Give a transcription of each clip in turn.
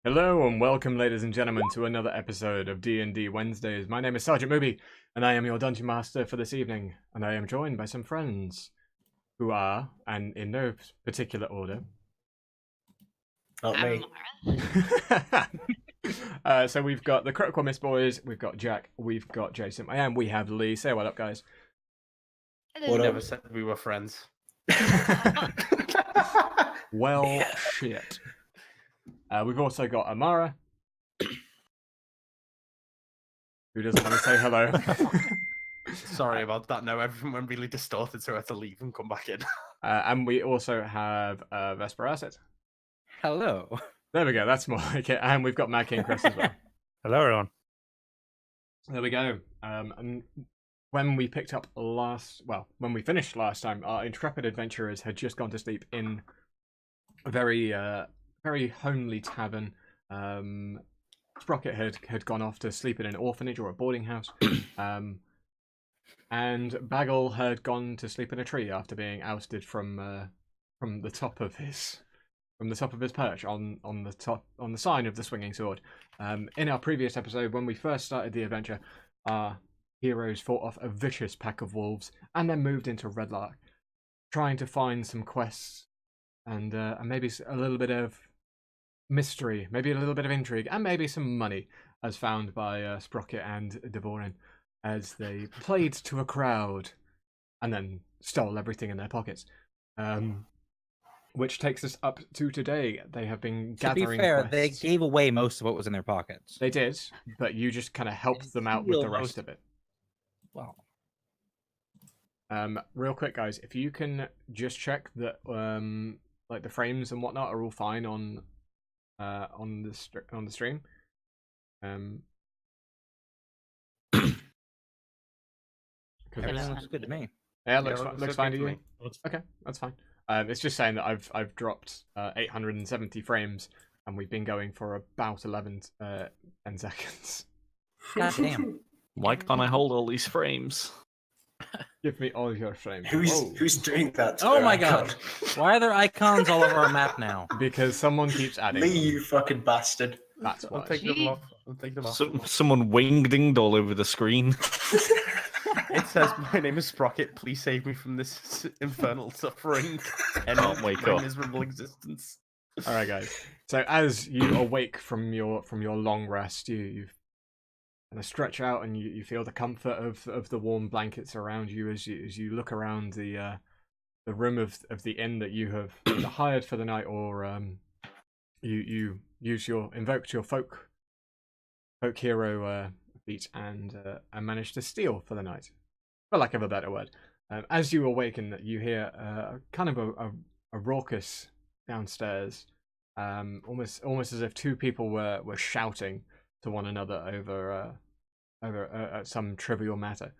Hello and welcome, ladies and gentlemen, to another episode of D&D Wednesdays. My name is Sergeant Mooby, and I am your Dungeon Master for this evening. And I am joined by some friends who are, and in no particular order. Not me. So we've got the Critical Miss Boys, we've got Jack, we've got Jason, and we have Lee. Say what up, guys. What Hello. never said we were friends. Well, shit. We've also got Amara, who doesn't want to say hello. Sorry about that. No, everything went really distorted, so I had to leave and come back in. And we also have Vesper Asset. Hello. There we go, that's more like it. And we've got Mackie and Chris as well. Hello, everyone. There we go. And when we picked up when we finished last time, our intrepid adventurers had just gone to sleep in a very homely tavern. Sprocket had gone off to sleep in an orphanage or a boarding house. And Bagel had gone to sleep in a tree after being ousted from the top of his perch on the sign of the swinging sword. In our previous episode, when we first started the adventure, our heroes fought off a vicious pack of wolves and then moved into Redlark, trying to find some quests and maybe a little bit of mystery, maybe a little bit of intrigue, and maybe some money, as found by Sprocket and Devorin, as they played to a crowd and then stole everything in their pockets. Which takes us up to today. They have been gathering. To be fair, quests. they gave away most of what was in their pockets. They did, but you just kind of helped them out with the rest of it. Wow. Real quick, guys, if you can just check that like the frames and whatnot are all fine on the stream. Everything looks good to me. Yeah, looks fine to you. me. Okay, that's fine. It's just saying that I've dropped 870 frames, and we've been going for about 10 seconds. God damn. Why can't I hold all these frames? Give me all your frames. Who's doing that? to Oh their my icon? god. Why are there icons all over our map now? Because someone keeps adding. Lee, them. you fucking bastard. That's why. I'm taking them off. I'm taking them off. Someone wing-dinged all over the screen. It says, "My name is Sprocket. Please save me from this infernal suffering and Can't wake my up. miserable existence." All right, guys. So as you awake from your long rest, you kind of stretch out and you feel the comfort of the warm blankets around you as you look around the room of the inn that you have either hired for the night or you invoked your folk hero feat and managed to steal for the night, for lack of a better word. As you awaken, you hear kind of a raucous downstairs, almost as if two people were shouting to one another over some trivial matter.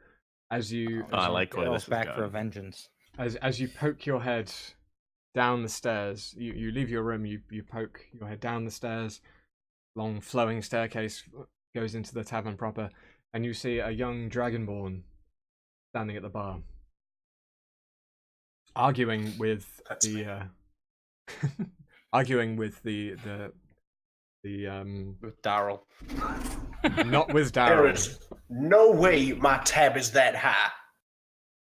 As you, I like where Girls this is back for going. vengeance. as you poke your head down the stairs, you leave your room, you poke your head down the stairs, long flowing staircase goes into the tavern proper, and you see a young dragonborn standing at the bar, arguing with That's the With Daryl. not with There Darren. is no way my tab is that high.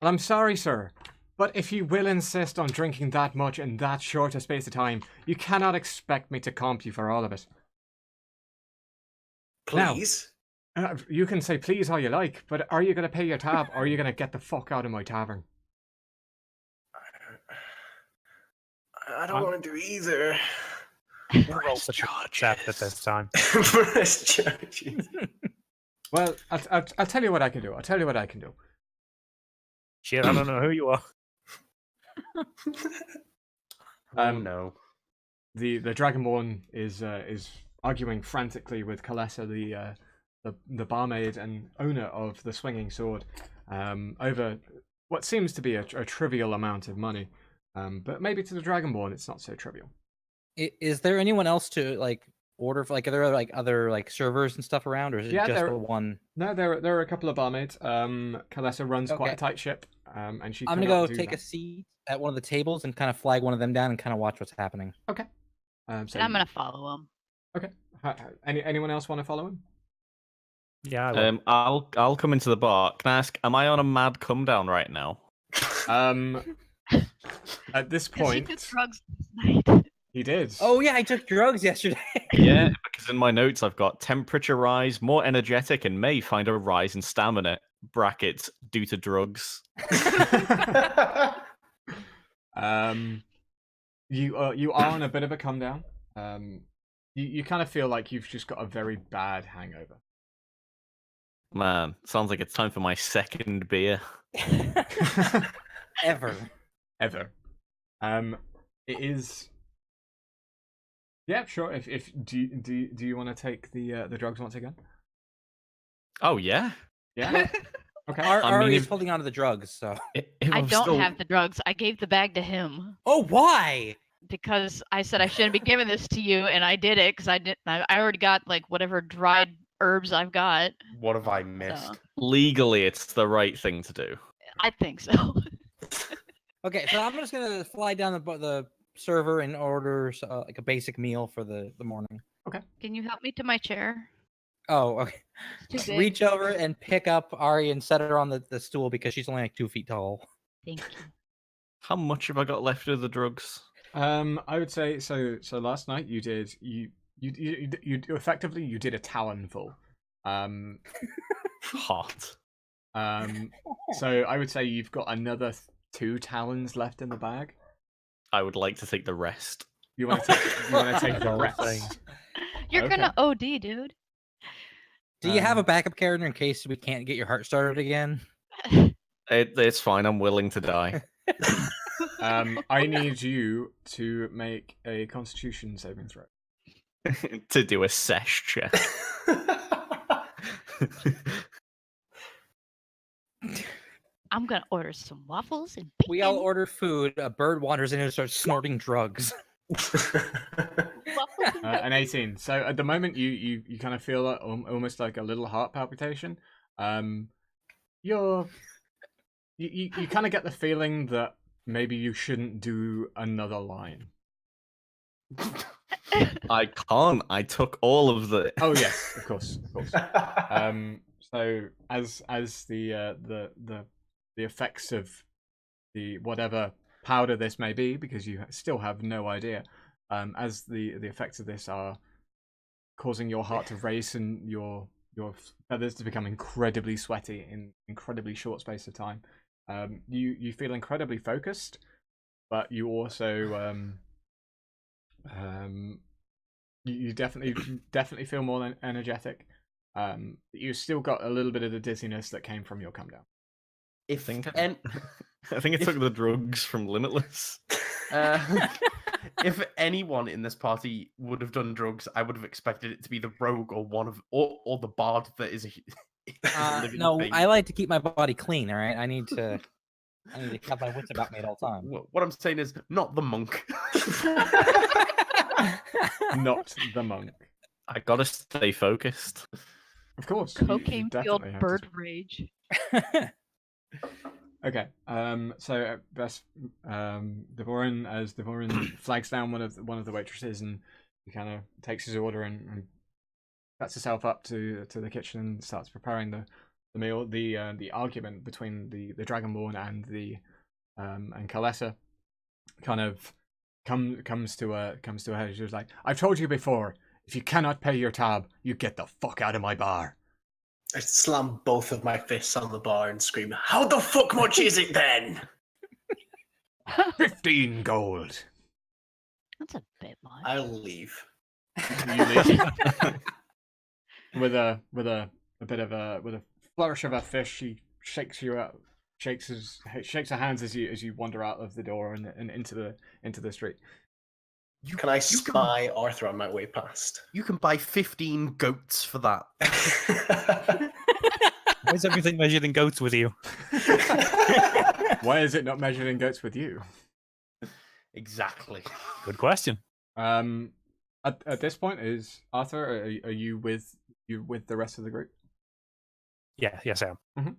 I'm sorry, sir, but if you will insist on drinking that much in that short a space of time, you cannot expect me to comp you for all of it. Now- Please? You can say please all you like, but are you going to pay your tab, or are you going to get the fuck out of my tavern? I don't want to do either. Roll for accept at this time. Press charges. Well, I'll tell you what I can do. I'll tell you what I can do. Shit, I don't know who you are. No. The Dragonborn is arguing frantically with Kalessa, the barmaid and owner of the Swinging Sword, over what seems to be a trivial amount of money, but maybe to the Dragonborn it's not so trivial. Is there anyone else to order for, are there other servers and stuff around, or is it Yeah, just there- the one? No, there are a couple of barmaids. Kalessa runs quite a Okay. tight ship, and she. I'm gonna cannot go do take that. a seat at one of the tables and kind of flag one of them down and kind of watch what's happening. So And I'm gonna follow him. Okay. Anyone else want to follow him? Yeah, I will. I'll come into the bar. Can I ask, am I on a mad come down right now? At this Because he point, took drugs last night. he did. Oh yeah, I took drugs yesterday. Yeah, because in my notes I've got temperature rise, more energetic, and may find a rise in stamina. Brackets due to drugs. You are on a bit of a come down. You kind of feel like you've just got a very bad hangover. Man, sounds like it's time for my second beer. Ever. Ever. It is. Yeah, sure. If do you want to take the drugs once again? Oh yeah. Yeah. Okay. Ari is if- holding on to the drugs, so. If I I'm don't still- have the drugs. I gave the bag to him Oh, why? because I said I shouldn't be giving this to you, and I did it because I already got like whatever dried herbs I've got. What have I missed? So, Legally, it's the right thing to do. I think so. Okay, so I'm just gonna fly down the server and order like a basic meal for the morning. Can you help me to my chair? Oh, okay. It's too big. Reach over and pick up Ari and set her on the stool because she's only like 2 feet tall. Thank you. How much have I got left of the drugs? I would say so. So last night you did you effectively you did a talon full. Hot. So I would say you've got another 2 talons left in the bag. I would like to take the rest. You want to take the all I'm rest. You're Okay. gonna OD, dude. Do you have a Um, backup character in case we can't get your heart started again? It's fine. I'm willing to die. I need you to make a Constitution saving throw. To do a sesh check. I'm gonna order some waffles and We all bacon. order food. A bird wanders in and starts snorting drugs. Waffles and An 18. So at the moment, you kind of feel like, almost like a little heart palpitation. You kind of get the feeling that maybe you shouldn't do another line. I can't. I took all of the. Oh yes, of course. So as the effects of the whatever powder this may be, because you still have no idea, as the effects of this are causing your heart to race and your feathers to become incredibly sweaty in incredibly short space of time. You feel incredibly focused, but you also you definitely feel more energetic. You still got a little bit of the dizziness that came from your come down. If think and I think I took the drugs from Limitless. if anyone in this party would have done drugs, I would have expected it to be the rogue or or the bard that is a living No, thing. I like to keep my body clean. All right, I need to have my wits about me at all times. What I'm saying is not the monk. Not the monk. I gotta stay focused. Of course. you cocaine fueled definitely have to- bird rage. Okay. So best Devorin, as Devorin flags down one of the waitresses, and he kind of takes his order and sets himself up to the kitchen and starts preparing the meal. The argument between the Dragonborn and and Kalessa kind of comes to a head. She was like, "I've told you before. If you cannot pay your tab, you get the fuck out of my bar." I slam both of my fists on the bar and scream, "How the fuck much is it then?" 15 gold. That's a bit much. I'll leave. You leave. with a bit of with a flourish of her fist, she shakes you out, shakes her hands as you wander out of the door and into the street. Can I spy Arthur on my way past? You can buy 15 goats for that. Why is everything measured in goats with you? Why is it not measured in goats with you? Exactly. Good question. At this point, is Arthur? Are you with the rest of the group? Yeah, yes, I am.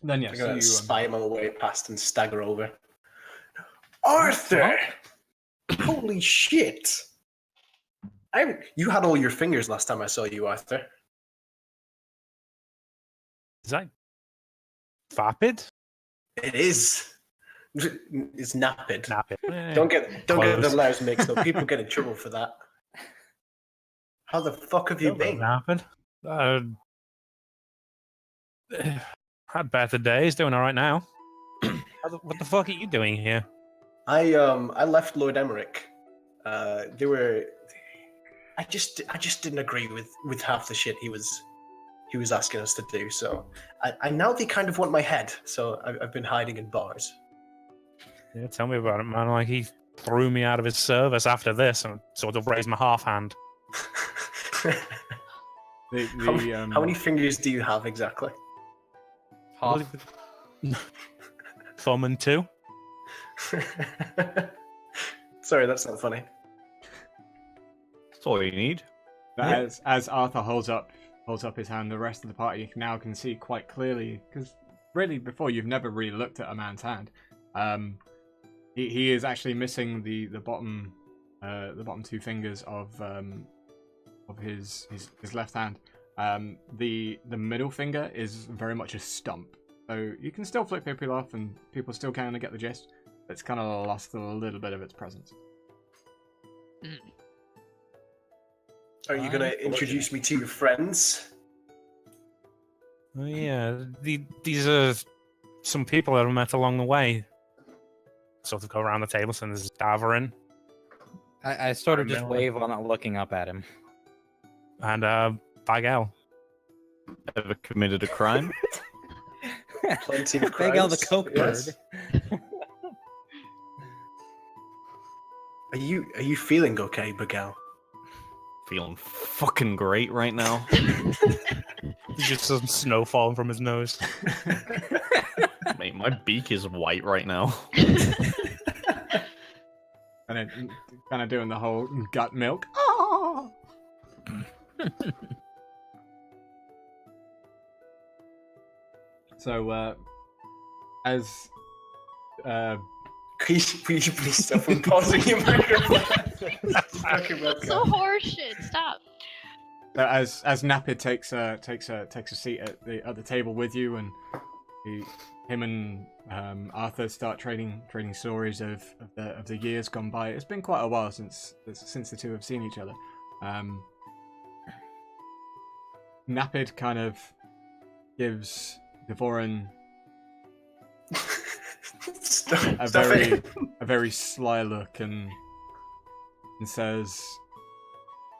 Then I'm yes, gonna you, spy him on the way past and stagger over. Arthur! Holy shit! You had all your fingers last time I saw you, Arthur. Is that vapid? It is. It's napped. Nappy. Don't get the Close. letters mixed up. People get in trouble for that. How the fuck have you been? Napping. Had better days. Doing all right now. What the fuck are you doing here? I left Lord Emmerich. They were. I just didn't agree with half the shit he was asking us to do. So I now they kind of want my head. So I've been hiding in bars. Yeah, tell me about it, man. Like, he threw me out of his service after this and sort of raised my half hand. How many fingers do you have exactly? Half. Thumb and 2. Sorry, that's not funny. That's all you need. But as Arthur holds up his hand, the rest of the party now can see quite clearly, because really before you've never really looked at a man's hand. He is actually missing the bottom 2 fingers of his left hand. The middle finger is very much a stump, so you can still flip people off and people still kind of get the gist. It's kind of lost a little bit of its presence. Are you gonna introduce me to your friends? Oh, yeah, these are some people that I've met along the way. Sort of go around the table, so there's Davarin I sort of just wave while not looking up at him. and Bagel. Ever committed a crime? Plenty of Big L the crimes, Coke yes. bird. Are you feeling okay, Bagel? Feeling fucking great right now. There's just some snow falling from his nose. Mate, my beak is white right now. And kind of doing the whole gut milk. So, as Please stop from pausing your microphone. So horseshit. Stop. as Napid takes a seat at the table with you, and him and Arthur start trading stories of the years gone by. It's been quite a while since the two have seen each other. Napid kind of gives Devoran a very sly look and says,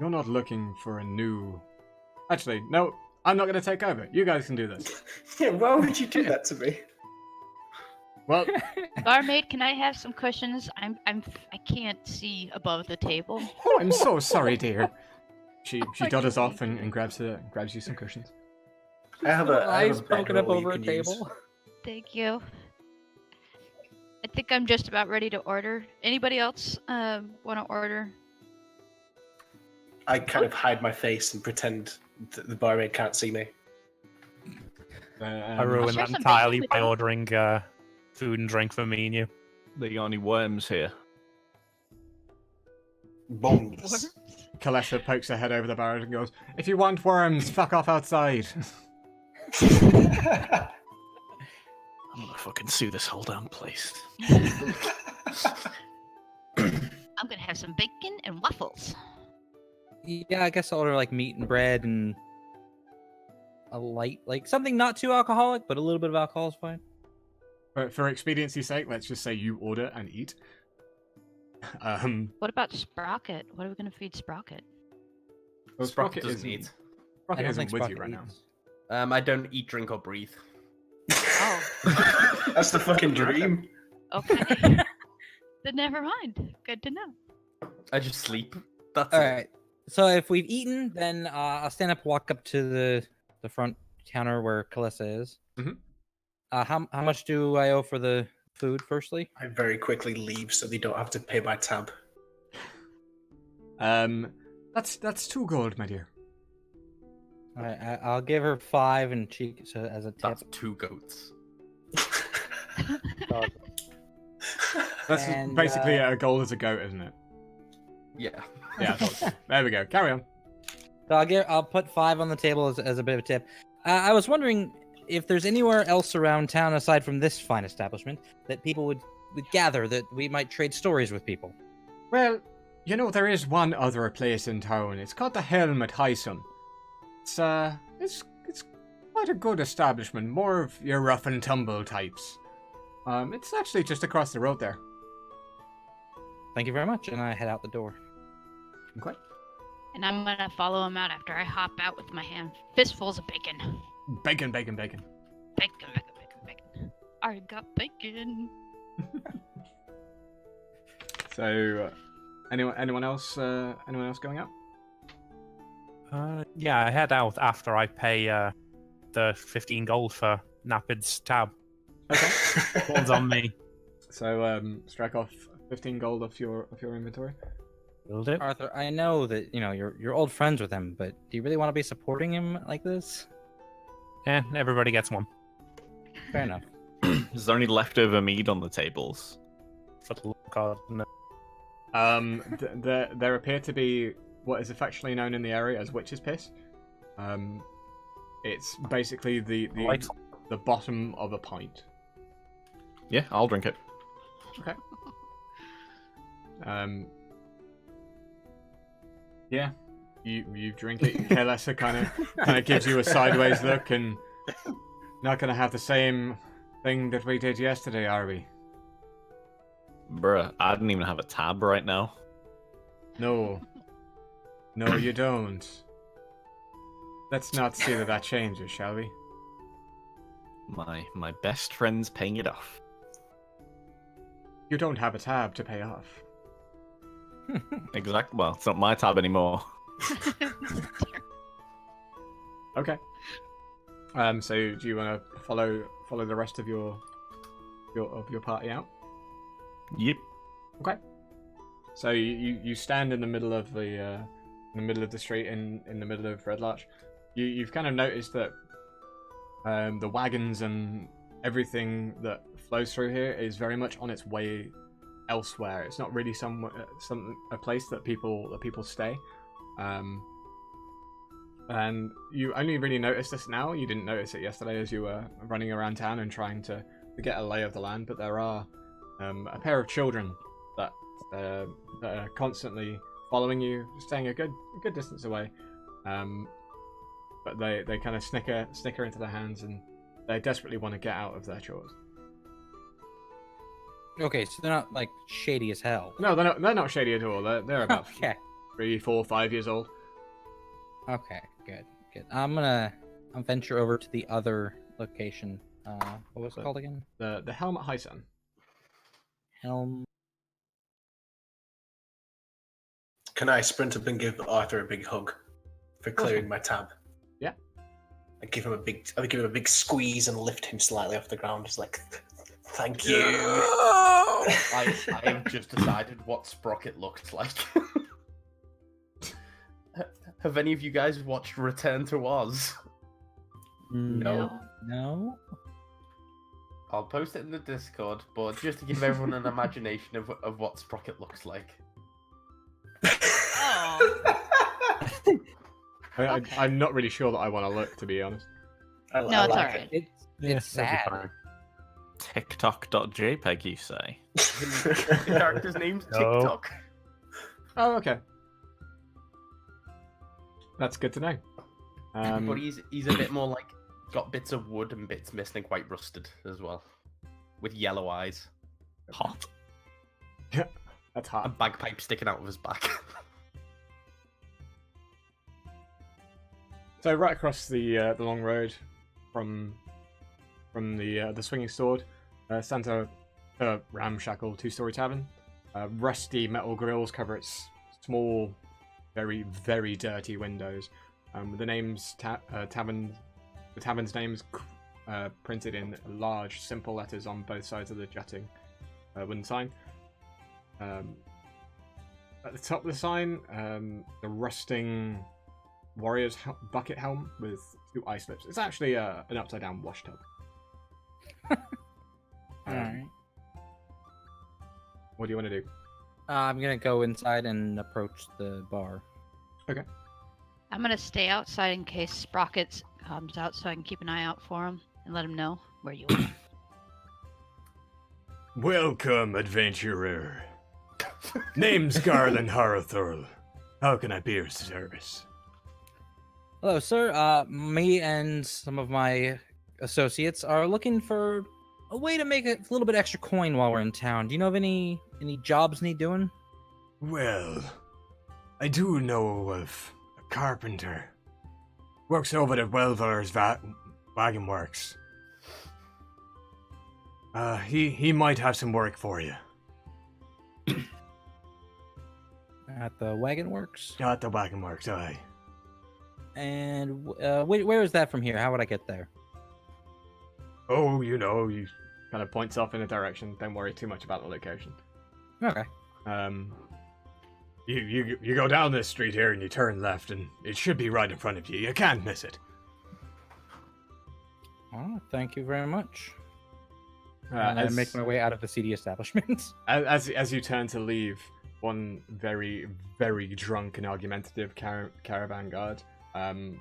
"You're not looking for a new. Actually, no, I'm not going to take over. You guys can do this." Yeah, why would you do that to me? Well, Barmaid, can I have some cushions? I can't see above the table. oh, I'm so sorry, dear. She dodders off and grabs you some cushions. I have a Eyes bed poking up roll you over a can use. table. Thank you. I think I'm just about ready to order. Anybody else want to order? I kind of hide my face and pretend that the barmaid can't see me. I ruined share that some entirely bacon by with you. ordering food and drink for me and you. There you got any worms here? Bones. Kalesa pokes her head over the barrel and goes, "If you want worms, fuck off outside." I'm gonna fucking sue this whole damn place. I'm gonna have some bacon and waffles. Yeah, I guess I'll order like meat and bread and a light, like something not too alcoholic, but a little bit of alcohol is fine. For expediency's sake, let's just say you order and eat. What about Sprocket? What are we gonna feed Sprocket? Well, Sprocket doesn't isn't- eat. Sprocket I don't isn't think with Sprocket you right now. eats. I don't eat, drink, or breathe. Oh, That's the fucking dream. okay. Then never mind. Good to know. I just sleep. That's All it. right. So if we've eaten, then I'll stand up, walk up to the front counter where Kalissa is. Mhm. How much do I owe for the food? Firstly, I very quickly leave so they don't have to pay by tab. That's 2 gold, my dear. I'll give her 5, and she as a tip. That's 2 goats. That's And, basically a gold as a goat, isn't it? Yeah. Yeah, I thought so. There we go. Carry on. So I'll put 5 on the table as a bit of a tip. I was wondering if there's anywhere else around town aside from this fine establishment that people would gather, that we might trade stories with people. Well, you know, there is one other place in town. It's called the Helm at Hyson. It's quite a good establishment. More of your rough and tumble types. It's actually just across the road there. Thank you very much, and I head out the door. Okay. And I'm gonna follow him out after I hop out with my hand fistfuls of bacon. Bacon, bacon, bacon. Bacon, bacon, bacon, bacon. I got bacon. So, anyone else going out? Yeah, I head out after I pay the 15 gold for Napid's tab. Okay. Falls on me. So, strike off 15 gold off your inventory. Will do. Arthur, I know that you're old friends with him, but do you really want to be supporting him like this? Yeah, everybody gets one. Fair enough. Is there any leftover mead on the tables? For the card. No. There appear to be what is affectionately known in the area as witch's piss. It's basically the bottom of a pint. Yeah, I'll drink it. Okay. Yeah, you drink it. Kelessa kind of gives you a sideways look, and not gonna have the same thing that we did yesterday, are we? Bruh, I don't even have a tab right now. No, you don't. Let's not see that changes, shall we? My best friend's paying it off. You don't have a tab to pay off. Exactly. Well, it's not my tab anymore. Okay. So do you want to follow the rest of your party out? Yep. Okay. So you stand in the middle of the street in the middle of Red Larch. You've kind of noticed that the wagons and everything that flows through here is very much on its way elsewhere. It's not really a place that people stay. And you only really notice this now. You didn't notice it yesterday as you were running around town and trying to get a lay of the land. But there are a pair of children that are constantly following you, staying a good distance away. But they kind of snicker into their hands, and they desperately want to get out of their chores. Okay, so they're not like shady as hell. No, they're not shady at all. They're about Okay. 3, 4, 5 years old. Okay, good. I'll venture over to the other location. What was it called again? The Helm at Hyson. Helm. Can I sprint up and give Arthur a big hug for clearing my tab? Yeah. I give him a big squeeze and lift him slightly off the ground. Just like, thank you. I have just decided what Sprocket looked like. Have any of you guys watched Return to Oz? No. I'll post it in the Discord, but just to give everyone an imagination of what Sprocket looks like. Oh. I'm not really sure that I want to look, to be honest. No, it's alright. It's Yeah, sad. TikTok.jpg, you say? The character's name's No. TikTok. Oh, okay. That's good to know. But he's a bit more like got bits of wood and bits missing and quite rusted as well, with yellow eyes. Hot. That's A hot. bagpipe sticking out of his back. So right across the long road from the swinging sword stands a ramshackle 2-story tavern. Rusty metal grills cover its small, very very dirty windows. The name's the tavern's name is printed in large, simple letters on both sides of the jutting wooden sign. At the top of the sign, the rusting warrior's bucket helm with 2 ice slips. It's actually an upside down wash tub. Alright. What do you want to do? I'm gonna go inside and approach the bar. I'm gonna stay outside in case Sprockets comes out, so I can keep an eye out for him and let him know where you are. Welcome, adventurer. Name's Garland Harathurl. How can I be of service? Hello, sir. Me and some of my associates are looking for a way to make a little bit extra coin while we're in town. Do you know of any jobs need doing? Well, I do know of a carpenter. Works over at Welver's Wagon Works. He might have some work for you. At the Wagon Works? At the Wagon Works, aye. And where is that from here? How would I get there? Oh, you know, you kind of points off in a direction. Don't worry too much about the location. Okay. You go down this street here and you turn left, and it should be right in front of you. You can't miss it. Oh, thank you very much. As I make my way out of the seedy establishment. as you turn to leave, one very, very drunk and argumentative caravan guard,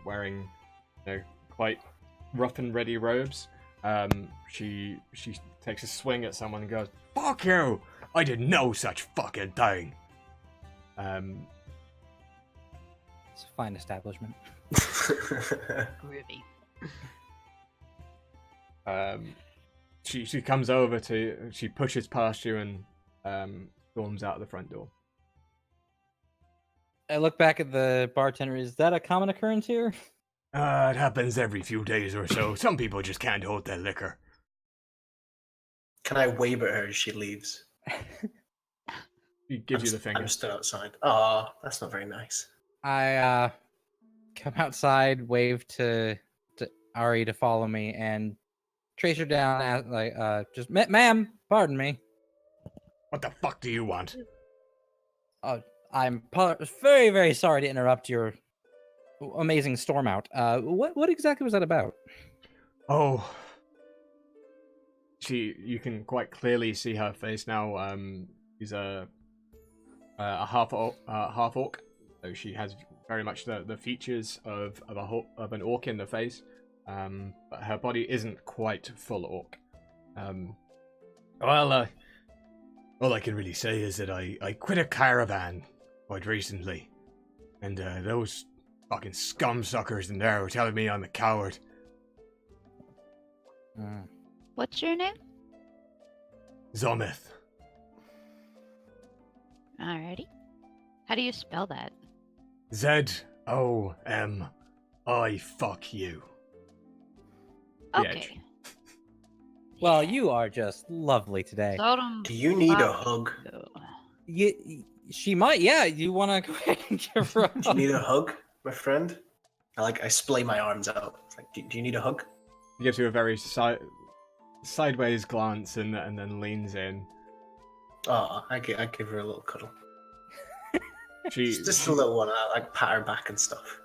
wearing, quite rough and ready robes, she takes a swing at someone and goes, "Fuck you! I did no such fucking thing." It's a fine establishment. Groovy. She comes over she pushes past you and storms out the front door. I look back at the bartender. Is that a common occurrence here? It happens every few days or so. Some people just can't hold their liquor. Can I wave at her as she leaves? He gives you the finger. I'm still outside. Oh, that's not very nice. I come outside, wave to Ari to follow me, and trace her down at just ma'am, pardon me. What the fuck do you want? I'm very, very sorry to interrupt your amazing storm out. What exactly was that about? Oh, you can quite clearly see her face now. She's a half orc, so she has very much the features of an orc in the face, but her body isn't quite full orc. Well, all I can really say is that I quit a caravan quite recently, and those fucking scum suckers in there were telling me I'm a coward. What's your name? Zomith. Alrighty. How do you spell that? ZOMI. Fuck you. Okay. Well, you are just lovely today. Sodom. Do you need a hug? She might. Yeah, you want to go ahead and give her a Do you hug? need a hug, my friend? I splay my arms out. It's like, do you need a hug? He gives you a very sideways glance and then leans in. Oh, I give her a little cuddle. She Just a little one. I pat her back and stuff.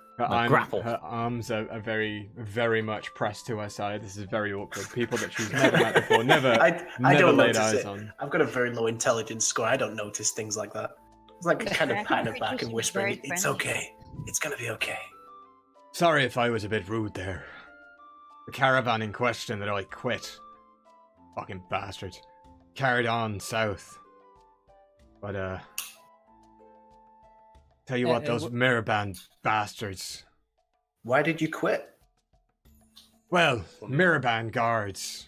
grapple. Her arms are very, very much pressed to her side. This is very awkward. People that she's never met before, never I don't laid notice eyes it. on. I've got a very low intelligence score. I don't notice things like that. It's like kind of I patting her think back she and was very whispering, "It's friendly." okay. It's gonna be okay." Sorry if I was a bit rude there. The caravan in question that I quit, fucking bastard, carried on south. But tell you what, those Miraband bastards. Why did you quit? Well, Miraband guards.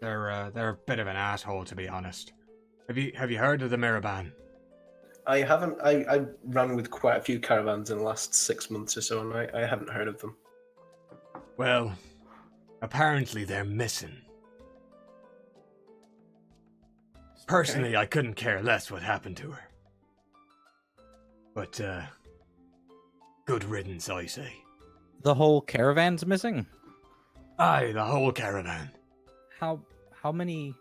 They're a bit of an asshole, to be honest. Have you heard of the Miraband? I haven't. I ran with quite a few caravans in the last 6 months or so, and I haven't heard of them. Well, apparently they're missing. Personally, I couldn't care less what happened to her. But, good riddance, I say. The whole caravan's missing. Aye, the whole caravan. How many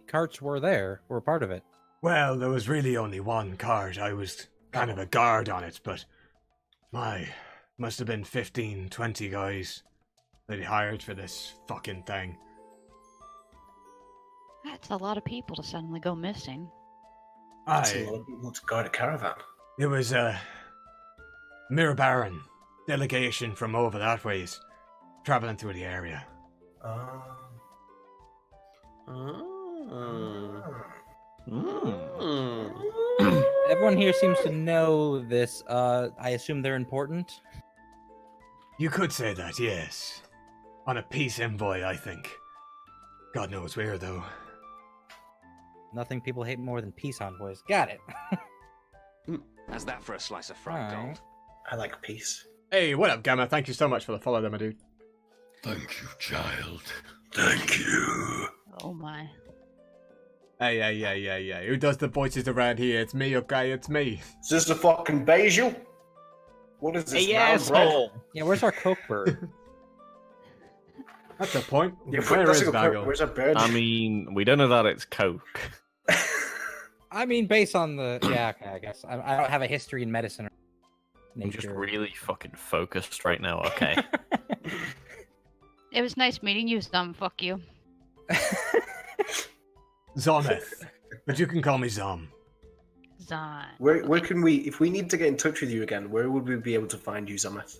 carts were there? Were part of it? Well, there was really only one cart. I was kind of a guard on it, but must have been 15, 20 guys they'd hired for this fucking thing. That's a lot of people to suddenly go missing. That's a lot of people to guard a caravan. It was a Mir Baron delegation from over that ways, traveling through the area. Everyone here seems to know this. I assume they're important. You could say that, yes. On a peace envoy, I think. God knows where, though. Nothing people hate more than peace envoys. Got it. How's that for a slice of fried Alright. gold? I like peace. Hey, what up, Gamma? Thank you so much for the follow, there, my dude. Thank you, child. Thank you. Oh my. Hey. Who does the voices around here? It's me, okay? It's me. Is this a fucking basil? What is this? Now, bread? Yeah, where's our Coke bird? That's the point. Yeah, Where that's is a good point. Bagel? Where's our bird? I mean, we don't know that it's Coke. I mean, based on the okay, I guess I don't have a history in medicine or I'm just nature. really fucking focused right now, okay? It was nice meeting you, fuck you. Zometh. But you can call me Zom. Zon. Where can we, if we need to get in touch with you again, where would we be able to find you, Zameth?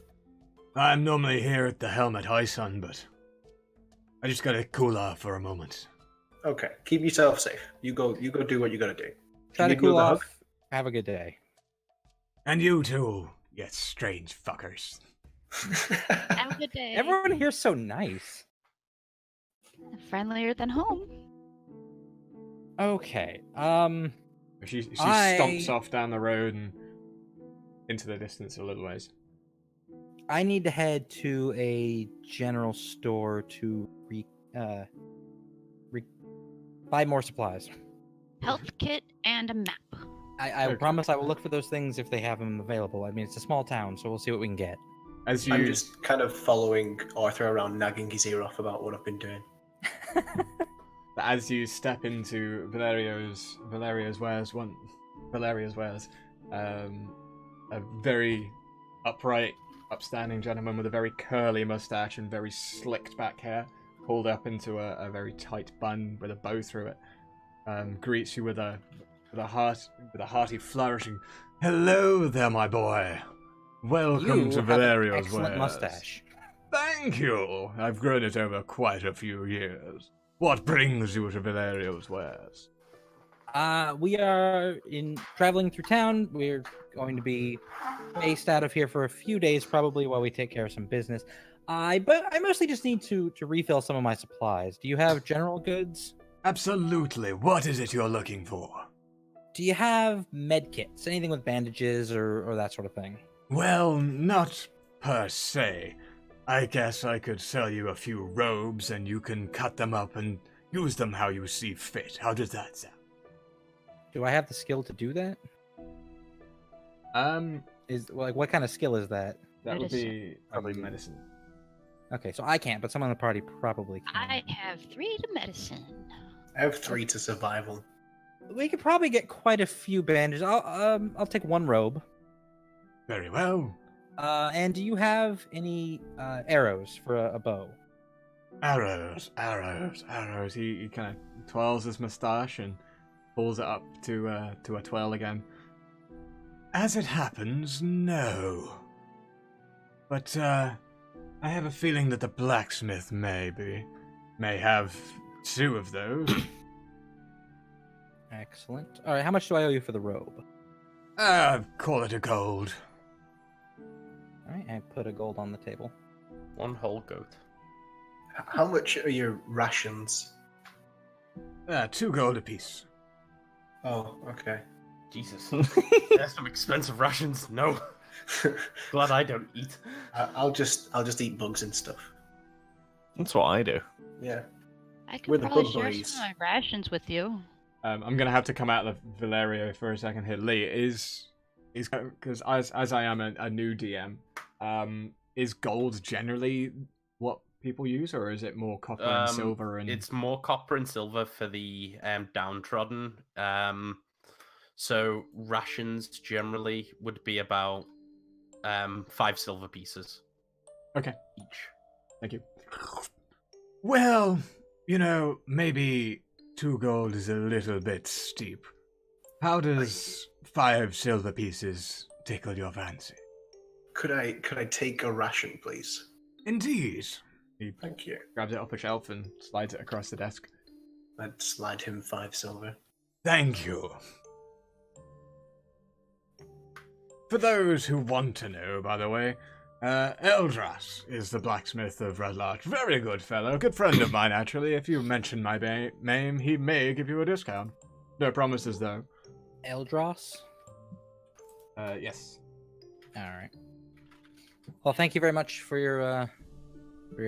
I'm normally here at the helm at High Sun, but I just gotta cool off for a moment. Okay, keep yourself safe. You go do what you gotta do. Try to Can you cool give a hug? off. Have a good day. And you too, you strange fuckers. Have a good day. Everyone here's so nice. Friendlier than home. She Okay. stomps off down the road and into the distance a little ways. I need to head to a general store to buy more supplies. Health kit and a map. I Okay. promise I will look for those things if they have them available. I mean, it's a small town, so we'll see what we can get. As you I'm just kind of following Arthur around, nagging his ear off about what I've been doing. as you step into Valeria's wares, a very upright, upstanding gentleman with a very curly mustache and very slicked back hair, pulled up into a very tight bun with a bow through it, greets you with a hearty flourishing. Hello there, my boy. Welcome You to have an Valeria's excellent wares. mustache. Thank you. I've grown it over quite a few years. What brings you to Valeria's wares? We are traveling through town. We're going to be based out of here for a few days, probably, while we take care of some business. But I mostly just need to refill some of my supplies. Do you have general goods? Absolutely. What is it you're looking for? Do you have med kits? Anything with bandages or that sort of thing? Well, not per se. I guess I could sell you a few robes and you can cut them up and use them how you see fit. How does that sound? Do I have the skill to do that? What kind of skill is that? That would be probably Medicine. medicine. Okay, so I can't, but someone in the party probably can. I have 3 to medicine. I have 3 to survival. We could probably get quite a few bandages. I'll take 1 robe. Very well. And do you have any arrows for a bow? Arrows. He kind of twirls his moustache and pulls it up to a twirl again. As it happens, no. But I have a feeling that the blacksmith may have 2 of those. Excellent. All right, how much do I owe you for the robe? Call it a gold. All right, I put a gold on the table. 1 whole goat. How much are your rations? 2 gold apiece. Oh, okay. Jesus. There's some expensive rations. No. Glad I don't eat. I'll just eat bugs and stuff. That's what I do. Yeah. I We're could the probably bug share buddies. some of my rations with you. I'm gonna have to come out of Valerio for a second here. Lee is because as I am a new DM, is gold generally what people use, or is it more copper and silver? And It's more copper and silver for the downtrodden. So rations generally would be about 5 silver pieces. Okay. Each. Thank you. Well, maybe 2 gold is a little bit steep. How does 5 silver pieces tickle your fancy? Could I take a ration, please? Indeed. He Thank you. grabs it off a shelf and slides it across the desk. I'd slide him 5 silver. Thank you. For those who want to know, by the way, Eldras is the blacksmith of Red Larch. Very good fellow, good friend of mine, actually. If you mention my name, he may give you a discount. No promises, though. Eldros? Yes. Alright. Well, thank you very much for your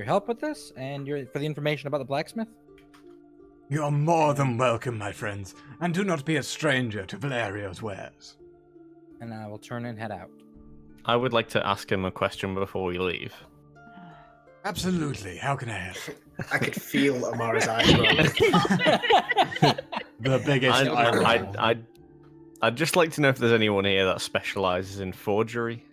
help with this, and for the information about the blacksmith. You're more than welcome, my friends, and do not be a stranger to Valerio's wares. And I will turn and head out. I would like to ask him a question before we leave. Absolutely. How can I help? I could feel Amara's eyes rolling. The biggest eye roll. I'd just like to know if there's anyone here that specializes in forgery.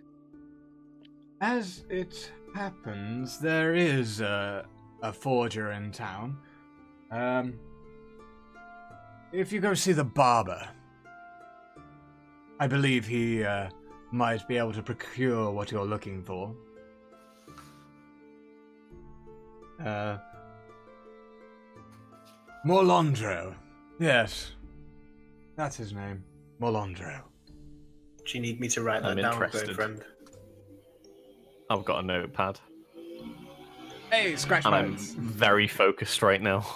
As it happens, there is a forger in town. If you go see the barber, I believe he might be able to procure what you're looking for. Morlandro. Yes. That's his name. Morlandro. Do you need me to write that I'm down, interested. friend? I've got a notepad. Hey, scratch And I'm notes. very focused right now.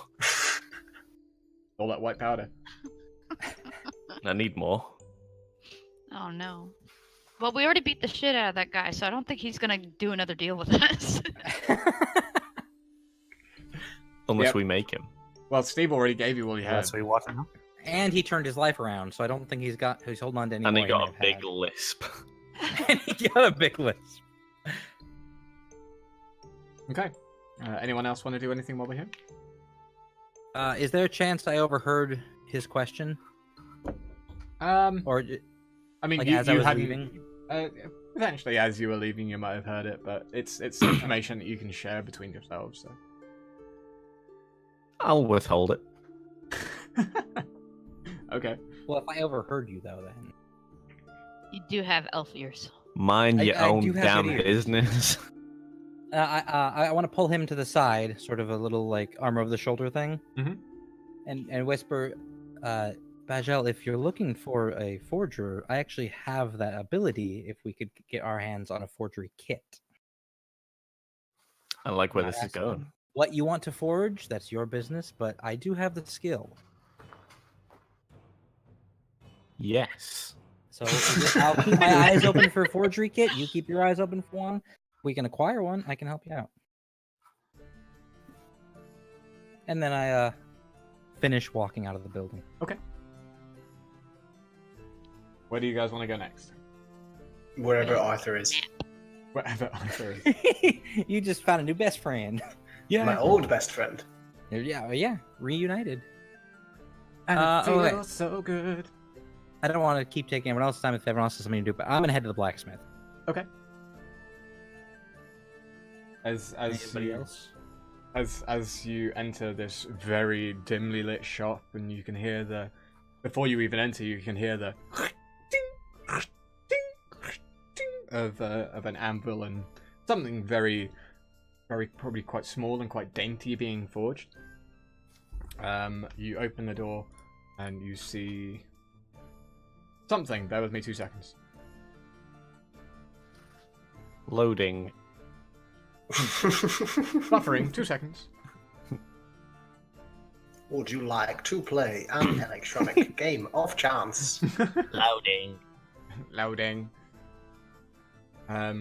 All that white powder. I need more. Oh no. Well, we already beat the shit out of that guy, so I don't think he's gonna do another deal with us. Unless Yep. we make him. Well, Steve already gave you all he had. That's what he was now. And he turned his life around, so I don't think he's holding on to any And more he got may a have big had. lisp. And he got a big lisp. Okay. Anyone else want to do anything while we're here? Is there a chance I overheard his question? Or I mean, like you, as I you was hadn't. leaving? Potentially, as you were leaving, you might have heard it, but it's information that you can share between yourselves. So. I'll withhold it. Okay. Well, if I overheard you though, then You do have elf ears. Mind your I own do have damn good ears. business. I want to pull him to the side, sort of a little like arm over the shoulder thing, Mhm. and whisper, Bajel, if you're looking for a forger, I actually have that ability. If we could get our hands on a forgery kit. I like where Not this is asking going. What you want to forge, that's your business, but I do have the skill. Yes. So I'll keep my eyes open for a forgery kit. You keep your eyes open for one. We can acquire one. I can help you out. And then I finish walking out of the building. Where do you guys want to go next? Wherever Arthur is. Wherever Arthur is. You just found a new best friend. My old best friend. Yeah, reunited. And it alright. feels so good. I don't want to keep taking everyone else's time if everyone else has something to do, but I'm gonna head to the blacksmith. Okay. As Anybody you, else? as you enter this very dimly lit shop, and you can hear before you even enter, you can hear the of an anvil and something very, very probably quite small and quite dainty being forged. You open the door and you see something. Bear with me 2 seconds. Loading. Buffering, 2 seconds. Would you like to play an electronic game of chance? Loading. Loading. Are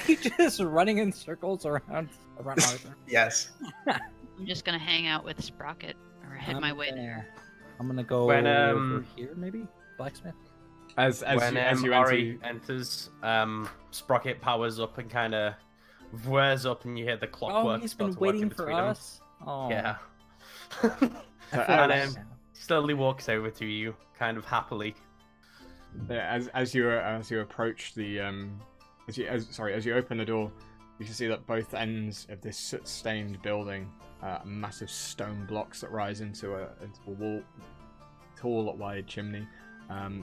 you just running in circles around Arthur? Yes. I'm just gonna hang out with Sprocket or head my way there. I'm gonna go When, over here, maybe blacksmith. As you Ari enter, enters, Sprocket powers up and kind of whirs up, and you hear the clockwork. Oh, he's start been to work in waiting for between them. us. Oh, Yeah. I feel And bad now. slowly walks over to you, kind of happily. as you approach the as you open the door, you can see that both ends of this soot-stained building massive stone blocks that rise into a wall, tall, wide chimney.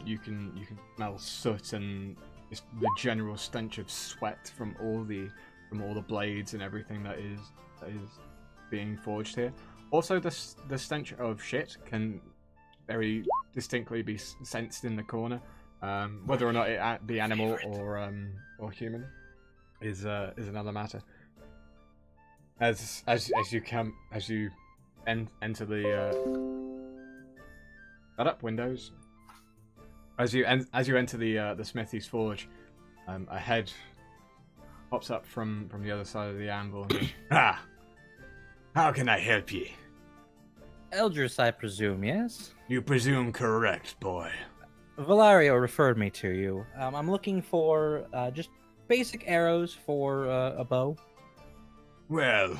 You can smell soot and just the general stench of sweat from all the blades and everything that is being forged here. Also, the stench of shit can very distinctly be sensed in the corner. Whether or not it be animal or human is another matter. As you enter the shut up, Windows. As you enter the Smithy's forge, a head pops up from the other side of the anvil and goes, "Ah, how can I help ye?" Eldris, I presume, yes? You presume correct, boy. Valario referred me to you. I'm looking for just basic arrows for a bow. Well,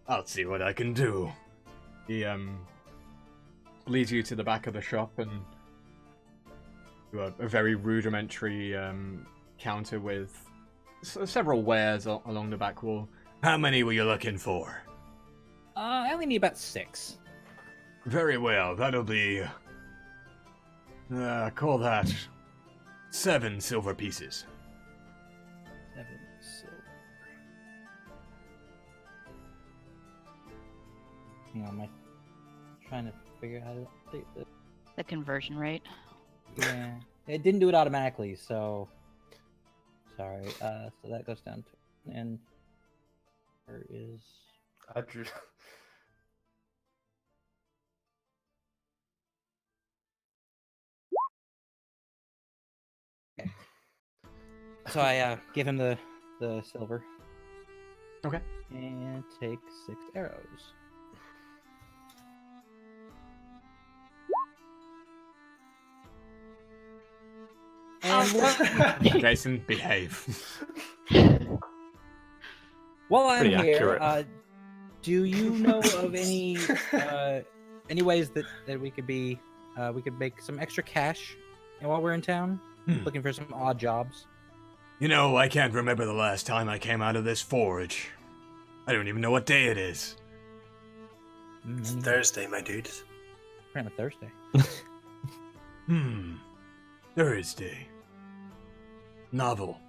I'll see what I can do. He leads you to the back of the shop and to a very rudimentary counter with several wares along the back wall. How many were you looking for? I only need about 6. Very well, that'll be... call that 7 silver pieces. 7 silver. Hang on, am I trying to figure out how to update this? The conversion rate. Yeah, it didn't do it automatically, so... Sorry, so that goes down to... And... Where is... I drew... So I give him the silver. Okay. And take 6 arrows. And Jason, behave. while I'm Pretty here, accurate. do you know of any ways that we could be we could make some extra cash while we're in town? Looking for some odd jobs. You know, I can't remember the last time I came out of this forge. I don't even know what day it is. It's Thursday, my dude. Apparently Thursday. Thursday. Novel.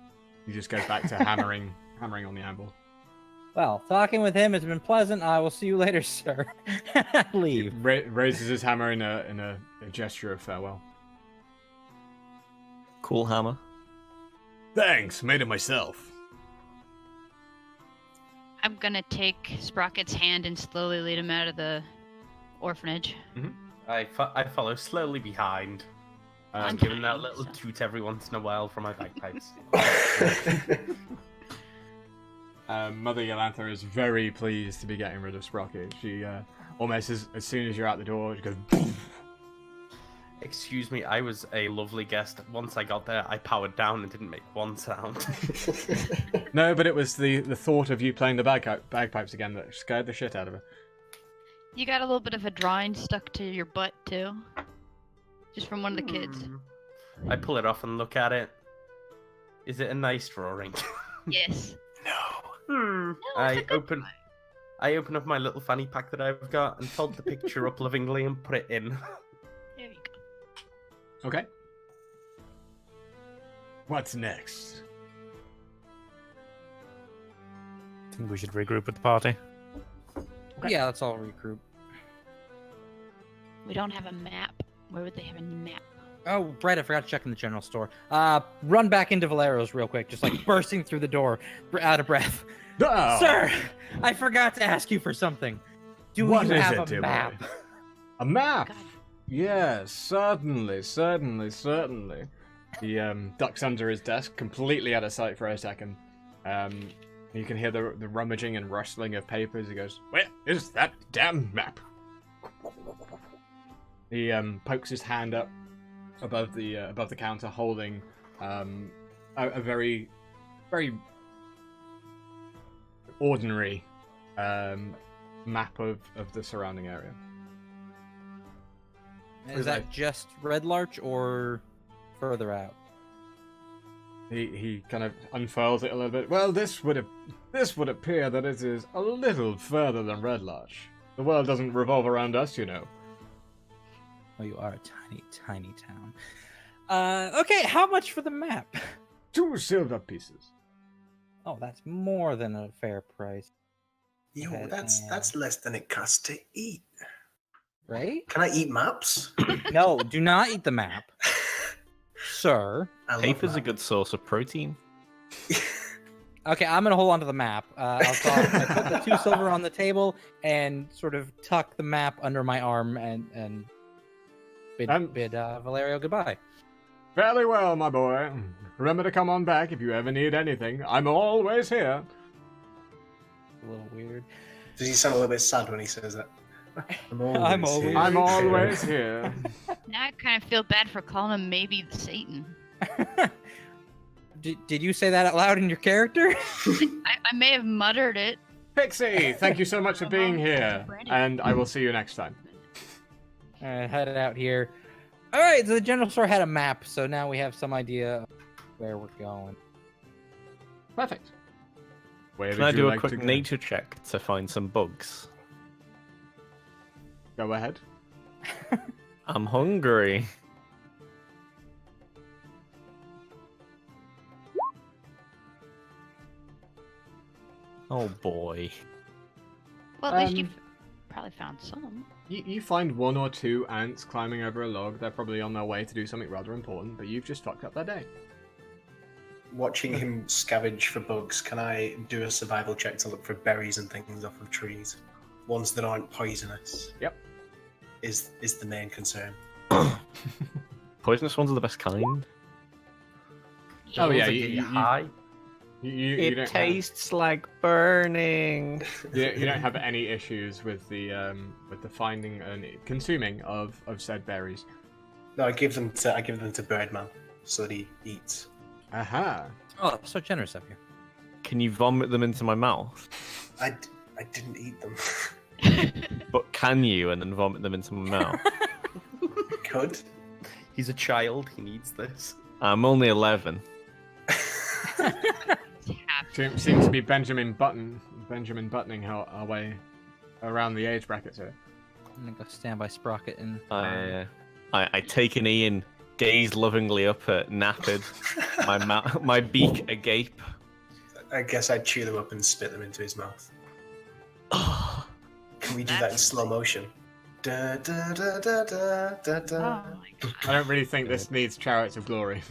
He just goes back to hammering on the anvil. Well, talking with him has been pleasant. I will see you later, sir. Leave. Raises his hammer in a gesture of farewell. Cool hammer. Thanks, made it myself. I'm gonna take Sprocket's hand and slowly lead him out of the orphanage. I follow slowly behind. I'm Giving that tiny, little so- toot every once in a while from my bagpipes. Mother Yolantha is very pleased to be getting rid of Sprocket. She almost as soon as you're out the door, she goes. Boom. Excuse me, I was a lovely guest. Once I got there, I powered down and didn't make one sound. No, but it was the thought of you playing the bagpipes again that scared the shit out of her. You got a little bit of a drawing stuck to your butt too, just from one of the kids. I pull it off and look at it. Is it a nice drawing? Yes. No, I open up my little fanny pack that I've got and fold the picture up lovingly and put it in. There you go. Okay. What's next? I think we should regroup with the party. Okay. Yeah, let's all regroup. We don't have a map. Where would they have a map? Oh, right, I forgot to check in the general store. Run back into Valero's real quick, just like bursting through the door, out of breath. Oh, Sir, I forgot to ask you for something. Do what you is have it, dear a map? boy? A map? God. Yes, certainly. He ducks under his desk, completely out of sight for a second. You can hear the rummaging and rustling of papers. He goes, "Where is that damn map?" He pokes his hand up above the counter, holding a very, very ordinary map of the surrounding area. Is that just Red Larch or further out? He kind of unfurls it a little bit. Well, this would appear that it is a little further than Red Lodge. The world doesn't revolve around us, you know. Oh, you are a tiny, tiny town. Okay, how much for the map? 2 silver pieces. Oh, that's more than a fair price. Yo, Okay, that's less than it costs to eat. Right? Can I eat maps? No, do not eat the map, sir. I love Paper's a maps. good source of protein. Okay, I'm gonna hold on to the map. I put the 2 silver on the table and sort of tuck the map under my arm and bid Valerio goodbye. Fairly well, my boy. Remember to come on back if you ever need anything. I'm always here. A little weird. Does he sound a little bit sad when he says that? I'm always here. I'm always here. Now I kind of feel bad for calling him maybe the Satan. Did you say that out loud in your character? I may have muttered it. Pixie, thank you so much for being here. And I will see you next time. Headed out here. All right, so the general store had a map, so now we have some idea of where we're going. Perfect. Where Can would I you do a like to quick go? nature check to find some bugs? Go ahead. I'm hungry. Oh boy. Well, at least Um, you've probably found some. You find 1 or 2 ants climbing over a log. They're probably on their way to do something rather important, but you've just fucked up their day. Watching him scavenge for bugs, can I do a survival check to look for berries and things off of trees? Ones that aren't poisonous. Yep. Is the main concern. Poisonous ones are the best kind. Oh, yeah, Those that get you high. You It don't tastes like burning. you don't have any issues with the finding and consuming of said berries. No, I give them to Birdman so that he eats. Aha. Oh, so generous of you. Can you vomit them into my mouth? I didn't eat them. But can you and then vomit them into my mouth? Could. He's a child. He needs this. I'm only 11. Seems to be Benjamin buttoning our way around the age brackets here. I'm gonna go stand by Sprocket and. I take an Ian, gaze lovingly up at Napped, my beak agape. I guess I'd chew them up and spit them into his mouth. Can we do that in slow motion? Da, da, da, da, da, da, da. Oh my god. I don't really think this needs Chariots of Glory.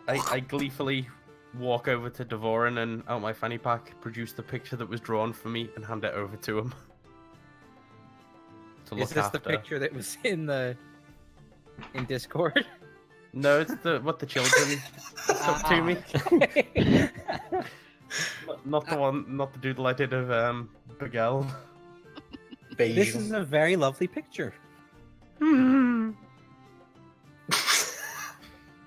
I gleefully walk over to Devorin and out my fanny pack, produce the picture that was drawn for me, and hand it over to him. To Is look this after. the picture that was in Discord? No, it's what the children took to me. Not the one, not the doodle I did of Bigel. This is a very lovely picture.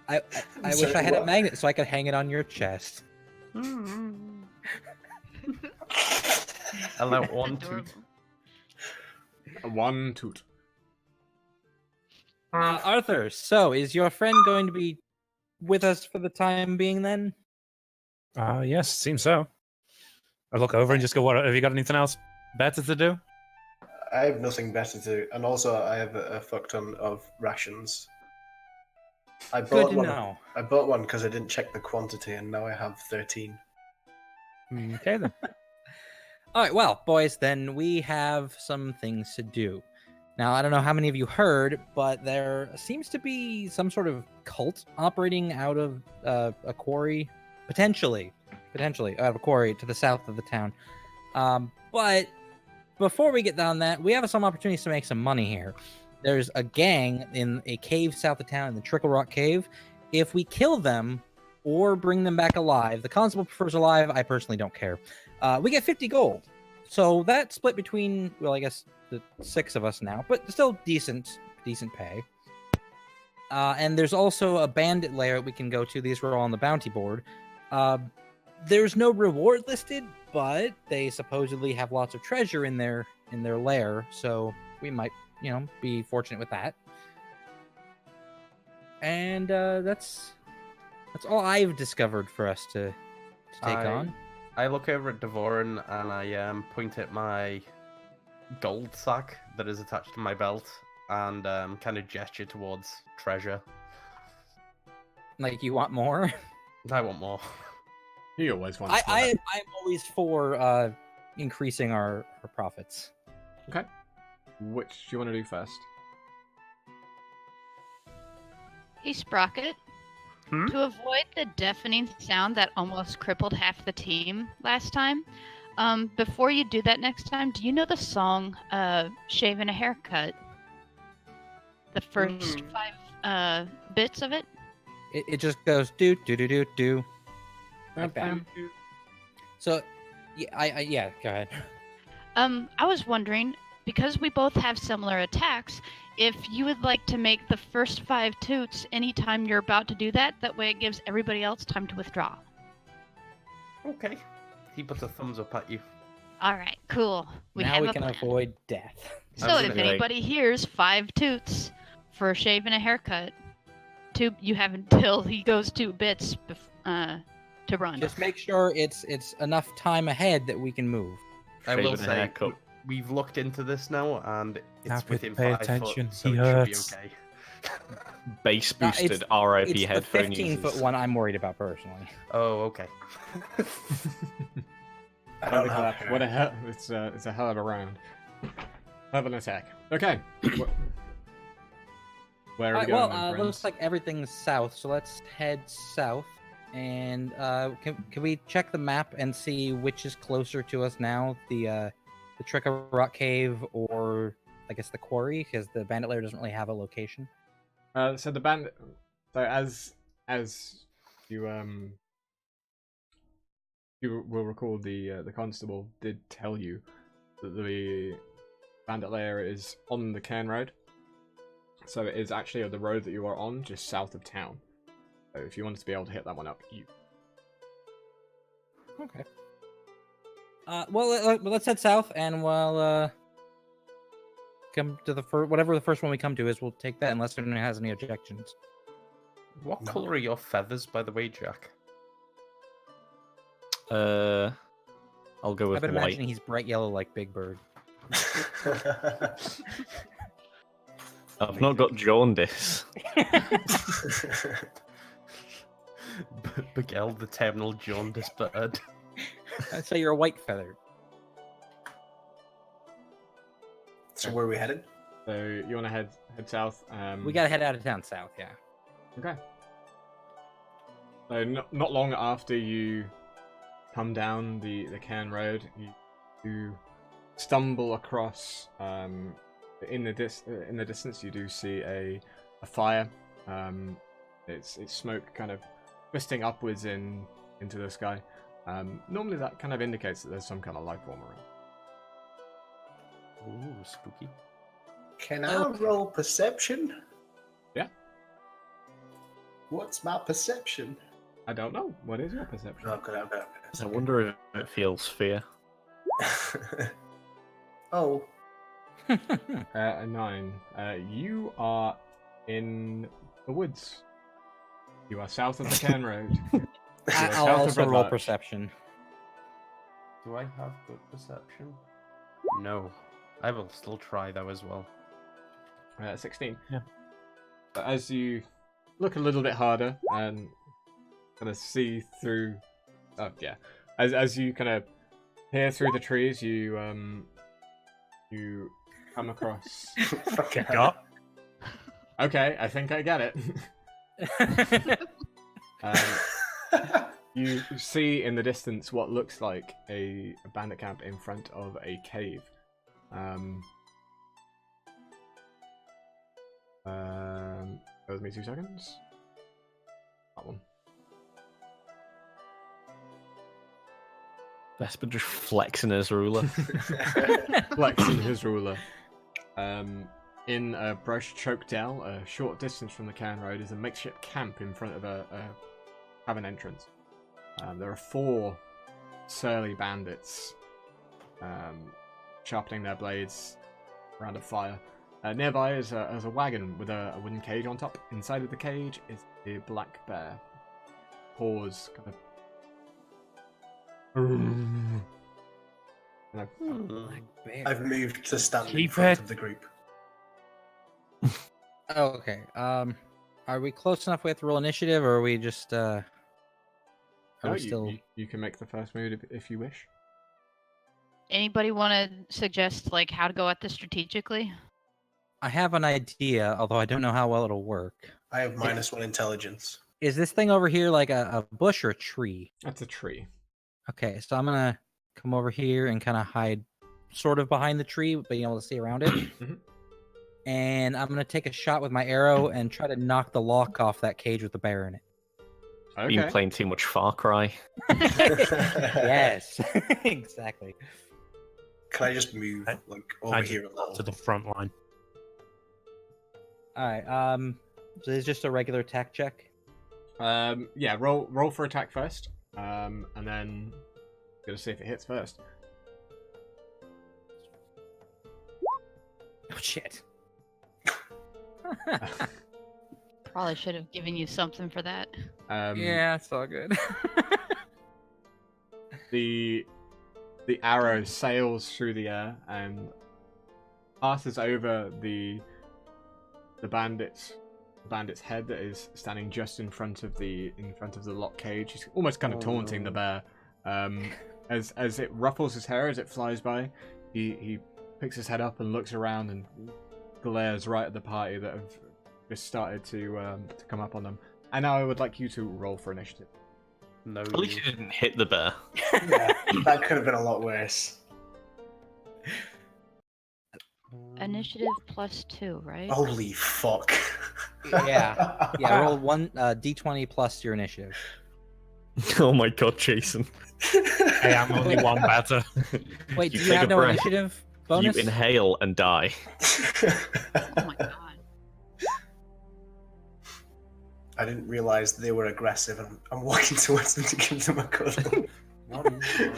I wish I had a magnet so I could hang it on your chest. Allow one toot. One toot. Arthur, so is your friend going to be with us for the time being then? Yes, seems so. I look over and just go, "What? Have you got anything else better to do?" I have nothing better to do, and also I have a fuck ton of rations. I Good bought to one. know. I bought one because I didn't check the quantity, and now I have 13. Okay then. All right, well, boys, then we have some things to do. Now, I don't know how many of you heard, but there seems to be some sort of cult operating out of a quarry, potentially out of a quarry to the south of the town. But before we get down that, we have some opportunities to make some money here. There's a gang in a cave south of town, in the Trickle Rock Cave. If we kill them or bring them back alive, the constable prefers alive. I personally don't care. We get 50 gold. So that's split between, well, I guess the 6 of us now, but still decent pay. And there's also a bandit lair we can go to. These were all on the bounty board. There's no reward listed, but they supposedly have lots of treasure in their lair, so we might, be fortunate with that. And that's all I've discovered for us to take on. I look over at Devorin and I point at my gold sack that is attached to my belt and kind of gesture towards treasure. Like, you want more? I want more. He always wants more. I'm always for increasing our profits. Okay. Which do you want to do first? Hey, Sprocket. Hmm? To avoid the deafening sound that almost crippled half the team last time, before you do that next time, do you know the song Shaving a Haircut? The first 5 bits of it? It just goes do do do do do. Like that. So, yeah, go ahead. I was wondering, because we both have similar attacks, if you would like to make the first 5 toots anytime you're about to do that, that way it gives everybody else time to withdraw. Okay. He puts a thumbs up at you. Alright, cool. Now have we a can plan. avoid death. So was if gonna, like- anybody hears 5 toots for shaving a haircut, you have until he goes 2 bits to run. Just make sure it's enough time ahead that we can move. I will Shaving a say, haircut. we've looked into this now, and Now it's pay- within pay 5 attention, foot, so he it hurts. should be okay. Base No, boosted it's RIP It's the headphone 15-foot users. one I'm worried about personally. Oh, okay. I don't have What a hell! It's a hell of a round. Hell of an attack. Okay. Where are we Alright, going? well, then, friends? looks like everything's south, so let's head south. And can we check the map and see which is closer to us now? The Trick of Rock Cave, or I guess the quarry, because the bandit lair doesn't really have a location. So the bandit. So as you you will recall, the constable did tell you that the bandit lair is on the Cairn Road. So it is actually the road that you are on, just south of town. So if you wanted to be able to hit that one up, you. Okay. Well, let's head south, and we'll come to the whatever the first one we come to is. We'll take that unless anyone has any objections. What color are your feathers, by the way, Jack? I'll go I've with been white. imagining he's bright yellow like Big Bird. I've not got jaundice. Miguel, the terminal jaundice bird. I'd say you're a white feather. So where are we headed? So you want to head south. We gotta head out of town south, yeah. Okay. So not long after you come down the Cairn Road, you stumble across in the distance you do see a fire. It's smoke kind of twisting upwards into the sky. Normally that kind of indicates that there's some kind of life form around. Ooh, spooky. Can I roll perception? Yeah. What's my perception? I don't know. What is your perception? Oh, good, okay. I wonder if it feels fear. Oh, A 9. You are in the woods. You are south of the Cairn Road. I'll south of also Red roll Larch. perception. Do I have good perception? No. I will still try though as well. 16. Yeah. But as you look a little bit harder and kind of see through, as you kind of peer through the trees, you come across. fucking Got? Okay, I think I get it. You see in the distance what looks like a bandit camp in front of a cave. Bear with me 2 seconds. That one. Vesper just flexing his ruler. Flexing his ruler. In a brush-choked dell, a short distance from the Cairn Road, is a makeshift camp in front of a cavern entrance. There are 4 surly bandits sharpening their blades around a fire. Nearby is a wagon with a wooden cage on top. Inside of the cage is a black bear. Paws kind of. Black bear. I've moved to stand in Keep front it. of the group. Oh, okay. Are we close enough we have to roll initiative, or are we just are No, we still? you can make the first move if you wish. Anybody want to suggest like how to go at this strategically? I have an idea, although I don't know how well it'll work. I have -1 intelligence. Is this thing over here like a bush or a tree? That's a tree. Okay, so I'm gonna come over here and kind of hide, sort of behind the tree, but being able to see around it. Mhm. And I'm gonna take a shot with my arrow and try to knock the lock off that cage with the bear in it. Okay. Been playing too much Far Cry. Yes, exactly. Can I just move like over I here a to little? the front line. All right. So it's just a regular attack check. Yeah. Roll for attack first. And then gotta see if it hits first. Oh shit. Probably should have given you something for that. Yeah, it's all good. The arrow sails through the air and passes over the bandit's head that is standing just in front of the lock cage. He's almost kind of taunting the bear. As it ruffles his hair as it flies by, he picks his head up and looks around and glares right at the party that have just started to come up on them. And now I would like you to roll for initiative. No. At least you didn't hit the bear. Yeah, that could have been a lot worse. Initiative +2, right? Holy fuck. Yeah. Yeah, roll one d20 plus your initiative. Oh my god, Jason. Hey, I'm only one better. Wait, You do you take have a no breath. initiative bonus? You inhale and die. Oh my god. I didn't realize they were aggressive, and I'm walking towards them to give them a cuddle.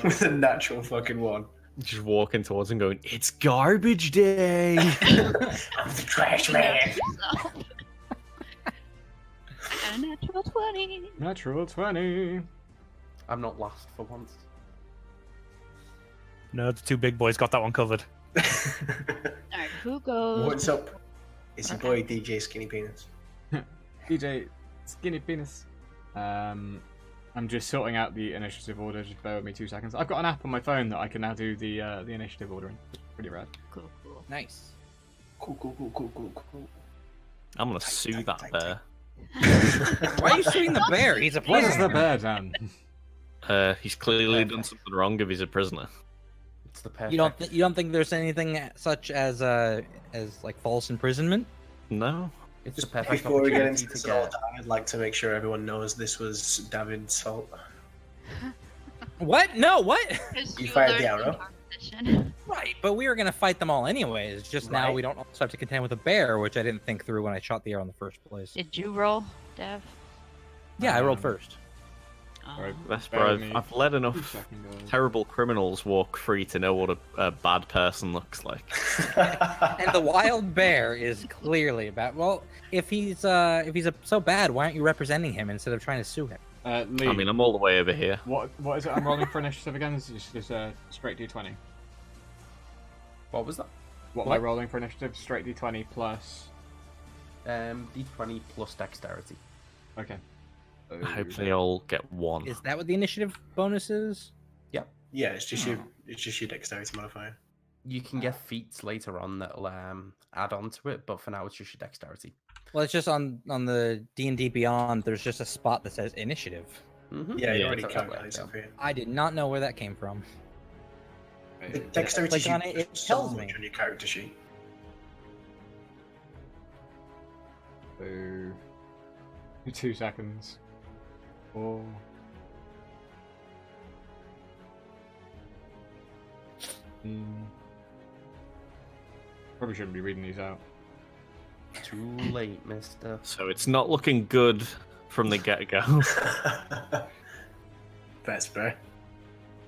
With a natural fucking 1. Just walking towards and going, "It's garbage day." I'm the trash man. I got a natural 20. Natural 20. I'm not last for once. No, the two big boys got that one covered. Alright, who goes? What's up? It's your boy DJ Skinny Penis. DJ Skinny Penis. I'm just sorting out the initiative order. Just bear with me 2 seconds. I've got an app on my phone that I can now do the initiative ordering. It's pretty rad. Cool, cool. Nice. Cool. I'm gonna sue that bear. Why are you shooting the bear? He's a What has the prisoner. bear done? He's clearly done something wrong if he's a prisoner. It's the perfect. You don't think there's anything such as like false imprisonment? No. It's the Just perfect before we get opportunity into this to all, get. I'd like to make sure everyone knows this was David's fault. What? No, what? 'Cause You fired the learned in arrow? our position. Right, but we were gonna fight them all anyways. Just now Right. we don't also have to contend with a bear, which I didn't think through when I shot the arrow in the first place. Did you roll, Dev? Yeah, I rolled first. Right. That's Bear bro. with me I've let 2 enough seconds. terrible criminals walk free to know what a bad person looks like. And the wild bear is clearly bad. Well, if he's so bad, why aren't you representing him instead of trying to sue him? Lee, I mean, I'm all the way over here. what is it I'm rolling for initiative again? Is it just a straight d20? What was that? What am I rolling for initiative? Straight d20 plus... D20 plus dexterity. Okay. Hopefully, I'll get 1. Is that what the initiative bonus is? Yeah, it's just your dexterity modifier. You can get feats later on that'll add on to it, but for now it's just your dexterity. Well, it's just on the D&D Beyond. There's just a spot that says initiative. Mm-hmm. Yeah, you Yeah, already it's counted that way, that up here. I did not know where that came from. The dexterity Click on it, it tells me. on your character sheet. So... 2 seconds. 4... Probably shouldn't be reading these out. Too late, mister. So it's not looking good from the get-go. That's fair.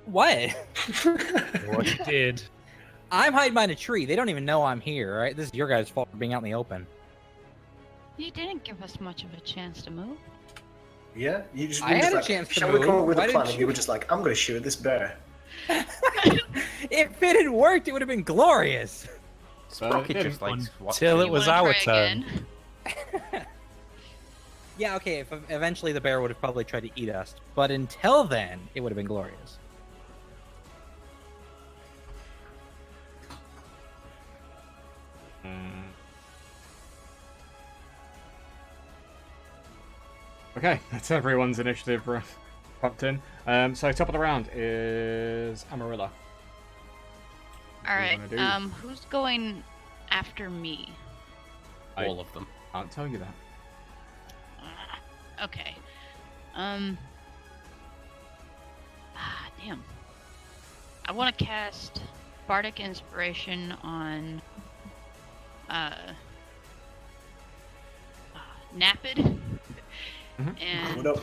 What? What you did? I'm hiding behind a tree. They don't even know I'm here, right? This is your guys' fault for being out in the open. You didn't give us much of a chance to move. Yeah, you just, I you had just a like, chance to shall we come move. up with Why a plan? didn't And you were you- just like, I'm going to shoot this bear. If it had worked, it would have been glorious. Sprocket it just like Till it You was wanna our try turn. again? Yeah, okay, if eventually the bear would have probably tried to eat us. But until then, it would have been glorious. Okay, that's everyone's initiative popped in. So top of the round is Amarilla. All right. What do you wanna do? Who's going after me? all of them. Can't tell you that. Okay. Damn. I want to cast Bardic Inspiration on Napid. And What up?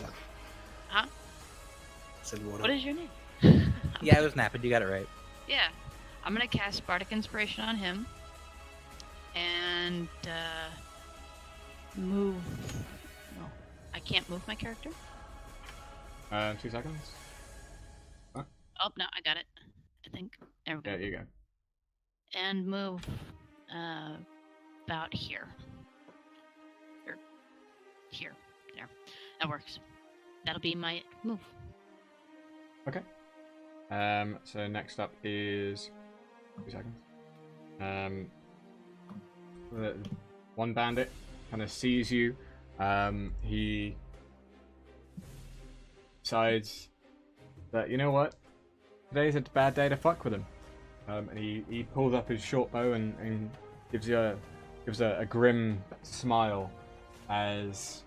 Huh? Said what up? what is your name? Yeah, it was Napid. You got it right. Yeah, I'm gonna cast Bardic Inspiration on him, and move. No, I can't move my character. 2 seconds. Oh no, I got it. I think. There we go. Yeah, you go. And move about here. Or here. There. That works. That'll be my move. Okay. So next up is 2 seconds. The one bandit kind of sees you. He decides that, you know what, today's a bad day to fuck with him. And he pulls up his short bow and gives a grim smile as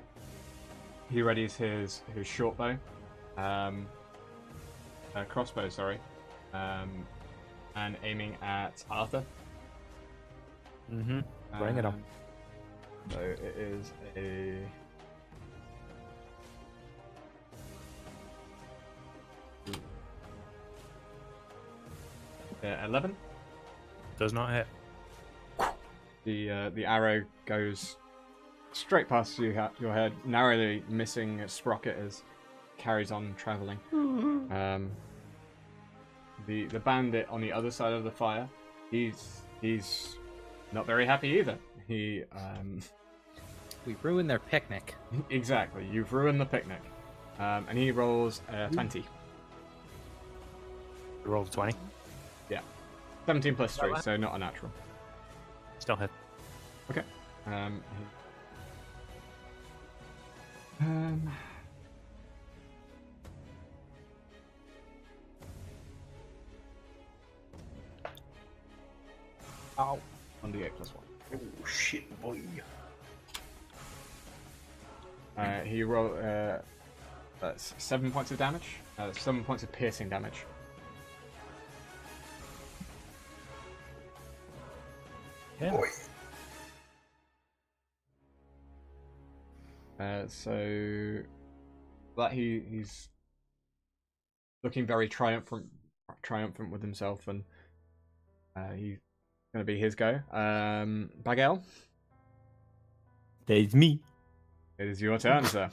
he readies his short bow. Crossbow, sorry. And aiming at Arthur. Mm-hmm. Bring it on. So it is a... 11. Does not hit. The arrow goes straight past your head, narrowly missing a sprocket as carries on traveling. The bandit on the other side of the fire, he's not very happy either. He We ruined their picnic. exactly, you've ruined the picnic. And he rolls 20. You rolled a 20. 17 plus 3, so not a natural. Still hit. Okay. Ow. 1d8 plus 1. Oh, shit, boy. He rolled. That's 7 points of damage. 7 points of piercing damage. Yeah. Boy. So that he's looking very triumphant with himself, and he's gonna be his go. Bagel, There's me. it is your turn, sir.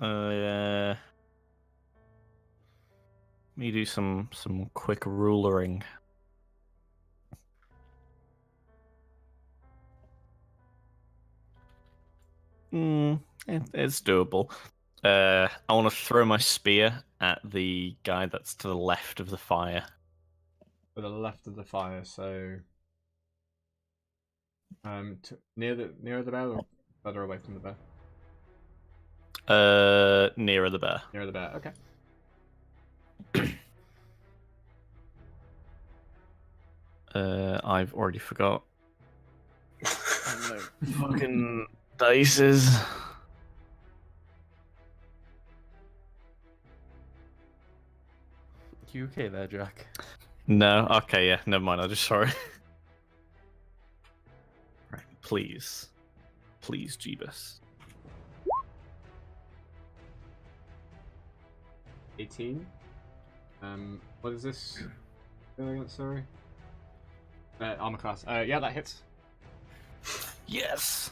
Let me do some quick rulering. It's doable. I want to throw my spear at the guy that's to the left of the fire. To the left of the fire, so near the bear or further away from the bear? Nearer the bear. Near the bear. Okay. I've already forgot. Fucking dices. You okay there, Jack? No, okay, yeah, never mind. I just sorry. Right, please, Jeebus. 18. What is this? Sorry. Armor class. Yeah, that hits. Yes.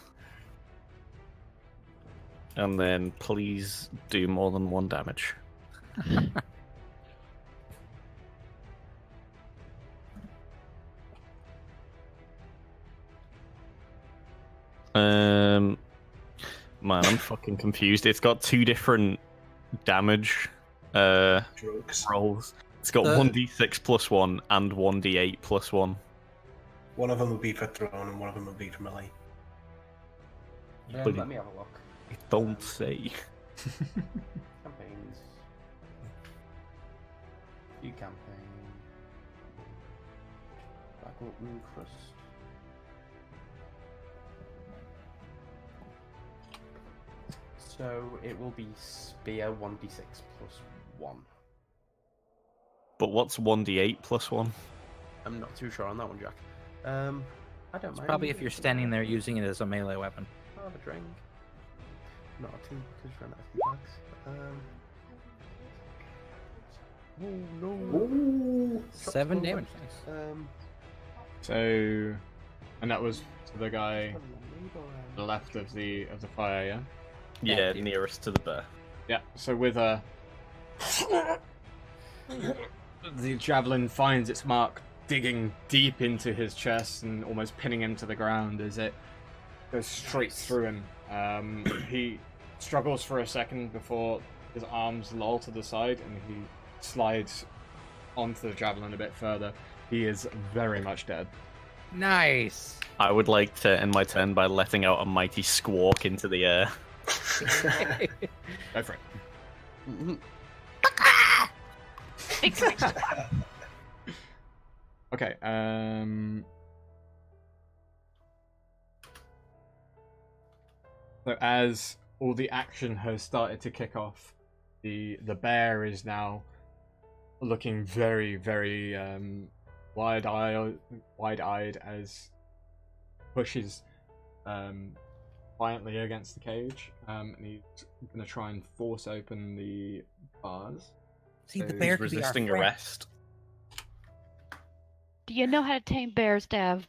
And then please do more than 1 damage. Man, I'm fucking confused. It's got 2 different damage Drugs. rolls. It's got 1d6 plus 1 and 1d8 plus 1. One of them will be for thrown, and one of them will be for melee. Let me have a look. It don't say. Campaigns. View campaign. Blackwell Moon Crust. So it will be spear 1d6 plus 1. But what's 1d8 plus 1? I'm not too sure on that one, Jack. I don't It's mind. probably if you're standing there using it as a melee weapon. I'll have a drink. Not a two because you're out of bags. Oh no! Ooh. 7 damage. Nice. So, and that was to the guy to the left of the fire, yeah. Yeah, nearest to the bear. Yeah. So with the javelin finds its mark, digging deep into his chest and almost pinning him to the ground as it goes straight through him. He struggles for a second before his arms loll to the side and he slides onto the javelin a bit further. He is very much dead. Nice. I would like to end my turn by letting out a mighty squawk into the air. Go for it. Okay, so as all the action has started to kick off, the bear is now looking very, very wide-eyed as pushes violently against the cage, and he's going to try and force open the bars. See, the So bear He's could be our resisting friend. arrest. Do you know how to tame bears, Dev?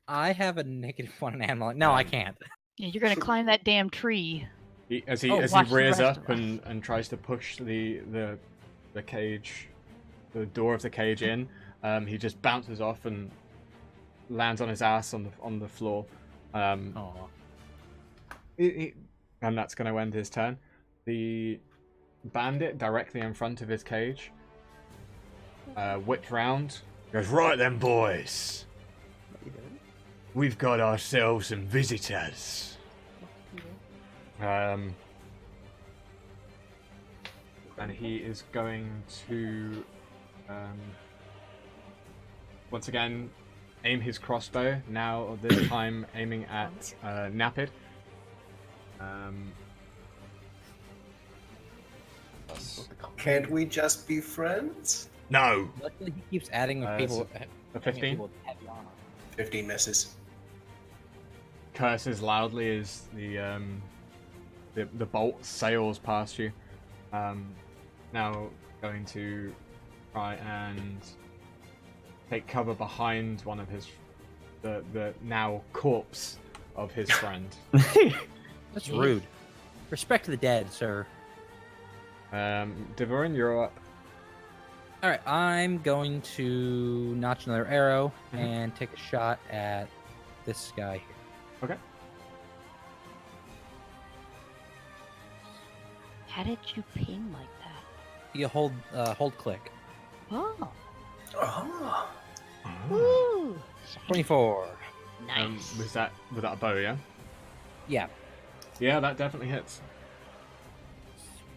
I have a -1 in animal. No, I can't. Yeah, you're gonna climb that damn tree. As he Watch the rears rest up of us. and tries to push the cage, the door of the cage in, he just bounces off and lands on his ass on the floor. Aw. And that's going to end his turn. The bandit directly in front of his cage whips round, goes, "Right then, boys. We've got ourselves some visitors." And he is going to once again aim his crossbow, now this time aiming at Napid. Can't we just be friends? No. Luckily, he keeps adding with people. A 15? People with heavy armor. 15 misses. Curses loudly as the bolt sails past you. Now going to try and take cover behind one of the now corpse of his friend. That's rude. Respect the dead, sir. Devorin, you're up. All right, I'm going to notch another arrow and take a shot at this guy here. Okay. How did you ping like that? You hold click. Oh, Oh. woo! 24. Nice. Was that a bow? Yeah. Yeah. Yeah, that definitely hits.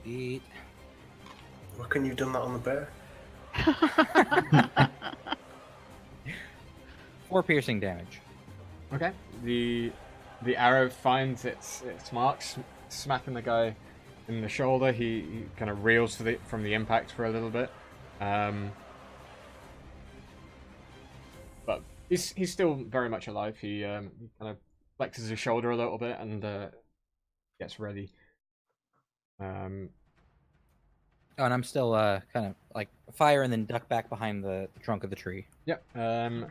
Sweet. What can you done that on the bear? 4 piercing damage. Okay. The arrow finds its marks, smacking the guy in the shoulder. He kind of reels from the impact for a little bit, but he's still very much alive. He kind of flexes his shoulder a little bit and gets ready. Oh, and I'm still kind of like fire and then duck back behind the trunk of the tree. Yep.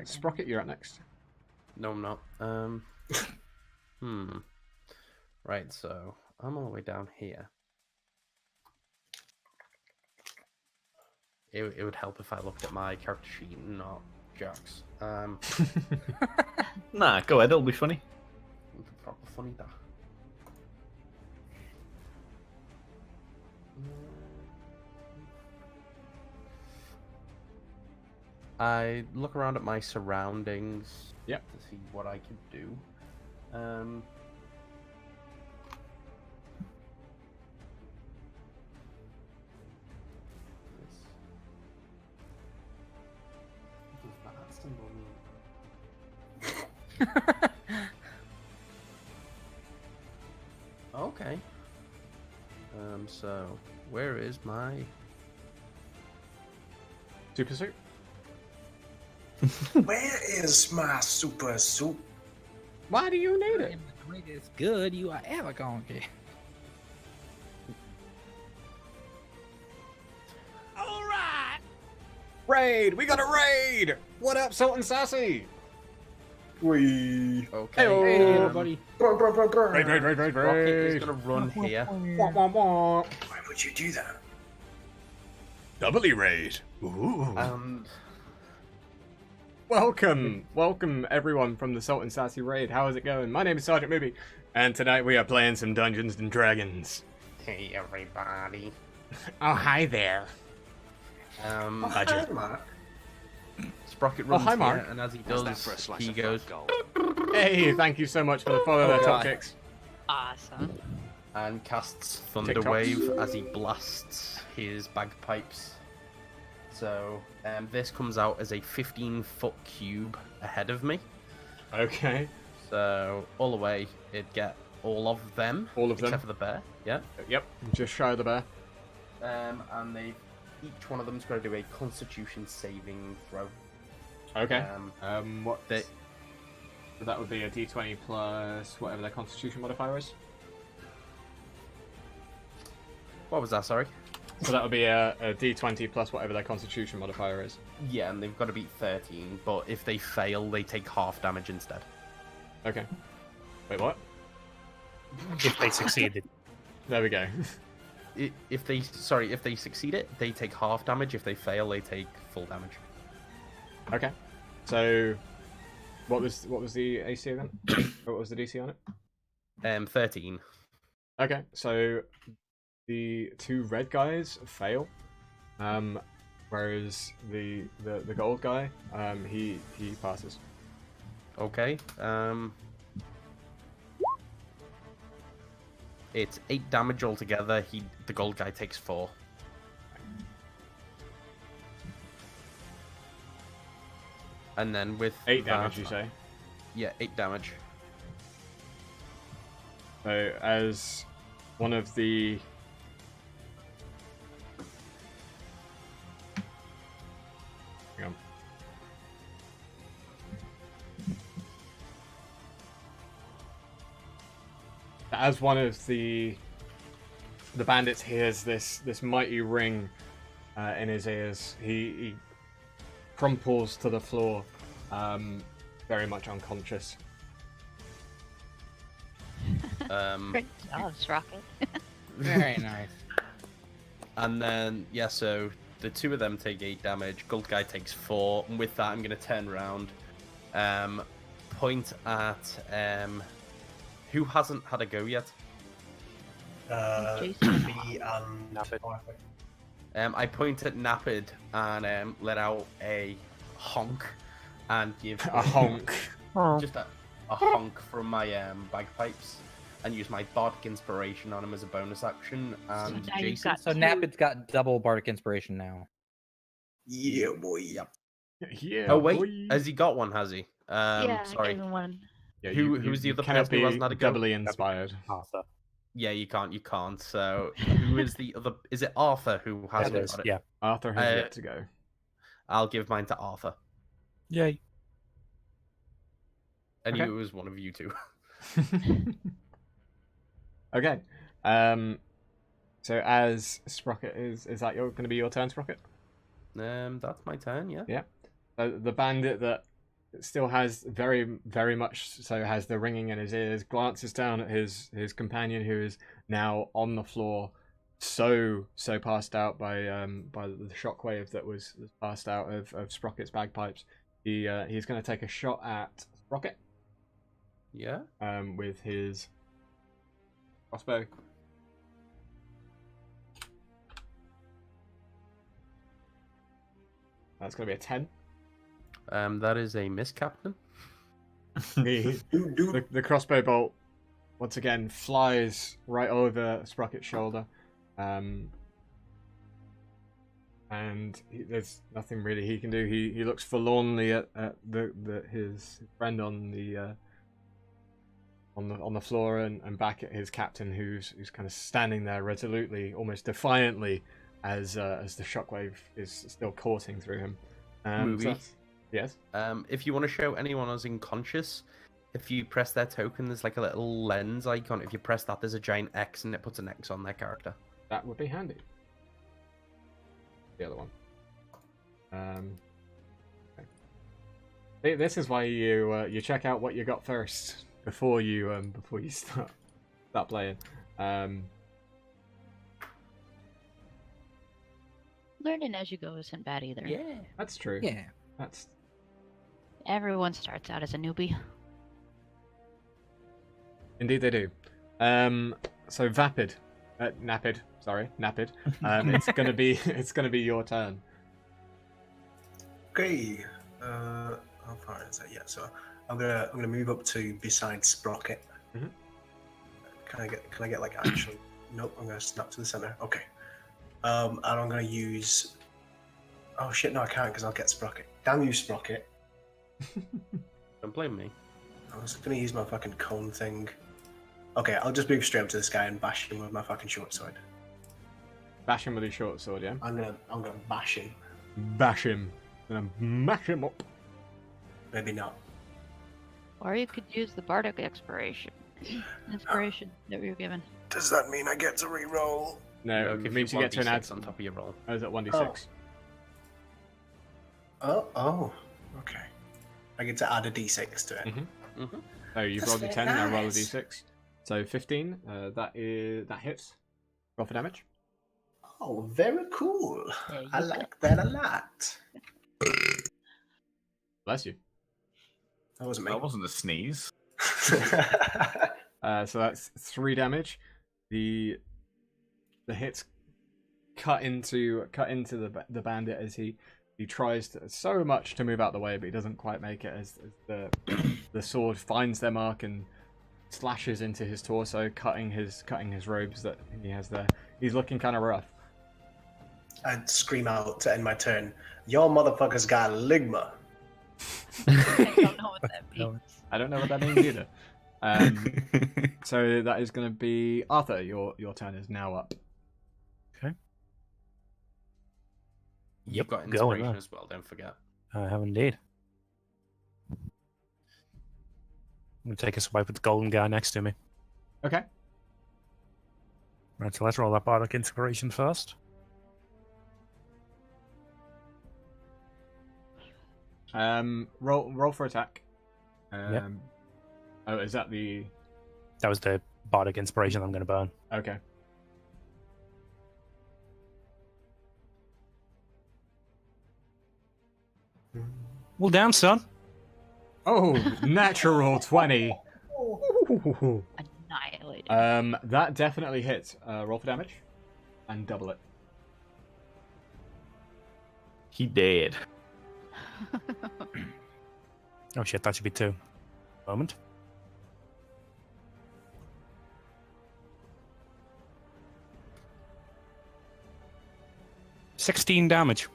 Sprocket, you're up next. No, I'm not. Right, so I'm all the way down here. It would help if I looked at my character sheet and not Jack's. Nah, go ahead. It'll be funny. Proper funny that. I look around at my surroundings. Yep. To see what I could do. Okay. So where is my Super suit. Where is my super soup? Why do you need I it? am the greatest good you are ever gonna get. Raid! We got a raid! What up, Sultan Sassy? We. okay? Hey, everybody. Raid, raid, raid, raid, Rocket is raid. gonna run here. Wah, wah, wah. Why would you do that? Doubly raid. Ooh. And Welcome everyone from the Sultan Sassy raid. How is it going? My name is Sergeant Mooby, and tonight we are playing some Dungeons and Dragons. hey, everybody. Oh, hi there. Hi, Mark. Sprocket runs hi, here, Mark. and as he How's that for a does, slice he of goes fried gold? Hey, thank you so much for the follow there, top God. kicks. Awesome. and casts TikToks. Thunderwave as he blasts his bagpipes. So this comes out as a 15-foot cube ahead of me. Okay. So all the way, it'd get all of them. All of them? Except for the bear, yeah. Yep, just shy of the bear. And each one of them's got to do a Constitution saving throw. Okay. What? They, So that would be a D20 plus whatever their Constitution modifier is. what was that, sorry? So that would be a D20 plus whatever their Constitution modifier is. Yeah, and they've got to beat 13, but if they fail, they take half damage instead. Okay. Wait, what? If they succeeded. There we go. If they succeed it, they take half damage. If they fail, they take full damage. Okay. So, what was the AC again? What was the DC on it? 13. Okay, so the two red guys fail, whereas the gold guy, he passes. Okay. It's 8 damage altogether. The gold guy takes 4. And then with 8 that- damage, you say? Yeah, 8 damage. So as one of the hang on. As one of the bandits hears this mighty ring in his ears, he crumples to the floor, very much unconscious. Great job, Rocket. Very nice. And then, yeah, so the two of them take 8 damage. Gold guy takes 4. And with that, I'm going to turn around, point at who hasn't had a go yet. Jason. Me and Nappet. I point at Napid and let out a honk and give A honk. just a honk from my bagpipes and use my bardic inspiration on him as a bonus action. And now you've Jason, got So two. Napid's got double bardic inspiration now. Yeah, boy. Yep. Yeah. oh wait, boy. has he got one? Has he? Yeah, Sorry. give him one. Yeah, who's the other cannot person who be hasn't had a go? doubly inspired. Arthur. Yeah, you can't. So who is the other? Is it Arthur who has That is, got it? yeah. Arthur has Uh, yet to go. I'll give mine to Arthur. Yay. I knew Okay. it was one of you two. Okay. So as Sprocket is that going to be your turn, Sprocket? That's my turn. Yeah. Yeah. So the bandit that still has very much so has the ringing in his ears, glances down at his companion who is now on the floor, so passed out by the shockwave that was passed out of Sprocket's bagpipes. He's going to take a shot at Sprocket. Yeah. With his crossbow. That's going to be a 10. That is a miss, Captain. The crossbow bolt once again flies right over Sprocket's shoulder, and there's nothing really he can do. He looks forlornly at his friend on the floor and back at his captain who's kind of standing there resolutely, almost defiantly, as the shockwave is still coursing through him. Yes. If you want to show anyone as unconscious, if you press their token, there's like a little lens icon. If you press that, there's a giant X, and it puts an X on their character. That would be handy. The other one. Okay. This is why you check out what you got first before you start playing. Learning as you go isn't bad either. Yeah. That's true. Yeah. That's Everyone starts out as a newbie. indeed they do. So Napid. It's gonna be your turn. Okay. How far is that? Yeah. So I'm gonna move up to beside Sprocket. Mhm. Can I get like actually? Nope. I'm gonna snap to the center. Okay. And I'm gonna use. Oh shit! No, I can't because I'll get Sprocket. Damn you, Sprocket! Don't blame me. I was gonna use my fucking cone thing. Okay, I'll just move straight up to this guy and bash him with my fucking short sword. Bash him with his short sword, yeah? I'm gonna bash him. Bash him. And mash him up. Maybe not. Or you could use the bardic inspiration that we were given. Does that mean I get to re-roll? No, it means you get to an add on top of your roll. Oh, is it 1d6? Oh, okay. I get to add a d6 to it. So you've That's rolled a 10, very now roll a nice. d6. So 15, that hits. Roll for damage. Oh, very cool. There you I go. like that a lot. Bless you. That wasn't me. That wasn't a sneeze. So that's 3 damage. The hits cut into the bandit as he tries so much to move out the way, but he doesn't quite make it as the sword finds their mark and slashes into his torso, cutting his robes that he has there. He's looking kind of rough. I'd scream out to end my turn. Your motherfucker's got ligma. I don't know what that means. I don't know what that means either. So that is going to be Arthur. Your turn is now up. You've got going inspiration on. as well, don't forget. I have indeed. I'm going to take a swipe at the golden guy next to me. Okay. Right, so let's roll that bardic inspiration first. Roll for attack. Yep. Oh, is that the? That was the bardic inspiration I'm going to burn. Okay. Well, down, son. Oh, natural 20. Ooh. Annihilated. That definitely hits. Roll for damage, and double it. He did. Oh shit, that should be 2. Moment. $16 damage.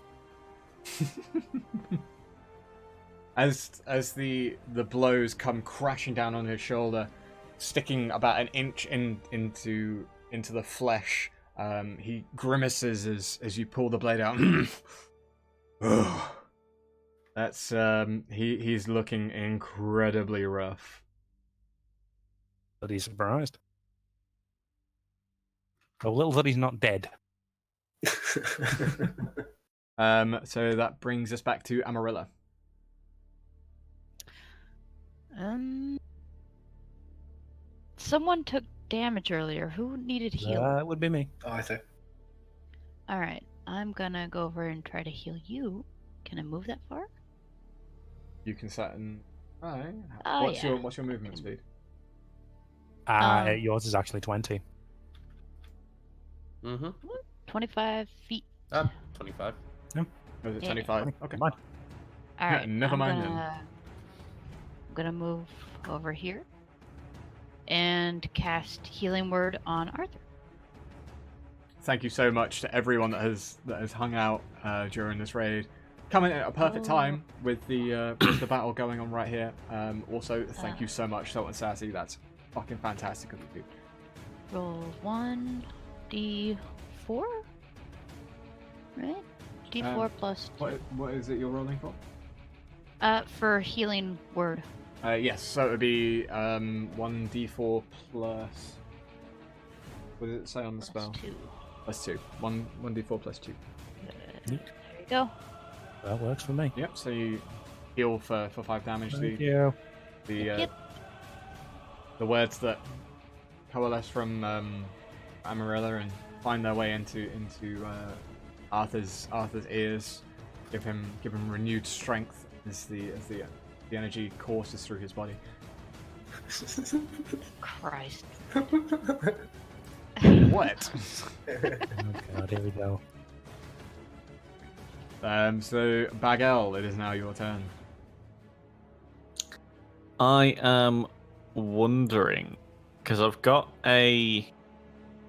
As the blows come crashing down on his shoulder, sticking about an inch into the flesh, he grimaces as you pull the blade out. That's he's looking incredibly rough. But he's surprised. So little that he's not dead. So that brings us back to Amarilla. Someone took damage earlier. Who needed heal? That would be me. Oh, I think. All right, I'm gonna go over and try to heal you. Can I move that far? You can set an. Alright. Oh, What's yeah. your movement speed? Yours is actually 20. Mm-hmm. 25 feet. 25. Was it Yeah. 25? Okay. Come on. All right. Never mind then. I'm gonna move over here and cast Healing Word on Arthur. Thank you so much to everyone that has hung out during this raid. Coming at a perfect time with the battle going on right here. Also, thank you so much, Sultan Sassy. That's fucking fantastic of you. Roll 1d4, right? D4 plus 2. What is it you're rolling for? For Healing Word. Yes, so it would be 1d4 plus. What did it say on the spell? 2. Plus 2. 1d4 plus 2. There you go. That works for me. Yep, so you heal for 5 damage. Thank you. The words that coalesce from Amarilla and find their way into Arthur's ears, give him renewed strength as the energy courses through his body. Christ. What? Oh god, here we go. So Bagel, it is now your turn. I am wondering, because I've got a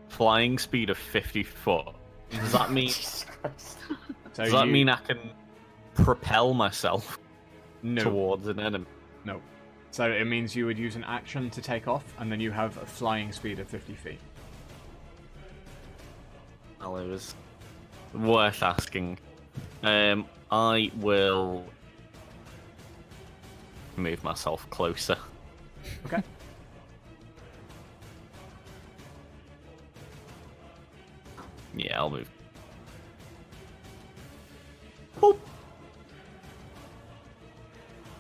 flying speed of 50 foot. Does that mean? Jesus Christ. So Does that mean I can propel myself no? towards an enemy? No. So it means you would use an action to take off, and then you have a flying speed of 50 feet. Well, it was worth asking. I will move myself closer. Okay. Yeah, I'll move.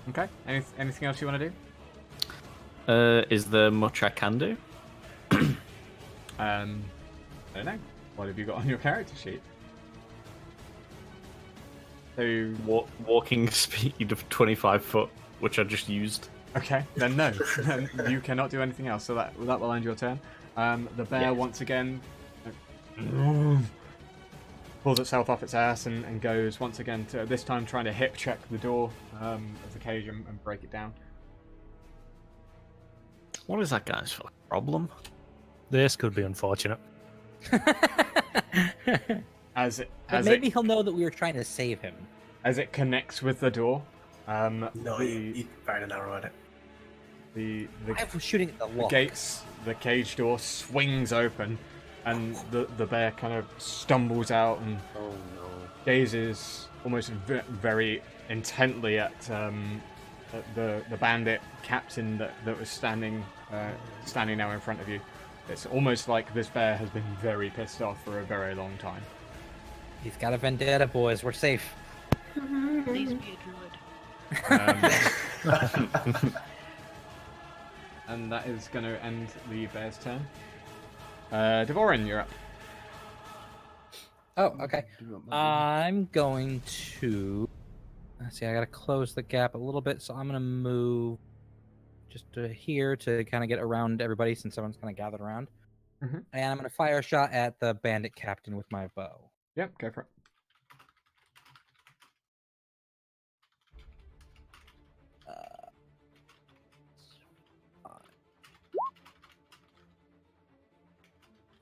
Okay. Anything else you want to do? Is there much I can do? I don't know. What have you got on your character sheet? So Walking speed of 25 foot, which I just used. okay, then no, then you cannot do anything else. So that will end your turn. The bear once again pulls itself off its ass and goes once again to this time trying to hip check the door of the cage and break it down. What is that guy's fucking problem? This could be unfortunate. As maybe he'll know that we were trying to save him. as it connects with the door, No, he fired an arrow at it. the I was shooting at the the lock. gates, the cage door swings open, and the bear kind of stumbles out and Oh no. gazes almost very intently at the bandit captain that was standing now in front of you. It's almost like this bear has been very pissed off for a very long time. He's got a vendetta, boys. We're safe. Please be a druid. And that is going to end the bear's turn. Devorin, you're up. Oh, okay. I'm going to. Let's see. I gotta close the gap a little bit, so I'm gonna move just to here to kind of get around everybody since everyone's kind of gathered around. Mhm. And I'm gonna fire a shot at the bandit captain with my bow. Yep, go for it.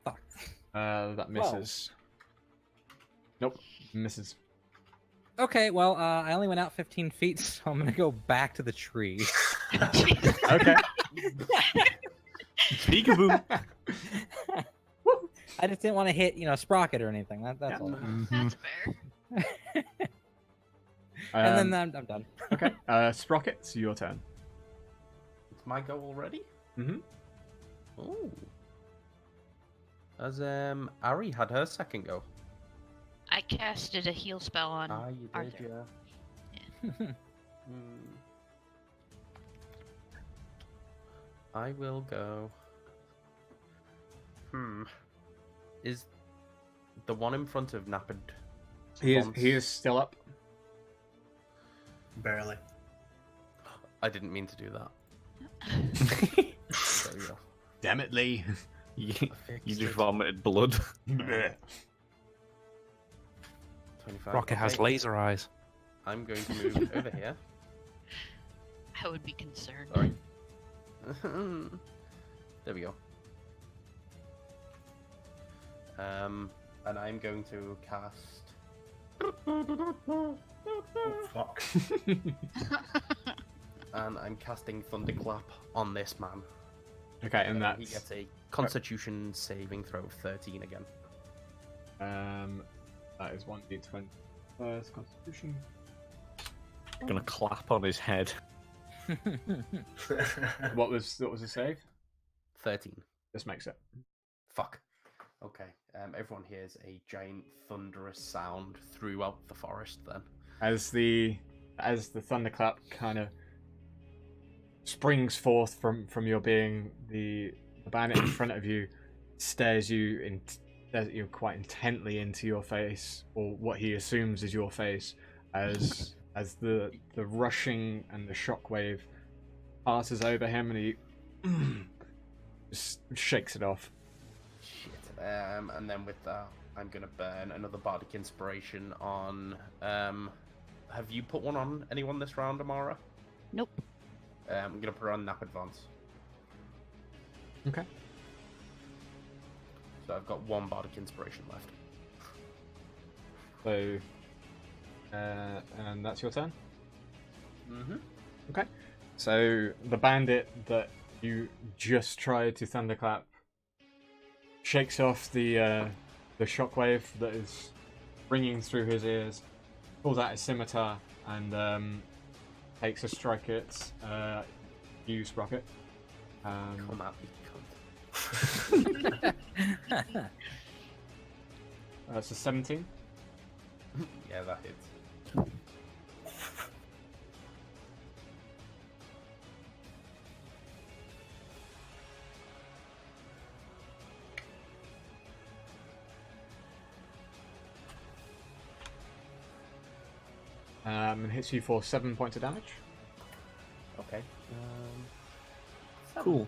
Fuck. That misses. Nope, misses. Okay, well, I only went out 15 feet, so I'm gonna go back to the tree. Okay. Peekaboo. I just didn't want to hit, Sprocket or anything. That's all. That's fair. And then I'm done. Okay, Sprocket, it's your turn. It's my go already? Mm-hmm. Oh. Has Ari had her second go? I casted a heal spell on Ah, you did, Arthur. yeah. I will go. Is the one in front of Napid? He is still up. Barely. I didn't mean to do that. There we go. Damn it, Lee. You Fixed just it. vomited blood. 25. Rocket has okay. laser eyes. I'm going to move over here. I would be concerned. Sorry. There we go. And I'm going to cast. Oh, fuck. And I'm casting Thunderclap on this man. Okay, and he that's gets a Constitution saving throw of 13 again. that is 1d20 first Constitution. Gonna clap on his head. What was the save? 13. This makes it. Fuck. Okay. Everyone hears a giant thunderous sound throughout the forest. Then, As the thunderclap kind of springs forth from your being, the bandit in front of you stares you quite intently into your face, or what he assumes is your face, as the rushing and the shockwave passes over him, and he just shakes it off. shit. And then with that, I'm gonna burn another bardic inspiration on. Have you put one on anyone this round, Amara? Nope. I'm gonna put it on Nap Advance. Okay. So I've got one bardic inspiration left. So, and that's your turn. Mm-hmm. Okay. So the bandit that you just tried to thunderclap shakes off the shockwave that is ringing through his ears, pulls out his scimitar, and takes a strike at you, Sprocket. Come at me, cunt. That's a 17. Yeah, that hits. And hits you for 7 points of damage. Okay. Cool.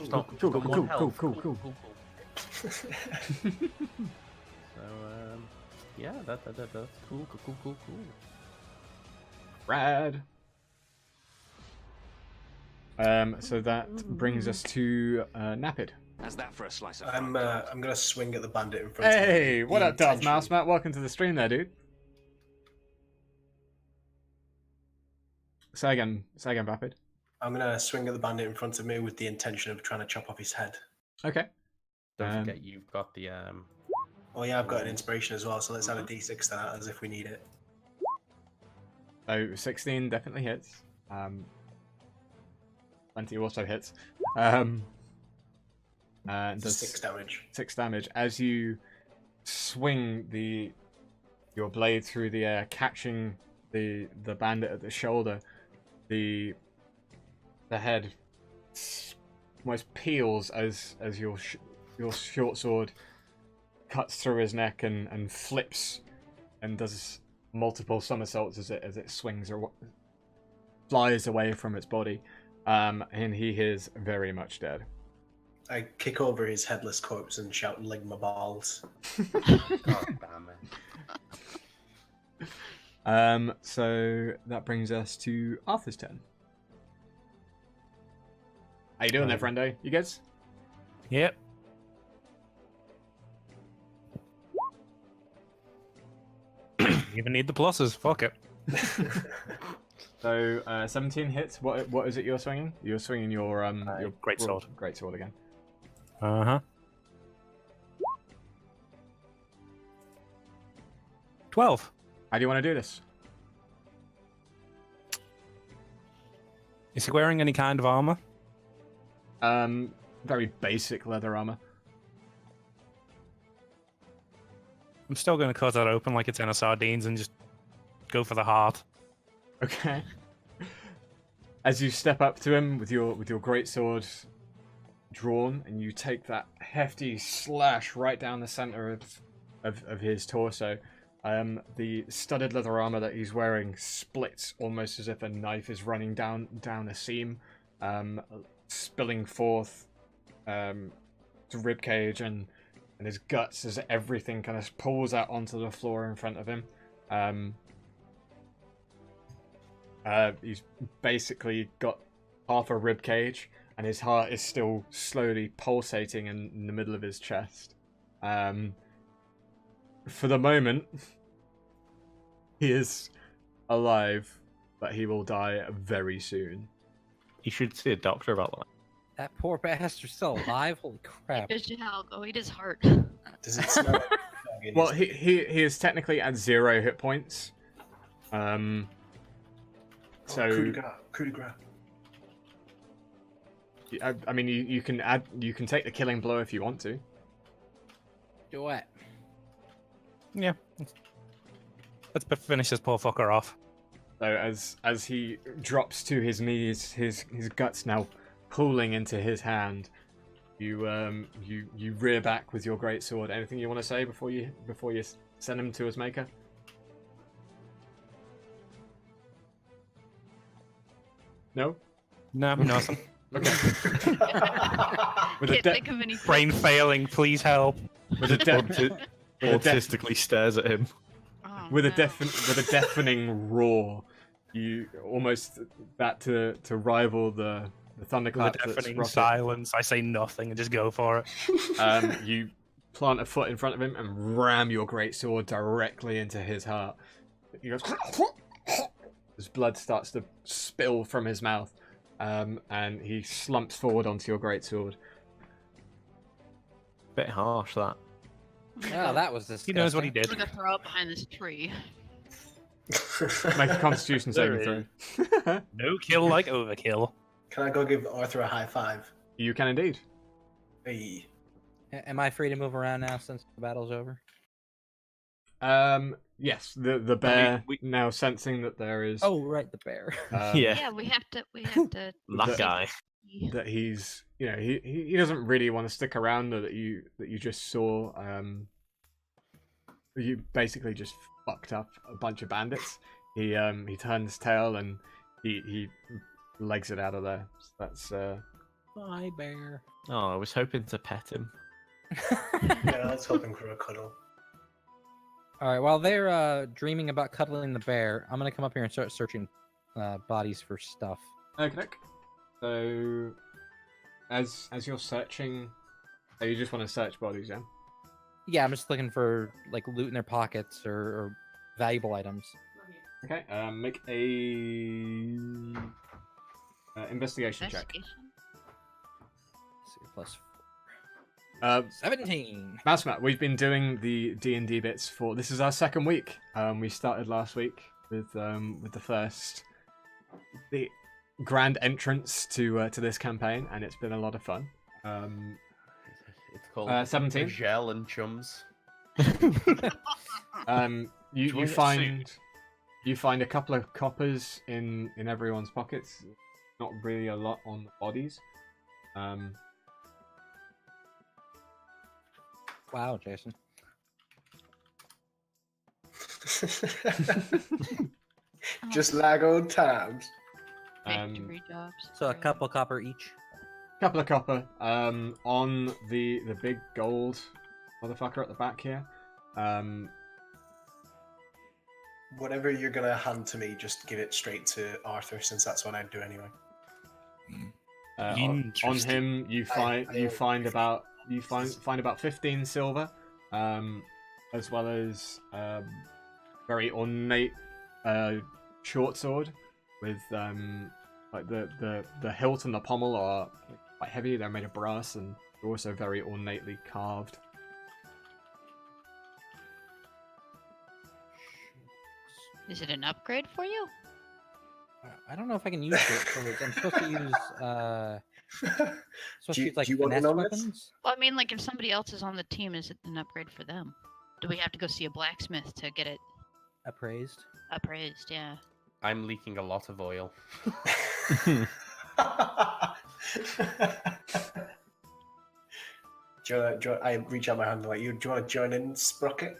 Stop. Cool. So, yeah, that's cool. Rad. So that brings us to Napid. How's that for a slice of I'm fried gonna swing at the bandit in front of me. Hey, what The up, Darth intention- Mouse Matt? Welcome to the stream there, dude. Say again, Vapid. I'm gonna swing at the bandit in front of me with the intention of trying to chop off his head. Okay. Don't forget you've got the Oh yeah, I've got an inspiration as well, so let's add a d6 to that as if we need it. So 16 definitely hits. 20 also hits. And does 6 damage. 6 damage as you swing your blade through the air, catching the bandit at the shoulder. The head almost peels as your short sword cuts through his neck and flips and does multiple somersaults as it swings or flies away from its body, and he is very much dead. I kick over his headless corpse and shout "Ligma balls." God damn it. So that brings us to Arthur's turn. How you doing there, friendo? You guys? Yep. Even need the pluses. Fuck it. So 17 hits. What is it you're swinging? You're swinging your greatsword. Greatsword again. Uh huh. 12. How do you want to do this? Is he wearing any kind of armor? Very basic leather armor. I'm still going to cut it open like a tin of sardines and just go for the heart. Okay. As you step up to him with your greatsword drawn, and you take that hefty slash right down the center of his torso, the studded leather armor that he's wearing splits almost as if a knife is running down a seam, spilling forth to rib cage and his guts as everything kind of pulls out onto the floor in front of him. He's basically got half a rib cage, and his heart is still slowly pulsating in the middle of his chest. For the moment, he is alive, but he will die very soon. You should see a doctor about that. That poor bastard's still alive. Holy crap! Shall go eat his heart. Does it smell like Well, he is technically at 0 hit points. So coup de grace. I mean, you can take the killing blow if you want to. Do what? Yeah. Let's finish this poor fucker off. So as he drops to his knees, his guts now pooling into his hand, you rear back with your greatsword. Anything you want to say before you send him to his maker? No. No, nothing. Okay. Can't think of anything. Brain failing, please help. With a Autistically stares at him. Oh, with a no. deafening roar, you almost that to rival the thunderclap. With a that's deafening rocket. silence, I say nothing and just go for it. You plant a foot in front of him and ram your greatsword directly into his heart. He goes. His blood starts to spill from his mouth, and he slumps forward onto your greatsword. Bit harsh, that. Oh, that was disgusting. He knows what he did. I'm gonna throw up behind this tree. Make a Constitution saving throw. No kill like overkill. Can I go give Arthur a high five? You can indeed. Hey. Am I free to move around now since the battle's over? Yes, the bear we- now sensing that there is. Oh, right, the bear. Yeah. Yeah, we have to. That guy. That he's, he doesn't really want to stick around, or that you just saw. You basically just fucked up a bunch of bandits. He turns tail and he legs it out of there. So that's Bye, bear. Oh, I was hoping to pet him. Yeah, I was hoping for a cuddle. All right, while they're dreaming about cuddling the bear, I'm gonna come up here and start searching bodies for stuff. okay. So as you're searching, so you just want to search bodies, yeah? Yeah, I'm just looking for like loot in their pockets or valuable items. Okay. Make a investigation check. Investigation. Let's see, plus 17. Mousemat, we've been doing the D&D bits for. This is our second week. We started last week with the grand entrance to this campaign, and it's been a lot of fun. It's called 17. Gel and Chums. You Join it find a couple of coppers in everyone's pockets. Not really a lot on the bodies. Wow, Jason. Just like old times. Victory jobs. So a couple copper each. Couple of copper. On the big gold motherfucker at the back here. Whatever you're gonna hand to me, just give it straight to Arthur, since that's what I'd do anyway. On him, you find about 15 silver, as well as very ornate short sword with like the hilt and the pommel are quite heavy. They're made of brass and they're also very ornately carved. Is it an upgrade for you? I don't know if I can use it. I'm supposed to use Do you like want finesse to know this? weapons. Well, I mean, like if somebody else is on the team, is it an upgrade for them? do we have to go see a blacksmith to get it Appraised. appraised? Yeah. I'm leaking a lot of oil. I reach out my hand like you. Do you want to join in, Sprocket?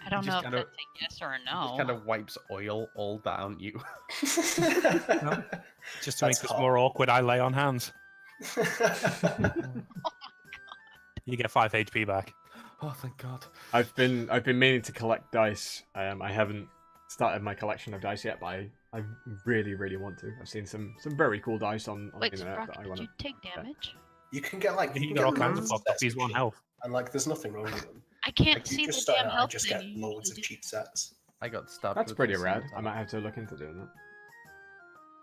I don't Just know if kinda- that's a yes or a Just no. kind of wipes oil all down you. Just to That's make this hot. more awkward, I lay on hands. You get 5 HP back. Oh, thank God. I've been meaning to collect dice. I haven't started my collection of dice yet, but I really want to. I've seen some very cool dice on Wait, the internet Sprocket, that I did want you to. take damage? You can get like You can get all get kinds of loads fucked up. sets He's of 1 cheap- health. and like there's nothing wrong with them. I can't Like, see the just starting damn out, I health just thing get you loads of usually do. cheap sets. I got stabbed. That's with pretty some rad. scimitar. I might have to look into doing that.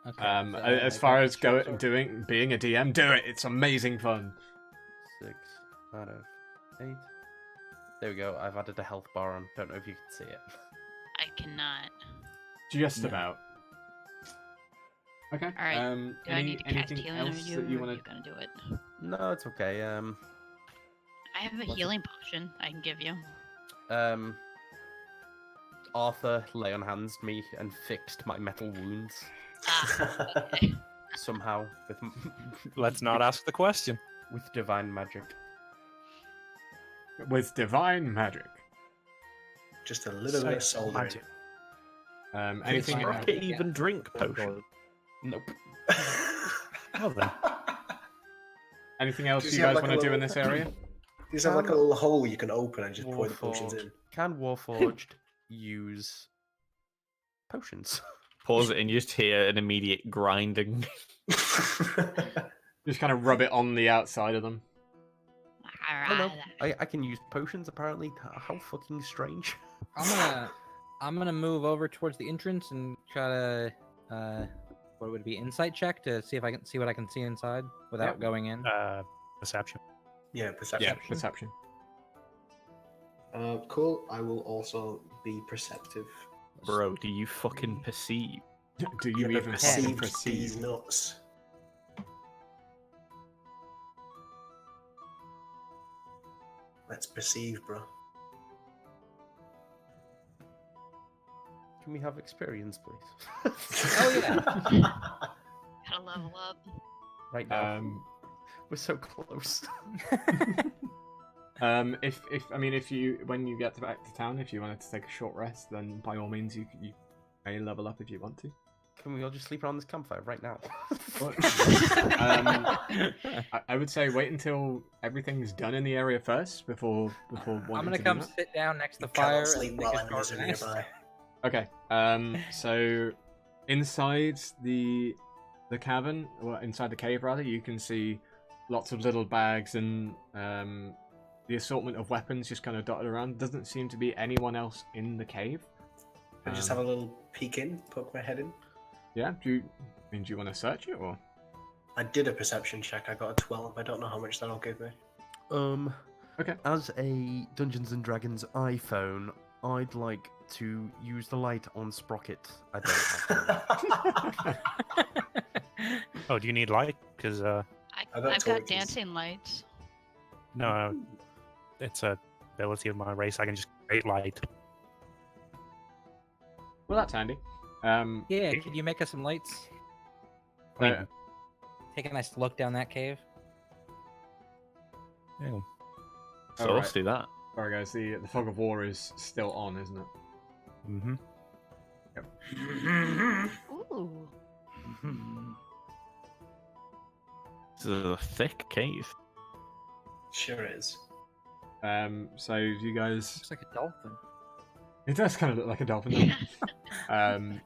Okay. so As I far got as the short sword. being a DM, do it. It's amazing fun. 6 out of 8. There we go. I've added a health bar on. Don't know if you can see it. I cannot. Just No. about. Okay. Alright, Do I need to cast anything healing on else you, that you or are want you to? gonna do it? No, it's okay. I have a What's it? healing potion I can give you. Arthur lay on hands me and fixed my metal wounds Ah, okay. somehow with Let's not ask the question. with divine magic. With divine magic. Just a little bit of soldering. Anything? fine. Rocket even drink potion? Nope. Well then. Anything else Does you he have guys like want a to do in little- this area? You just have like a little hole you can open and just pour the potions Warforged. in. Can Warforged use potions? Pause it and you just hear an immediate grinding. Just kind of rub it on the outside of them. Oh no, Alright. I can use potions apparently. How fucking strange. I'm gonna move over towards the entrance and try to what would it be, insight check to see if I can see what I can see inside without Yep. going in. Perception. Yeah, perception. Yeah, perception. Cool. I will also be perceptive. Bro, do you fucking perceive? Do you You even fucking perceive these perceive? nuts? Let's perceive, bro. Can we have experience, please? Oh yeah. Gotta level up. Right now, Um, we're so close. if you when you get back to town, if you wanted to take a short rest, then by all means you may level up if you want to. Can we all just sleep around this campfire right now? I would say wait until everything's done in the area first before I'm wanting gonna to come do that. sit down next to the You cannot fire sleep and while take a enemies short are rest. nearby. Okay. So inside the cavern, or inside the cave rather, you can see lots of little bags and the assortment of weapons just kind of dotted around. Doesn't seem to be anyone else in the cave. I just have a little peek in, poke my head in. Yeah. Do you want to search it or? I did a perception check. I got a 12. I don't know how much that'll give me. Okay. As a Dungeons and Dragons iPhone, I'd like to use the light on Sprocket. I don't have Oh, do you need light? Because I I've got got torches. dancing lights. no, it's a ability of my race. I can just create light. Well, that's handy. Yeah, could you make us some lights? uh, Take a nice look down that cave. Yeah. So Alright. let's do that. Sorry guys, the fog of war is still on, isn't it? Mm-hmm. Ooh. This is a thick cave. Sure is. So you guys, Looks like a dolphin. it does kind of look like a dolphin. doesn't it?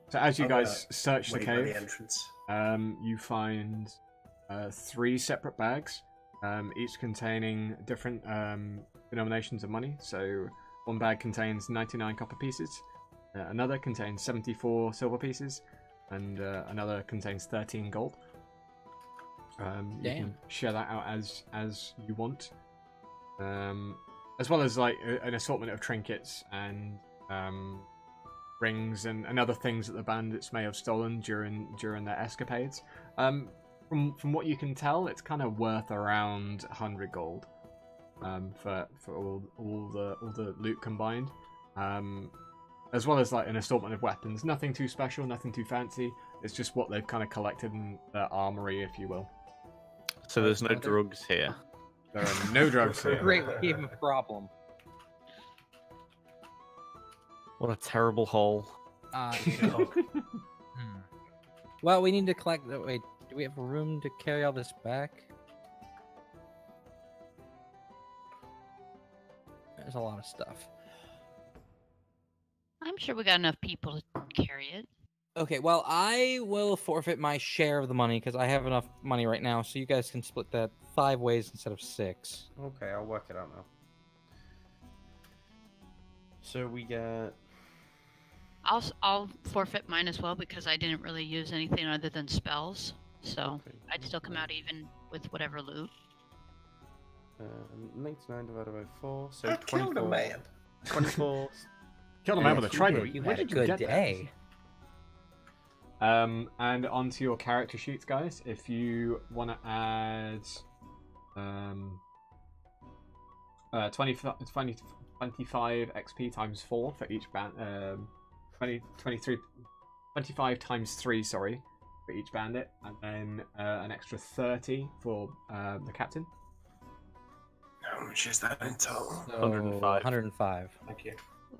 So as you I'm guys search the Wait by the cave, entrance. you find 3 separate bags, each containing different denominations of money. So one bag contains 99 copper pieces, another contains 74 silver pieces, and another contains 13 gold. You Damn. can share that out as you want, as well as like an assortment of trinkets and rings and other things that the bandits may have stolen during their escapades. from what you can tell, it's kind of worth around 100 gold. For all the loot combined. As well as like an assortment of weapons. Nothing too special, nothing too fancy. It's just what they've kind of collected in their armory, if you will. So there's no drugs here. There are no drugs here. Great, we have a problem. What a terrible hole. Well, we need to collect. Wait, do we have room to carry all this back? There's a lot of stuff. I'm sure we got enough people to carry it. Okay, well, I will forfeit my share of the money because I have enough money right now, so you guys can split that 5 ways instead of 6. Okay, I'll work it out now. So we get... I'll forfeit mine as well because I didn't really use anything other than spells, so Okay. I'd still come out even with whatever loot. 99 divided by 4, so I killed 24. a man. 24. Killed a man with a trident. You Where had a did you good get that? day. And onto your character sheets, guys. If you want to add 25 XP times 4 for each band, 25 times 3, sorry, for each bandit, and then an extra 30 for the captain. How much is that in total? So, 105. 105. Thank you.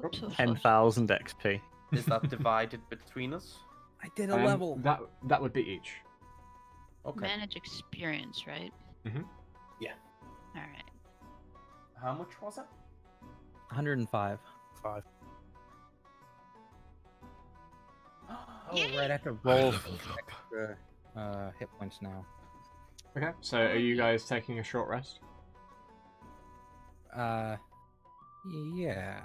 Oops, oops, oops. 10,000 XP. Is that divided between us? I did a level. That would be each. Okay. Manage experience, right? Mhm. Yeah. All right. How much was it? 105. 5. Oh, Yay! right, I have to I roll leveled up. extra hit points now. Okay, so are you guys taking a short rest? Yeah.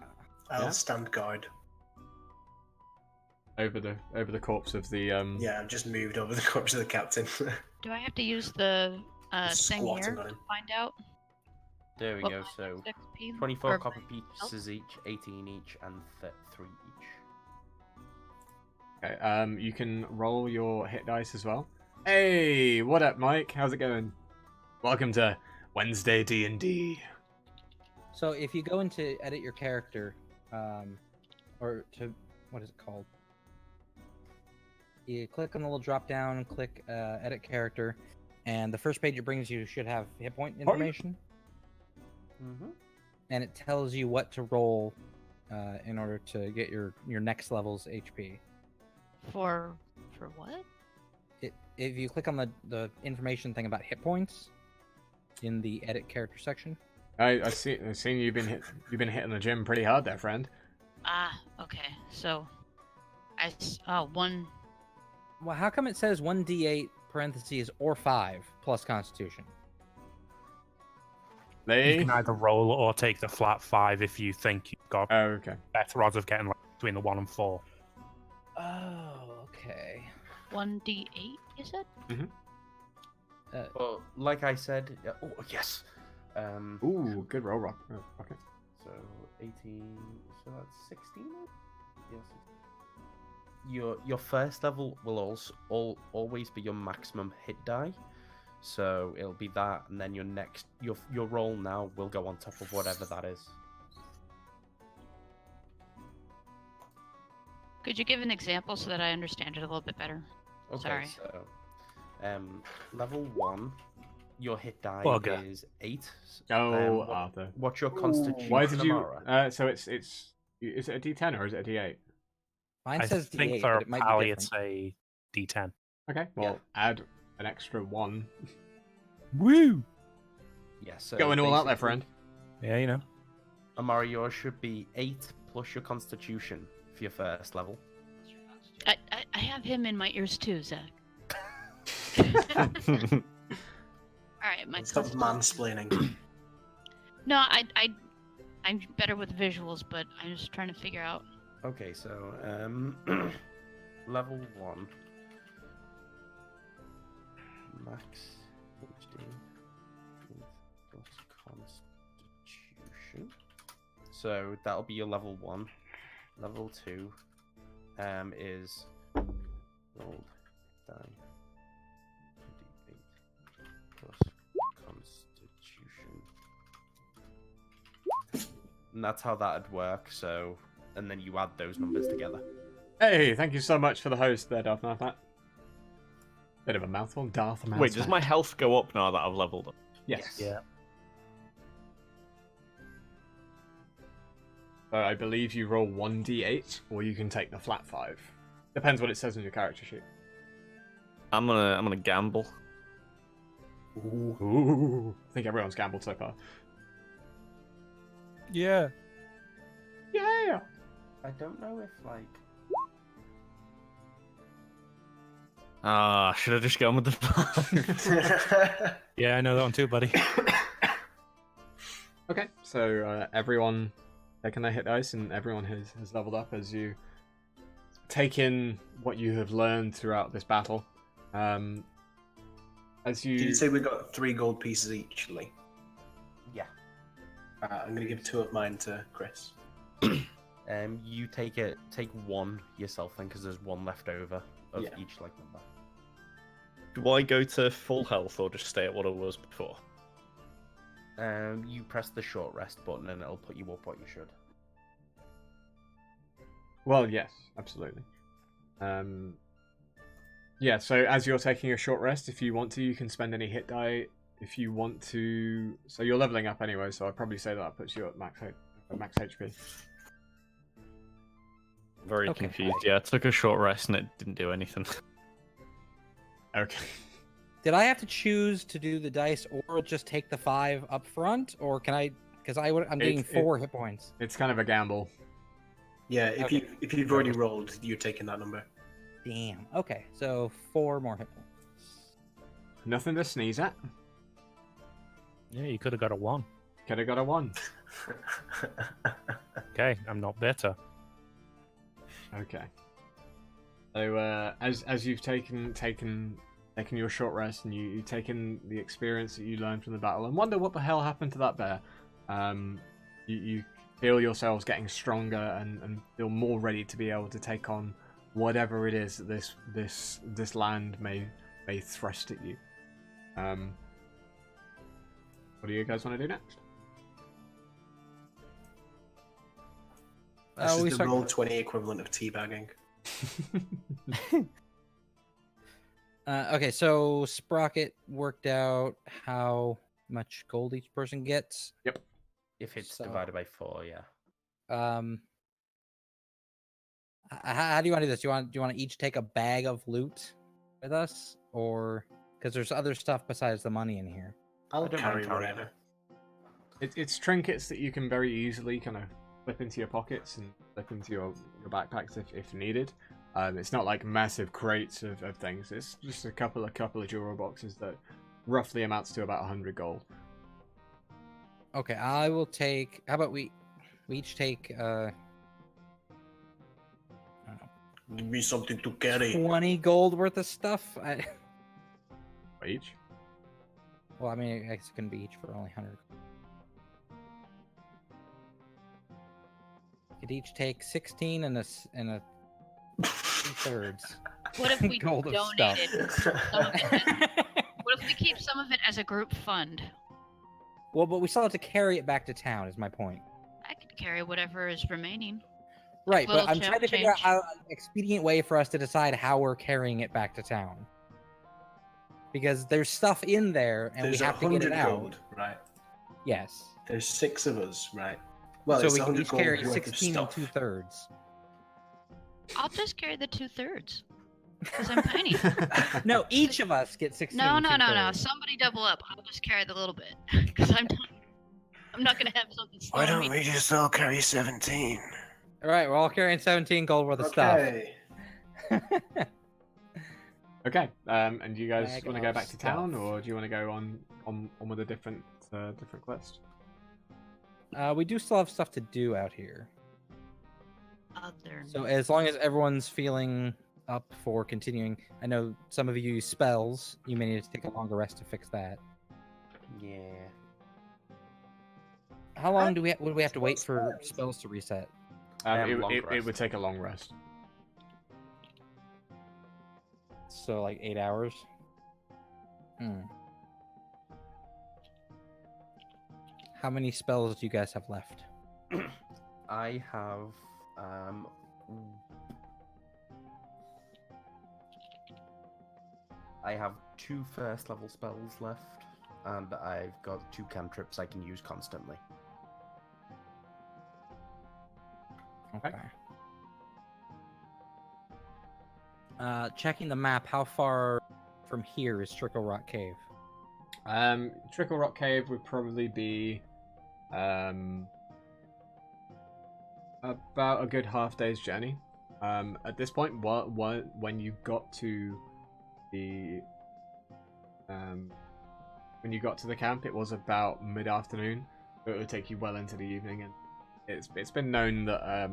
I'll Yeah? stand guard. Over the corpse of the Yeah, I've just moved over the corpse of the captain. Do I have to use the thing Squatting here on to him. find out? There we what go, my so next XP 24 or copper my health? pieces each, 18 each, and 3 each. Okay, you can roll your hit dice as well. Hey, what up, Mike? How's it going? Welcome to Wednesday D&D. So if you go into edit your character, or to, what is it called? You click on the little drop down, click edit character, and the first page it brings you should have hit point information, Mm-hmm. and it tells you what to roll in order to get your next level's HP. For what? If you click on the information thing about hit points in the edit character section, I've seen you've been hitting the gym pretty hard there, friend. Ah, okay. So, one. well, how come it says 1d8 parentheses or 5 plus Constitution? You They. can either roll or take the flat 5 if you think you've got Oh, okay. better odds of getting like, between the 1 and 4. Oh, okay. 1d8, is it? Well, like I said, oh yes. Ooh, good roll, Rock. Oh, okay. So 18. So that's 16. Yes. Your first level will also always be your maximum hit die. So it'll be that, and then your roll now will go on top of whatever that is. Could you give an example so that I understand it a little bit better? Okay, Sorry. so level 1, your hit die Bugger. is 8. Oh, Arthur. What's your constitution? Why did you? Amara? So is it a D10 or is it a D8? Mine I says think D8, for but it might be Pally different. it's a D10. Okay, well, add an extra 1. Woo! Yeah, so Going all out there, basically, friend. Yeah, you know. Amara, yours should be 8 plus your constitution for your first level. I have him in my ears too, Zach. All right, my Stop mansplaining. No, I'm better with visuals, but I'm just trying to figure out. Okay, so level 1 max HD plus constitution. So that'll be your level 1. Level 2 is rolled die 8 And that's how that'd work. So, and then you add those numbers together. Hey, thank you so much for the host there, Darth Math. Bit of a mouthful, Darth Math. Wait, does my health go up now that I've leveled up? Yes. Yeah. So I believe you roll 1d8, or you can take the flat 5. Depends what it says on your character sheet. I'm gonna gamble. Ooh. I think everyone's gambled so far. Yeah. Yeah. I don't know if like. Ah, should I just go with the 5? Yeah, I know that one too, buddy. Okay, so everyone taking their hit dice, and everyone has leveled up as you take in what you have learned throughout this battle. As you... Did you say we got 3 gold pieces each, Lee? Yeah. I'm gonna give 2 of mine to Chris. You take 1 yourself then, because there's 1 left over of each like number. Do I go to full health or just stay at what I was before? You press the short rest button and it'll put you up what you should. Well, yes, absolutely. Yeah, so as you're taking a short rest, if you want to, you can spend any hit die. If you want to... So you're leveling up anyway, so I'd probably say that puts you at max HP. Very confused. Yeah, I took a short rest and it didn't do anything. Okay. Did I have to choose to do the dice or just take the 5 up front, or can I? Because I'm getting 4 hit points. It's kind of a gamble. Yeah, if you've already rolled, you're taking that number. Damn. Okay, so 4 more hit points. Nothing to sneeze at. Yeah, you could have got a 1. Could have got a 1. Okay, I'm not better. Okay. So as you've taken your short rest, and you've taken the experience that you learned from the battle, and wonder what the hell happened to that bear, you feel yourselves getting stronger and feel more ready to be able to take on whatever it is that this land may thrust at you. What do you guys want to do next? This we is the start- roll 20 equivalent of teabagging. Okay, so Sprocket worked out how much gold each person gets. Yep. If it's So- divided by 4, yeah. How do you want to do this? Do you want to each take a bag of loot with us, or because there's other stuff besides the money in here? I'll don't carry mind carrying whatever. It's trinkets that you can very easily kind of flip into your pockets and flip into your backpacks if needed. It's not like massive crates of things. It's just a couple of jewelry boxes that roughly amounts to about 100 gold. Okay, I will take. How about we each take Give me something to carry. 20 gold worth of stuff. Each? Well, I mean, I guess it couldn't be each for only 100. Could each take 16 and a 2/3. What if we Gold of stuff. donated some of it? What if we keep some of it as a group fund? Well, but we still have to carry it back to town. Is my point. I could carry whatever is remaining. Right, but Little I'm trying to figure out change. how an expedient way for us to decide how we're carrying it back to town. Because there's stuff in there, and There's we have to get it 100 out. gold, right? Yes. There's 6 of us, right? Well, So it's we can 100 each gold carry worth of 16 and stuff. 2/3. I'll just carry the 2/3 because I'm tiny. No, each of us get 16. No, and no, no, no. 2/3. Somebody double up. I'll just carry the little bit because I'm not gonna have something. Why slow don't me. we just all carry 17? All right, we're all carrying 17 gold worth of stuff. Okay. Okay. And do you guys Bag want to go of back to town, stuff. or do you want to go on with a different quest? We do still have stuff to do out here. Other. So as long as everyone's feeling up for continuing, I know some of you use spells. You may need to take a longer rest to fix that. Yeah. How long would we have to wait for spells to reset? Long It rest. would take a long rest. So like 8 hours. How many spells do you guys have left? I have um, I have 2 first level spells left, and I've got 2 cantrips I can use constantly. Okay. Checking the map, how far from here is Trickle Rock Cave? Trickle Rock Cave would probably be about a good half day's journey. At this point, when you got to the camp, it was about mid-afternoon. So it would take you well into the evening, and it's been known that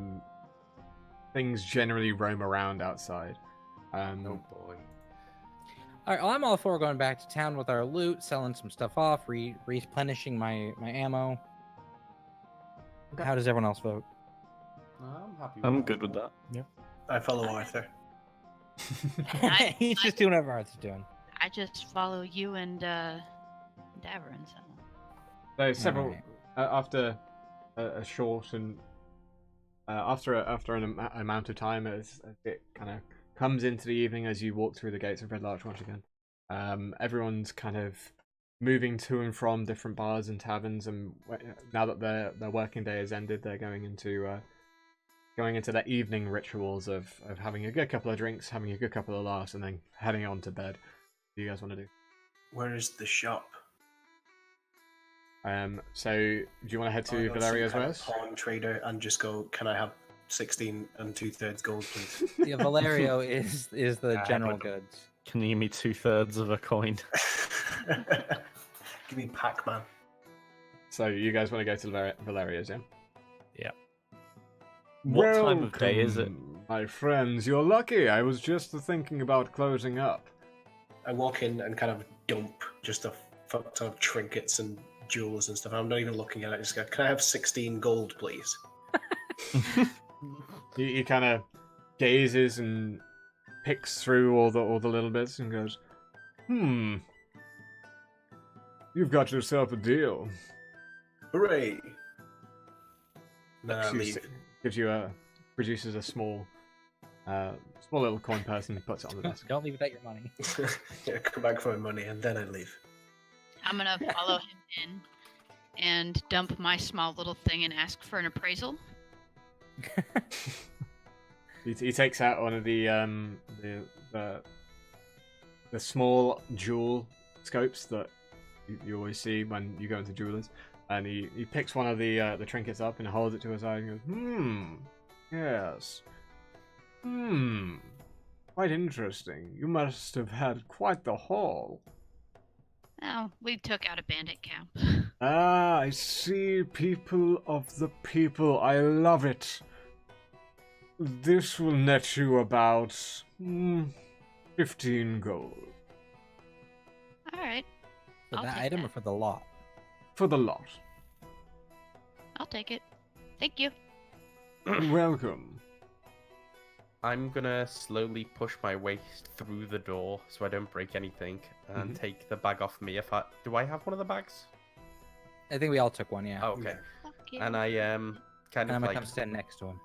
things generally roam around outside. Oh boy. All right, well, I'm all for going back to town with our loot, selling some stuff off, replenishing my ammo. Okay. How does everyone else vote? I'm happy. I'm good with that. I follow Arthur. He's just doing whatever Arthur's doing. I just follow you and Davern. So So several Alright. after a short and after an amount of time, as it kind of comes into the evening, as you walk through the gates of Red Larch once again, everyone's kind of moving to and from different bars and taverns, and now that their working day has ended, they're going into their evening rituals of having a good couple of drinks, having a good couple of laughs, and then heading on to bed. What do you guys want to do? Where is the shop? So do you want to head Oh, to no, some Valeria's kind of wares? pawn trader and just go, can I have 16 2/3 gold, please? Yeah, Valerio is the general but- goods. Can you give me 2/3 of a coin? Give me Pac-Man. So you guys want to go to Valeria's, yeah? Yeah. What time of day is it? Welcome, my friends? You're lucky. I was just thinking about closing up. I walk in and kind of dump just a fuck ton of trinkets and jewels and stuff. I'm not even looking at it. I just go, can I have 16 gold, please? He kind of gazes and picks through all the little bits and goes, you've got yourself a deal. Hooray! Then I leave. Produces a small little coin purse and puts it on the desk. Don't leave without your money. Yeah, come back for my money and then I leave. I'm gonna follow him in and dump my small little thing and ask for an appraisal. He takes out one of the small jewel scopes that you always see when you go into jewelers, and he picks one of the trinkets up and holds it to his eye and goes, yes, quite interesting. You must have had quite the haul. Oh, we took out a bandit camp. Ah, I see. People of the people. I love it. This will net you about 15 gold. All right, For I'll that take item that. or for the lot? For the lot. I'll take it. Thank you. Welcome. I'm gonna slowly push my way through the door so I don't break anything and Mhm. take the bag off me. Do I have one of the bags? I think we all took one, yeah. Oh, okay. Fuck you. And I And kind I'm of gonna like come stand next to him.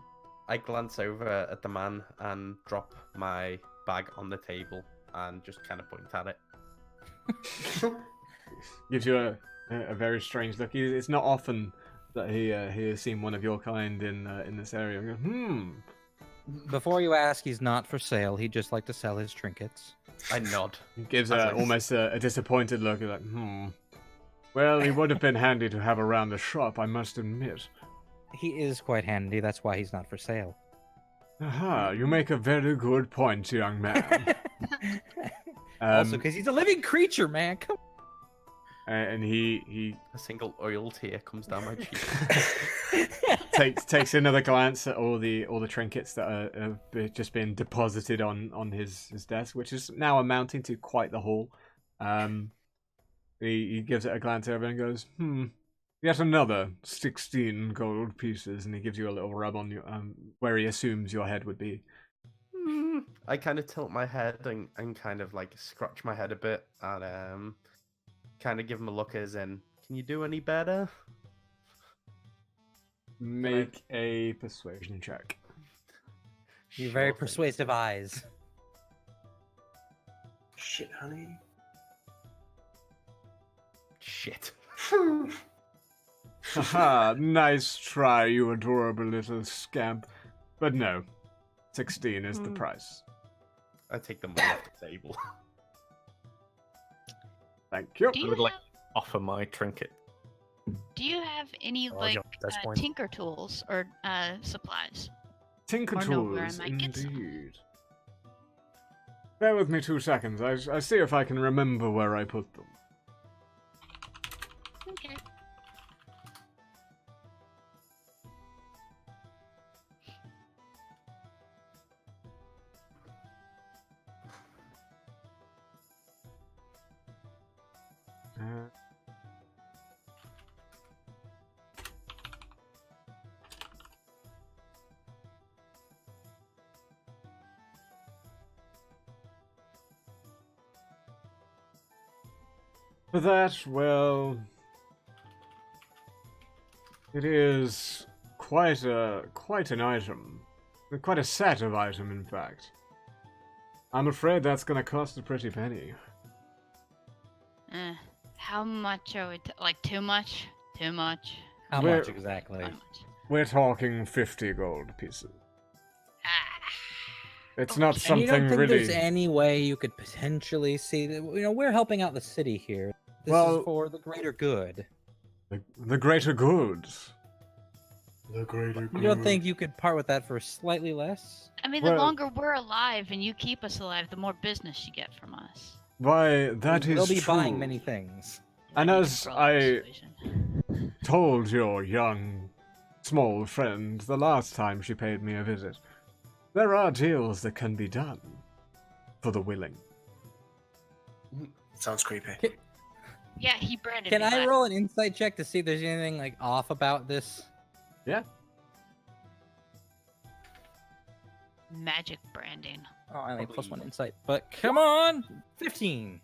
I glance over at the man and drop my bag on the table and just kind of point at it. Gives you a very strange look. It's not often that he has seen one of your kind in this area. And goes, Before you ask, he's not for sale. He'd just like to sell his trinkets. I nod. He gives I was like- almost a disappointed look. Like, Well, he would have been handy to have around the shop, I must admit. He is quite handy. That's why he's not for sale. Aha, you make a very good point, young man. Also, because he's a living creature, man. Come And he A single oil tear comes down my cheek. takes another glance at all the trinkets that have just been deposited on his desk, which is now amounting to quite the haul. He gives it a glance over and goes, yet another 16 gold pieces, and he gives you a little rub on your where he assumes your head would be. I kind of tilt my head and kind of like scratch my head a bit and kind of give him a look as in, can you do any better? Make a persuasion check. Your very Sure thing. persuasive eyes. Shit, honey. Shit. Haha, nice try, you adorable little scamp. But no, 16 is the price. I take the money off the table. Thank you. Do I you would like have, offer my trinket. do you have any Oh, like yeah, that's point. tinker tools or supplies? Tinker Or know where I tools, might get some. indeed. Bear with me 2 seconds. I see if I can remember where I put them. Okay. Uh, For that, well, it is quite an item, quite a set of item, in fact. I'm afraid that's gonna cost a pretty penny. How much are we? Like too much? Too much? How Where- much exactly? How much? We're talking 50 gold pieces. Ah. It's not And And you don't something think really. there's any way you could potentially see that? You know, we're helping out the city here. This Well- is for the greater good. The greater good. The greater You don't think you could part with that for slightly less? I mean, the Well- longer we're alive and you keep us alive, the more business you get from us. Why, that is We'll be true. buying many things. And You as control the I situation. told your young, small friend the last time she paid me a visit, there are deals that can be done for the willing. Sounds creepy. Yeah, he branded Can me I last- roll an insight check to see if there's anything like off about this? magic branding. Oh, I only plus Probably- 1 insight. But come on, 15.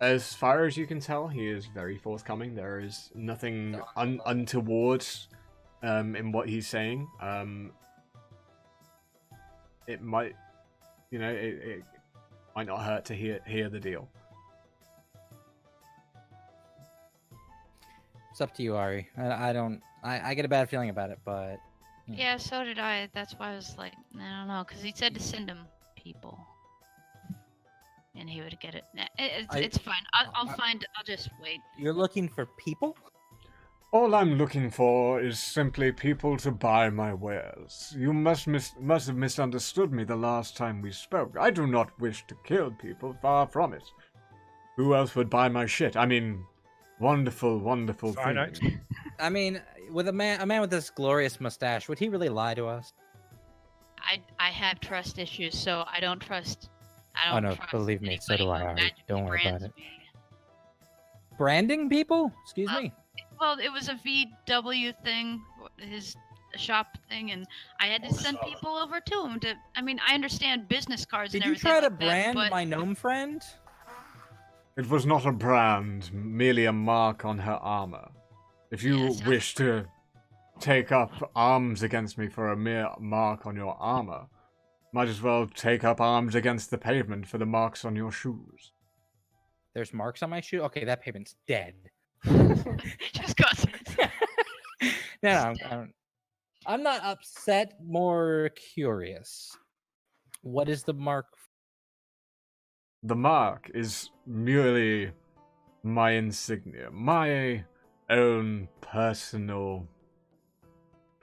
As far as you can tell, he is very forthcoming. There is nothing untoward in what he's saying. It might, it might not hurt to hear the deal. It's up to you, Ari. I don't. I get a bad feeling about it, but Yeah, so did I. That's why I was like, I don't know, because he said to send him people, and he would get it. It's fine. I'll just wait. you're looking for people. All I'm looking for is simply people to buy my wares. You must have misunderstood me the last time we spoke. I do not wish to kill people, far from it. Who else would buy my shit? I mean, wonderful, wonderful Cyanide. thing. I mean, with a man with this glorious mustache, would he really lie to us? I have trust issues, so I don't trust. I Oh, don't no, trust believe me, so do anybody I, who Ari. magically Don't worry about brands it. me. Branding people? Excuse me. Well, it was a VW thing, his shop thing, and I had to send people over to him to. I mean, I understand business cards Did and you everything. try to like that, brand but my gnome friend? It was not a brand, merely a mark on her armor. If you Yes, wish to take up arms against me for a mere mark on your armor, might as well take up arms against the pavement for the marks on your shoes. There's marks on my shoe. Okay, that pavement's dead. just cause. No, I'm not upset. More curious. What is the mark? The mark is merely my insignia, my own personal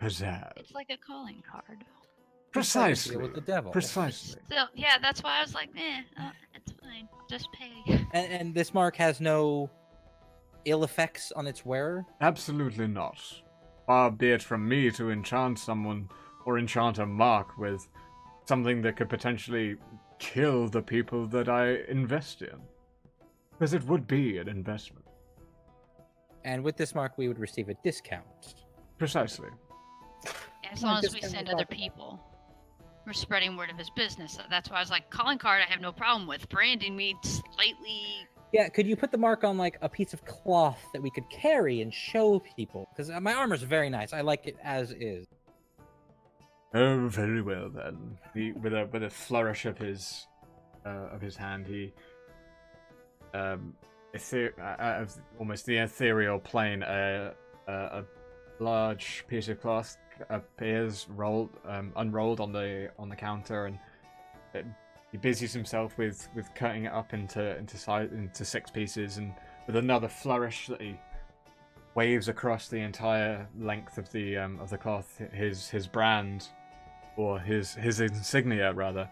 pizzazz. It's like a calling card. It's like a deal Precisely. with the devil. Precisely. So yeah, that's why I was like, it's fine. Just pay. And this mark has no ill effects on its wearer. Absolutely not. Far be it from me to enchant someone or enchant a mark with something that could potentially kill the people that I invest in. Because it would be an investment. And with this mark, we would receive a discount. Precisely. As Well, long as just we kinda send thought other about it. people. We're spreading word of his business. So that's why I was like, calling card I have no problem with. Branding me slightly Yeah, could you put the mark on like a piece of cloth that we could carry and show people? Because my armor's very nice. I like it as is. Oh, very well then. He, with a flourish of his hand, he almost the ethereal plane, a large piece of cloth appears unrolled on the counter, and he busies himself with cutting it up into 6 pieces, and with another flourish that he waves across the entire length of the cloth, his brand, or his insignia rather,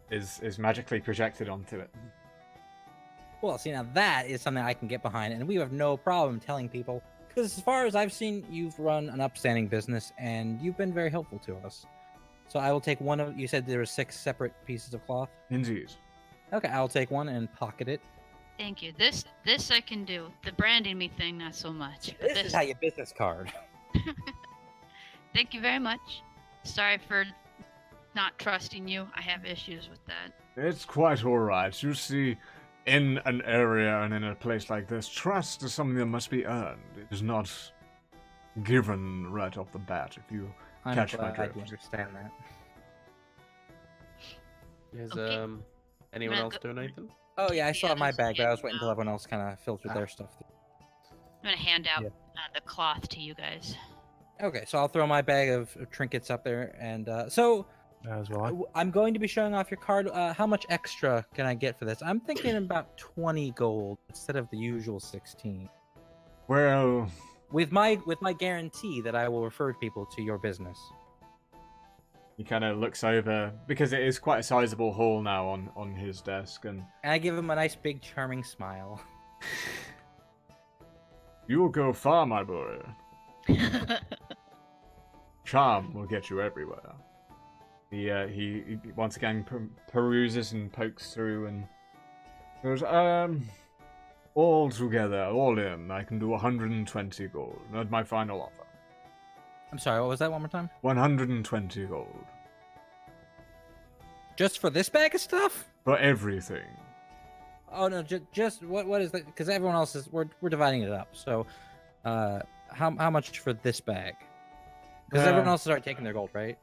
is magically projected onto it. Well, see, now that is something I can get behind, and we have no problem telling people. Because as far as I've seen, you've run an upstanding business, and you've been very helpful to us. So I will take one of. You said there were 6 separate pieces of cloth. Indeed. Okay, I'll take one and pocket it. Thank you. This I can do. The branding me thing, not so much. But This is how you business card. Thank you very much. Sorry for not trusting you. I have issues with that. It's quite alright. You see, in an area and in a place like this, trust is something that must be earned. It is not given right off the bat, if you I'm catch my glad I drift. understand that. Is Okay. anyone gonna else doing anything? Oh yeah, I still have my others bag, but I was hand waiting until out. everyone else kind of filtered their stuff. I'm gonna hand out Yeah. the cloth to you guys. Okay, so I'll throw my bag of trinkets up there, and so As well. I'm going to be showing off your card. How much extra can I get for this? I'm thinking about 20 gold instead of the usual 16. Well, With my guarantee that I will refer people to your business. he kind of looks over, because it is quite a sizable haul now on his desk, and And I give him a nice big charming smile. you'll go far, my boy. Charm will get you everywhere. He once again peruses and pokes through and goes, all together, all in, I can do 120 gold. That's my final offer. I'm sorry, what was that? One more time? 120 gold. Just for this bag of stuff? For everything. Oh no, just what is that? Because everyone else is we're dividing it up. So, how much for this bag? Because everyone else has already taken their gold, right?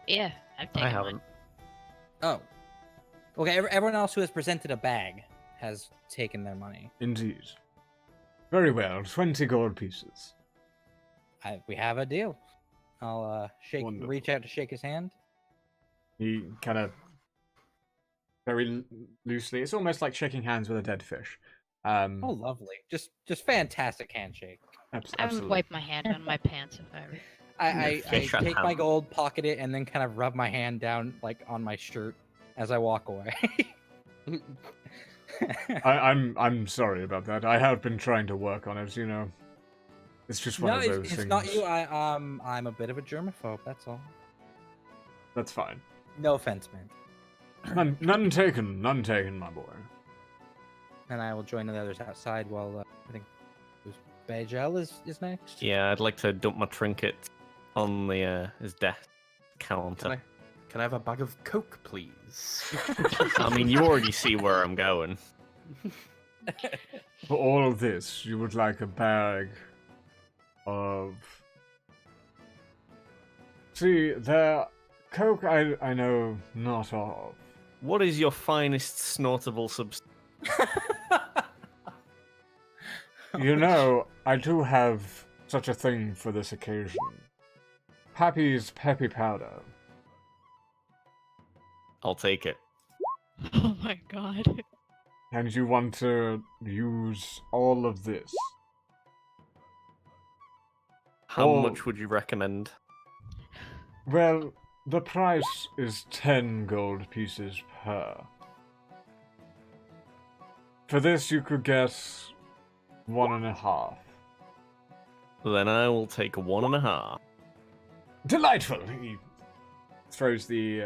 Yeah, I've taken I haven't. one. Oh, okay. Everyone else who has presented a bag has taken their money. Indeed. Very well, 20 gold pieces. We have a deal. I'll Wonderful. reach out to shake his hand. He kind of very loosely. It's almost like shaking hands with a dead fish. Oh, lovely! Just fantastic handshake. I would Absolutely. wipe my hand on my pants if I were. I Fish on take my hand. gold, pocket it, and then kind of rub my hand down like on my shirt as I walk away. I'm sorry about that. I have been trying to work on it. You know, it's just one No, of those it's things. not you. I'm a bit of a germaphobe. That's all. That's fine. No offense, man. None taken, my boy. And I will join the others outside while I think Bajel is next. Yeah, I'd like to dump my trinket on the his desk counter. Can I have a bag of Coke, please? I mean, you already see where I'm going. For all of this, you would like a bag of. See, the Coke I know not of. What is your finest snortable substance? You know, I do have such a thing for this occasion. Pappy's Peppy Powder. I'll take it. Oh my god. And you want to use all of this? How Oh. much would you recommend? Well, the price is 10 gold pieces per. For this, you could get 1.5. Then I will take 1.5. Delightful! He throws the,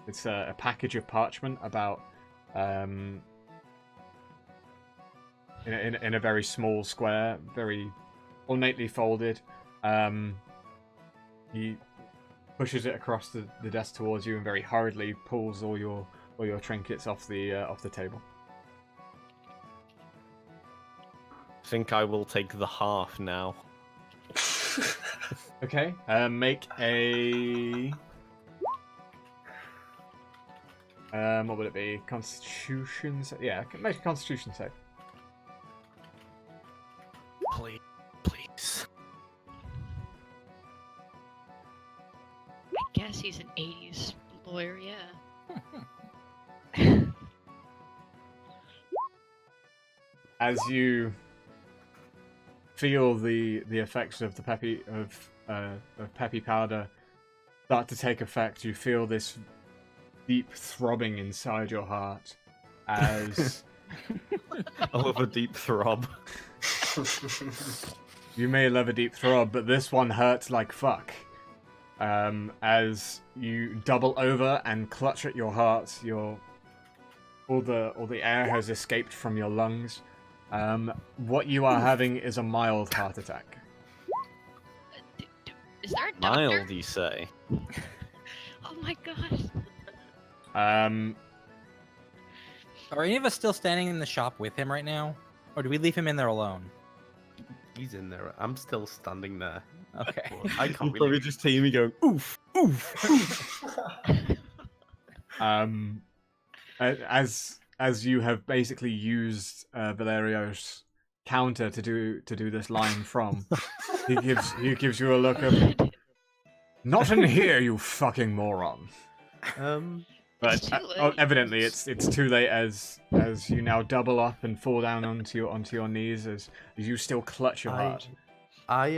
it's a package of parchment about, in a very small square, very ornately folded. He pushes it across the desk towards you and very hurriedly pulls all your trinkets off the table. think I will take the half now. Okay. Make a. What would it be? Constitution. Yeah, make a Constitution save. Please, please. I guess he's an 80s lawyer, yeah. As you feel the effects of the peppy powder start to take effect, you feel this deep throbbing inside your heart as I love a deep throb. you may love a deep throb, but this one hurts like fuck. As you double over and clutch at your heart, all the air has escaped from your lungs. What you are having is a mild heart attack. Is there a doctor? Mild, you say? Oh my god. Are any of us still standing in the shop with him right now? Or do we leave him in there alone? He's in there. I'm still standing there. Okay. I can't Probably really. just hear me going, oof, oof, oof. As you have basically used Valerio's counter to do this line from, he gives you a look of not in here, you fucking moron. But It's too late. evidently it's too late as you now double up and fall down onto your knees as you still clutch your heart. I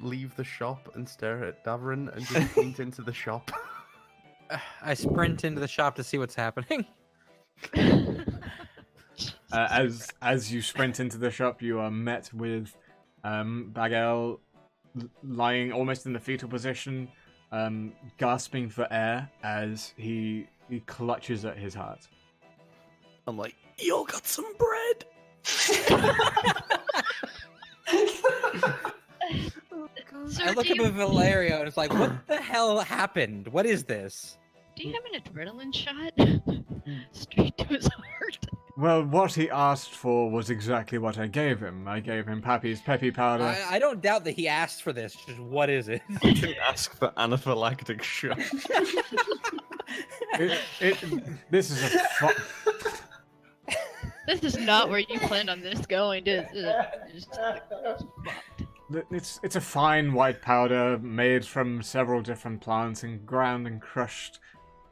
leave the shop and stare at Davrin and just point into the shop. I sprint into the shop to see what's happening. As you sprint into the shop, you are met with Bagel lying almost in the fetal position, gasping for air as he clutches at his heart. I'm like, you got some bread? Sir, I look up at Valerio and it's like, what the hell happened? What is this? do you have an adrenaline shot? Straight to his heart. Well, what he asked for was exactly what I gave him. I gave him Pappy's peppy powder. I don't doubt that he asked for this. Just what is it? You didn't ask for anaphylactic shock. This is a This is not where you planned on this going, is it? it's a fine white powder made from several different plants and ground and crushed,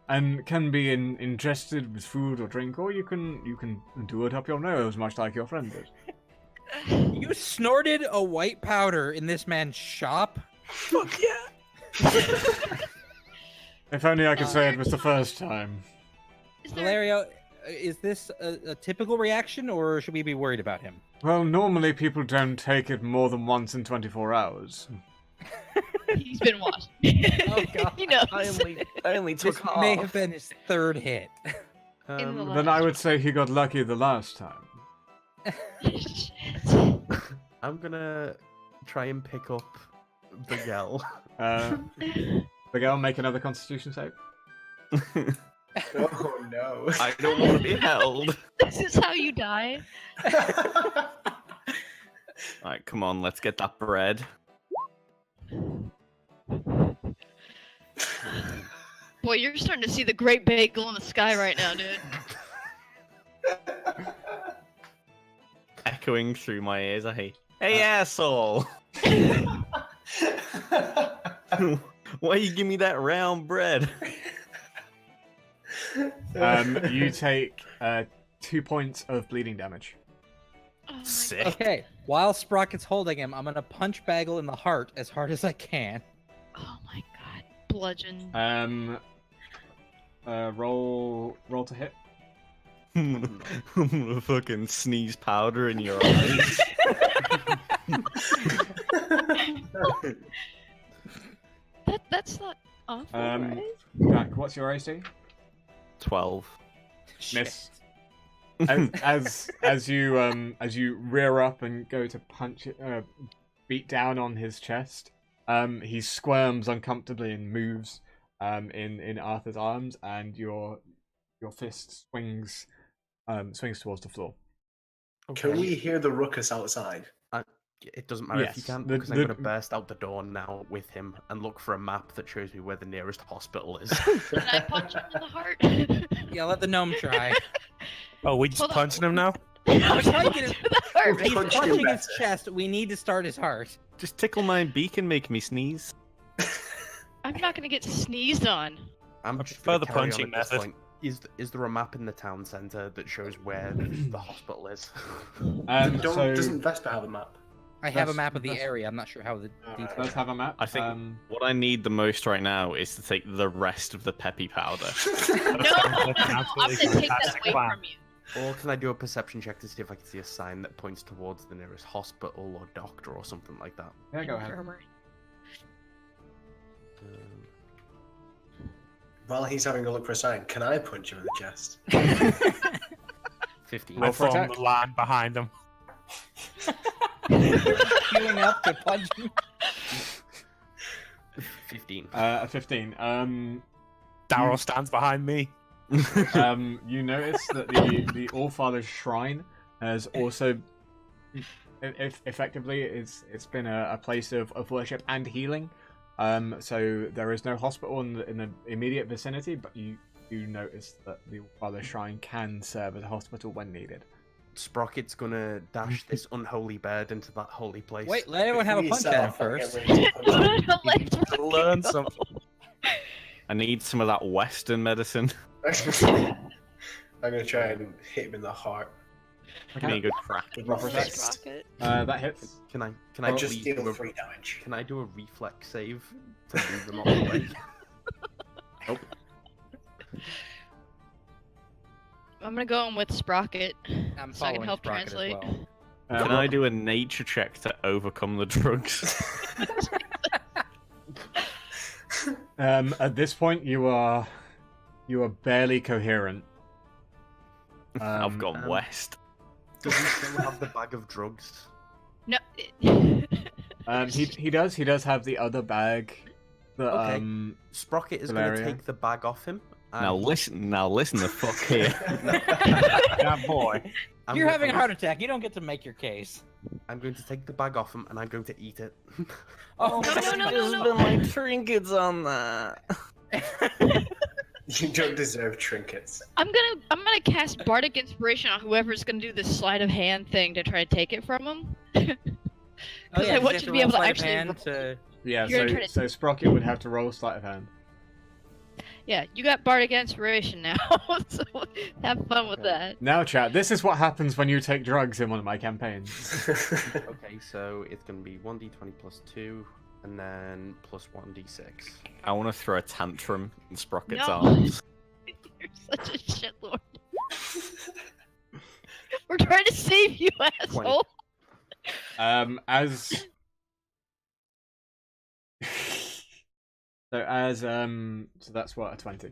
and can be ingested with food or drink, or you can do it up your nose, much like your friend did. You snorted a white powder in this man's shop? Fuck yeah! If only I could say it was the first time. Is there... Valerio, is this a typical reaction, or should we be worried about him? Well, normally people don't take it more than once in 24 hours. He's been watching. Oh god. He knows. I only took This half. may have been his third hit. In the Then I would say he got lucky the last time. Shit. I'm gonna try and pick up Bagel. Miguel, make another Constitution save. Oh no. I don't want to be held. This is how you die. Alright, come on, let's get that bread. Boy, you're starting to see the great bagel in the sky right now, dude. Echoing through my ears, hey asshole! Why you give me that round bread? You take 2 points of bleeding damage. Oh my Sick. Okay, while Sprocket's holding him, I'm gonna punch Bagel in the heart as hard as I can. Oh my god. Bludgeon. Roll to hit. I'm gonna fucking sneeze powder in your eyes. That's not awful, right? Jack, what's your AC? 12. Miss. As you rear up and go to punch it, beat down on his chest, he squirms uncomfortably and moves in Arthur's arms, and your fist swings towards the floor. Can we hear the ruckus outside? It doesn't matter if you Yes, can't, the- because I'm the- going to burst out the door now with him and look for a map that shows me where the nearest hospital is. Can I punch him in the heart? Yeah, let the gnome try. Oh, we just Hold on. punching him now? I'm trying to punching get him in the heart. He's Punch him punching his better. chest. We need to start his heart. Just tickle my beak and make me sneeze. I'm not gonna get sneezed on. I'm I just prefer gonna the carry on punching at this method. point. Is there a map in the town centre that shows where the hospital is? Doesn't Vesper have a map? I have a That's- map of the that's- area. I'm not sure how the details. Let's have a map. I think what I need the most right now is to take the rest of the peppy powder. No, I'm absolutely gonna take that fantastic away plan. from you. Or can I do a perception check to see if I can see a sign that points towards the nearest hospital or doctor or something like that? Yeah, go ahead. Infirmary. While he's having a look for a sign, can I punch him in the chest? 15. Roll I for throw him attack. the line behind him. Queuing up to punch him. 15. A 15. Daryl stands behind me. You notice that the Allfather's shrine has also, effectively, it's been a place of worship and healing. So there is no hospital in the immediate vicinity, but you notice that the Allfather's shrine can serve as a hospital when needed. Sprocket's gonna dash this unholy bird into that holy place. Wait, let everyone have a punch at him first. To learn something. I need some of that Western medicine. I'm gonna try and hit him in the heart. Give me a good crack. Roll for attack. Fist. That hits. Can I I just please deal do a, 3 damage. can I do a reflex save to move them off the way? Nope. I'm gonna go in with Sprocket, I'm so I can following help Sprocket as translate. well. Can I do a nature check to overcome the drugs? At this point, you are barely coherent. I've gone um, west. Does he still have the bag of drugs? No. He does have the other bag. That, Okay. Sprocket is gonna Valeria. take the bag off him. and- Now listen the fuck here. Yeah, boy. I'm You're go- having a I'm- heart attack. You don't get to make your case. I'm going to take the bag off him and I'm going to eat it. Oh, No. my trinkets on that. You don't deserve trinkets. I'm gonna cast Bardic Inspiration on whoever's gonna do this sleight of hand thing to try to take it from him. Because I want you to be able to actually. Yeah, You're gonna so try to- so Sprocket would have to roll sleight of hand. Yeah, you got Bardic Inspiration now, so have fun with that. Now, chat. This is what happens when you take drugs in one of my campaigns. Okay, so it's going to be 1d20 plus 2, and then plus 1d6. I want to throw a tantrum in Sprocket's No. arms. You're such a shitlord. We're trying to save you, asshole. As so that's what, a 20.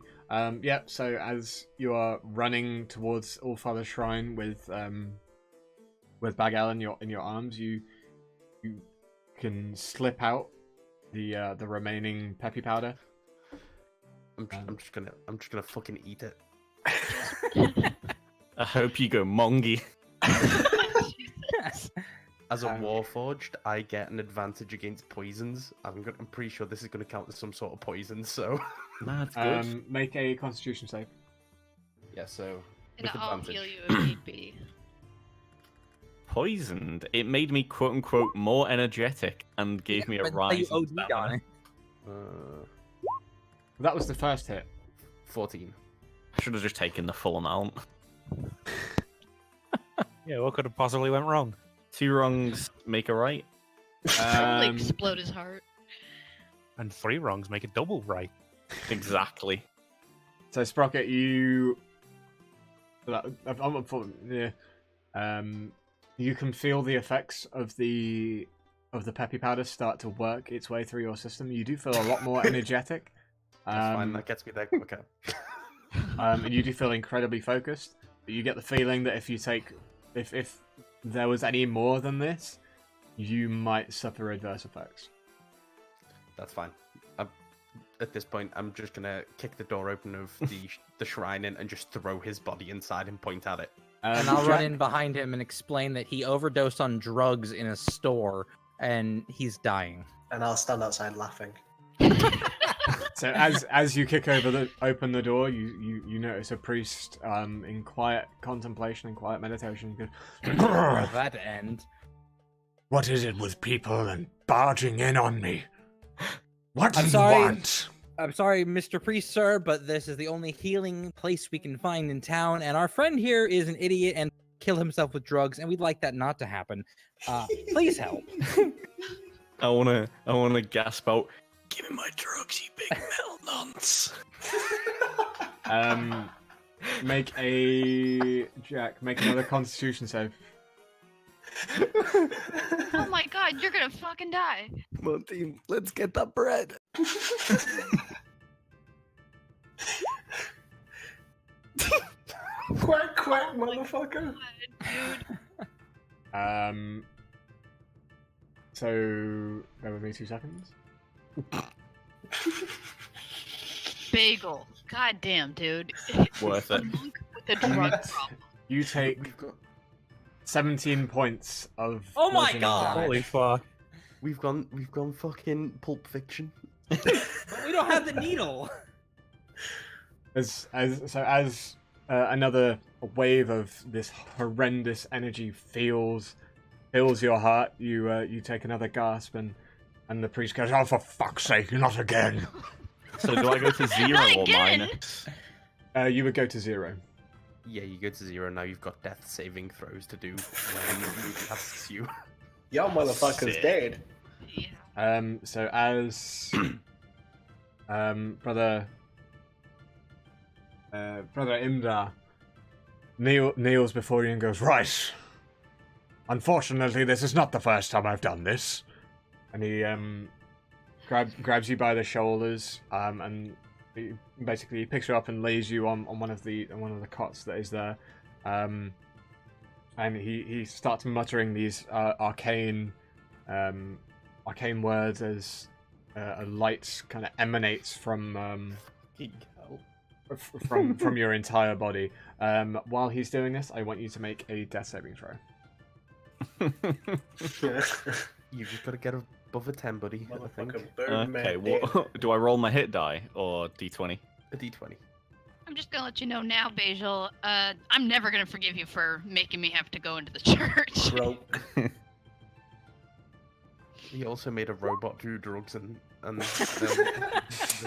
Yeah, so as you are running towards Allfather's shrine with Bagel in your arms, you can slip out the remaining peppy powder. I'm just gonna fucking eat it. I hope you go mongy. As a Warforged, I get an advantage against poisons. I'm pretty sure this is going to count as some sort of poison, so... That's good. Make a Constitution save. Yeah, so... And with I'll advantage. heal you if need be. Poisoned. It made me quote unquote more energetic and gave me a rise. You in OD'd on stamina. it. That was the first hit. 14. I should have just taken the full amount. Yeah, what could have possibly went wrong? 2 wrongs make a right. Probably explode his heart. And 3 wrongs make it double right. Exactly. So Sprocket, you can feel the effects of the peppy powder start to work its way through your system. You do feel a lot more energetic. That's fine, that gets me there quicker. And you do feel incredibly focused. But you get the feeling that if there was any more than this, you might suffer adverse effects. That's fine. At this point, I'm just gonna kick the door open of the shrine in and just throw his body inside and point at it. And I'll Jack, run in behind him and explain that he overdosed on drugs in a store and he's dying. And I'll stand outside laughing. So as you kick open the door, you notice a priest in quiet contemplation and quiet meditation. He goes, That end. "What is it with people and barging in on me? What do I'm you sorry. want?" I'm sorry, Mr. Priest, sir, but this is the only healing place we can find in town, and our friend here is an idiot and kill himself with drugs, and we'd like that not to happen. Please help. I wanna gasp out. Give me my drugs, you big metal nonce. Make another Constitution save. Oh my god, you're gonna fucking die. Come on, team, let's get that bread. Quack, quack, motherfucker. Dude. So bear with me 2 seconds. Bagel. God damn, dude. Worth it. Monk with a drug problem. You take 17 points of. Oh my bludgeoning God. damage. Holy fuck. We've gone fucking Pulp Fiction. But we don't have the needle. As another wave of this horrendous energy fills your heart, you take another gasp, and the priest goes, "Oh, for fuck's sake, not again!" So do I go to 0 Not or again. minus? You would go to 0. Yeah, you go to 0 now. You've got death saving throws to do when he casts you. Y'all motherfuckers Sick. dead. Yeah. So as brother Imdar kneels before you and goes, "Right. Unfortunately, this is not the first time I've done this." And he grabs you by the shoulders, and he picks you up and lays you on one of the cots that is there. And he starts muttering these arcane words as a light kind of emanates from your entire body. While he's doing this, I want you to make a death saving throw. You've just got to get above a 10, buddy. I think. Motherfucker, Birdman Okay, dead. what do I roll my hit die or d20? A D20. I'm just gonna let you know now, Basil. I'm never gonna forgive you for making me have to go into the church. Broke. He also made a robot do drugs and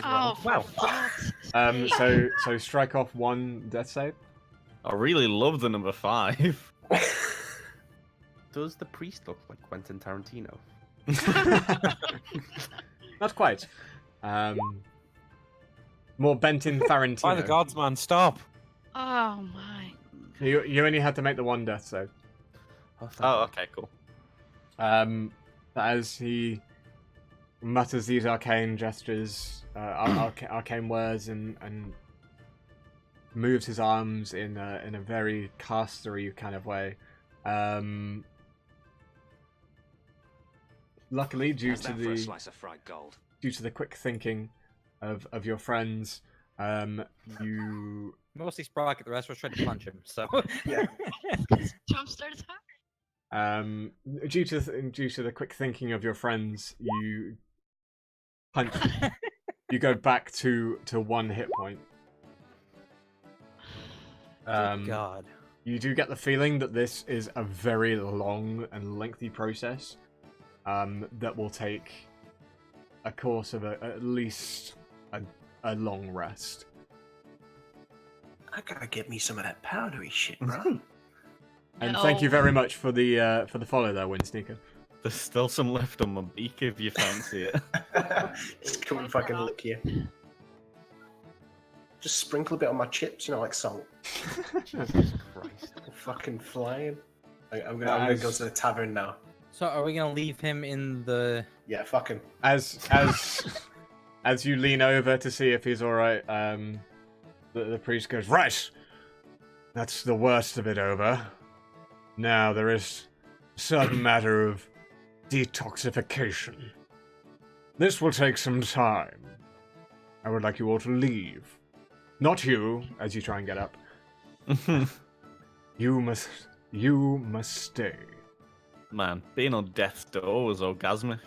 Oh, for wow. fuck's sake. So strike off one death save. I really love the number 5. Does the priest look like Quentin Tarantino? Not quite. More bent in Tarantino. By the gods, man, stop. Oh my. You only had to make the one death save. Oh, okay, cool. As he mutters these arcane gestures, arcane words, and moves his arms in a very castery kind of way. Luckily, due How's to that for a the slice of fried gold? quick thinking of your friends, you Mostly Sprocket, the rest of us tried to punch him, so. Yeah. Jumpstart attack? due to the quick thinking of your friends, you punch. You go back to 1 hit point. God. You do get the feeling that this is a very long and lengthy process that will take a course of at least a long rest. I gotta get me some of that powdery shit, bro. And thank you No. very much for the follow there, Windsneaker. There's still some left on my beak if you fancy it. Just come and fucking lick you. Just sprinkle a bit on my chips, you know, like salt. Jesus Christ. I'm fucking flying. I'm gonna go to the tavern now. So are we gonna leave him in the? Yeah, fucking. As you lean over to see if he's all right, the priest goes, "Right, that's the worst of it over. Now there is a certain matter of detoxification. This will take some time. I would like you all to leave. Not you," as you try and get up. You must stay. Man, being on death's door was orgasmic.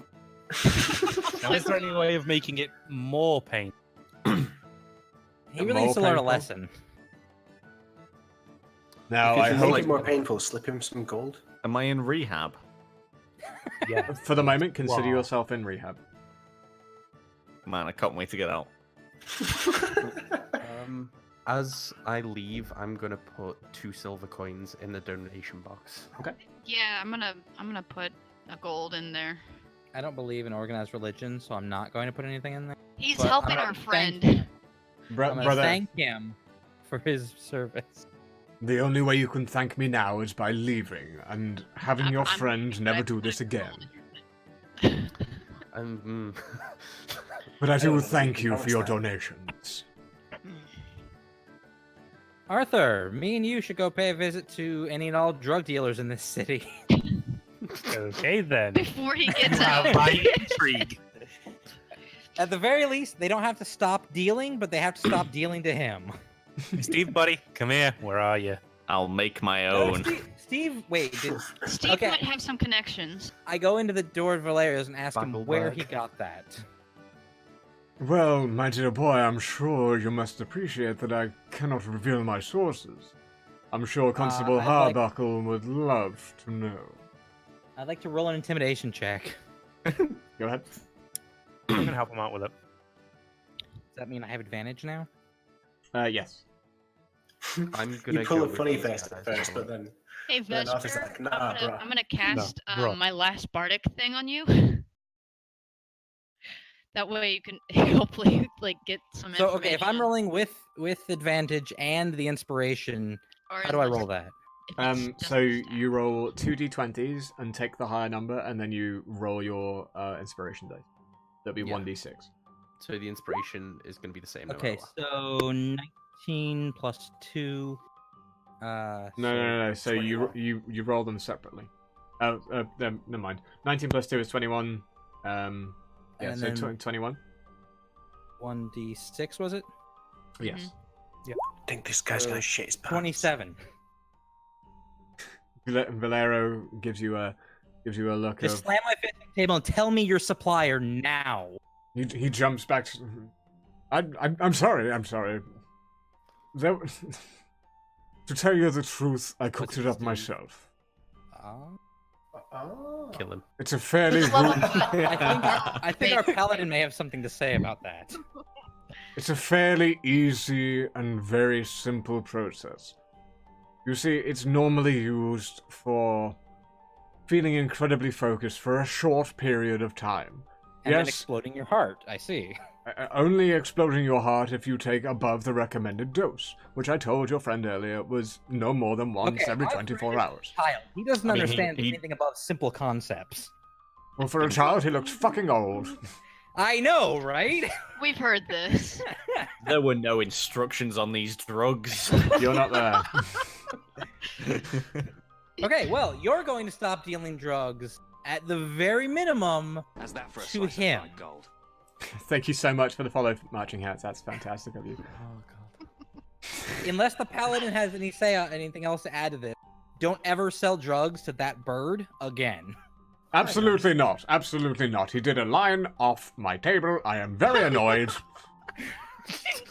Now, is there any way of making it more pain? He really needs to learn a lesson. Now, If I you hope make it more painful, slip him some gold. Am I in rehab? Yeah. for the moment, consider Wow. yourself in rehab. Man, I can't wait to get out. As I leave, I'm gonna put 2 silver coins in the donation box. Yeah, I'm gonna put a gold in there. I don't believe in organized religion, so I'm not going to put anything in there. He's But helping I'm our gonna friend. thank him. I'm Brother, going to thank him for his service. the only way you can thank me now is by leaving and having your I'm- friend never do this again. But I do don't thank you for promise your that. donations. Arthur, me and you should go pay a visit to any and all drug dealers in this city. Okay then. Before he gets Have out. my intrigue. At the very least, they don't have to stop dealing, but they have to stop dealing to him. Steve, buddy, come here. Where are you? I'll make my No, own. Steve, wait, did Steve Okay. might have some connections. I go into the door of Valeria's and ask him where Bumbleberg. he got that? Well, my dear boy, I'm sure you must appreciate that I cannot reveal my sources. I'm sure Constable I'd like- Harbuckle would love to know. I'd like to roll an intimidation check. Go ahead. I'm gonna help him out with it. Does that mean I have advantage now? Yes. I'm gonna You pull go a with funny these face guys. at first, but then Hey, Then Arthur's Vesper, like, nah, bruh. I'm gonna cast bruh. my last bardic thing on you. That way you can hopefully like get some. So okay, if I'm information. rolling with advantage and the inspiration, Or how do I unless- roll that? if it's So just you roll 2d20s and take the higher number, and then you roll your inspiration dice. That'll be Yeah. 1d6. So the inspiration is gonna be the same. no Okay, matter what. so 19 plus 2. No. So you 21. you roll them separately. Oh, never mind. 19 plus 2 is 21. Yeah, And so then- 21. 1d6 was it? Yes. I think this guy's gonna shit his pants. 27. Valero gives you a look Just of. slam my fist on the table and tell me your supplier now. He jumps back. I'm sorry. There, to tell you the truth, I cooked What's it his up name? myself. Oh. Kill him. It's a fairly For the love of ru- God. I think our paladin may have something to say about that. It's a fairly easy and very simple process. You see, it's normally used for feeling incredibly focused for a short period of time. And then Yes, exploding your heart. I see. only exploding your heart if you take above the recommended dose, which I told your friend earlier was no more than once Okay, every my 24 friend is hours. a child. He doesn't I mean, understand he- anything about simple concepts. Well, for a child, he looks fucking old. I know, right? We've heard this. There were no instructions on these drugs. You're not there. Okay, well, you're going to stop dealing drugs at the very minimum. How's that for a To slice him. of fried gold? Thank you so much for the follow, Marching Hats. That's fantastic of you. Oh god. Unless the paladin has anything else to add to this, don't ever sell drugs to that bird again. Absolutely not. Absolutely not. He did a line off my table. I am very annoyed.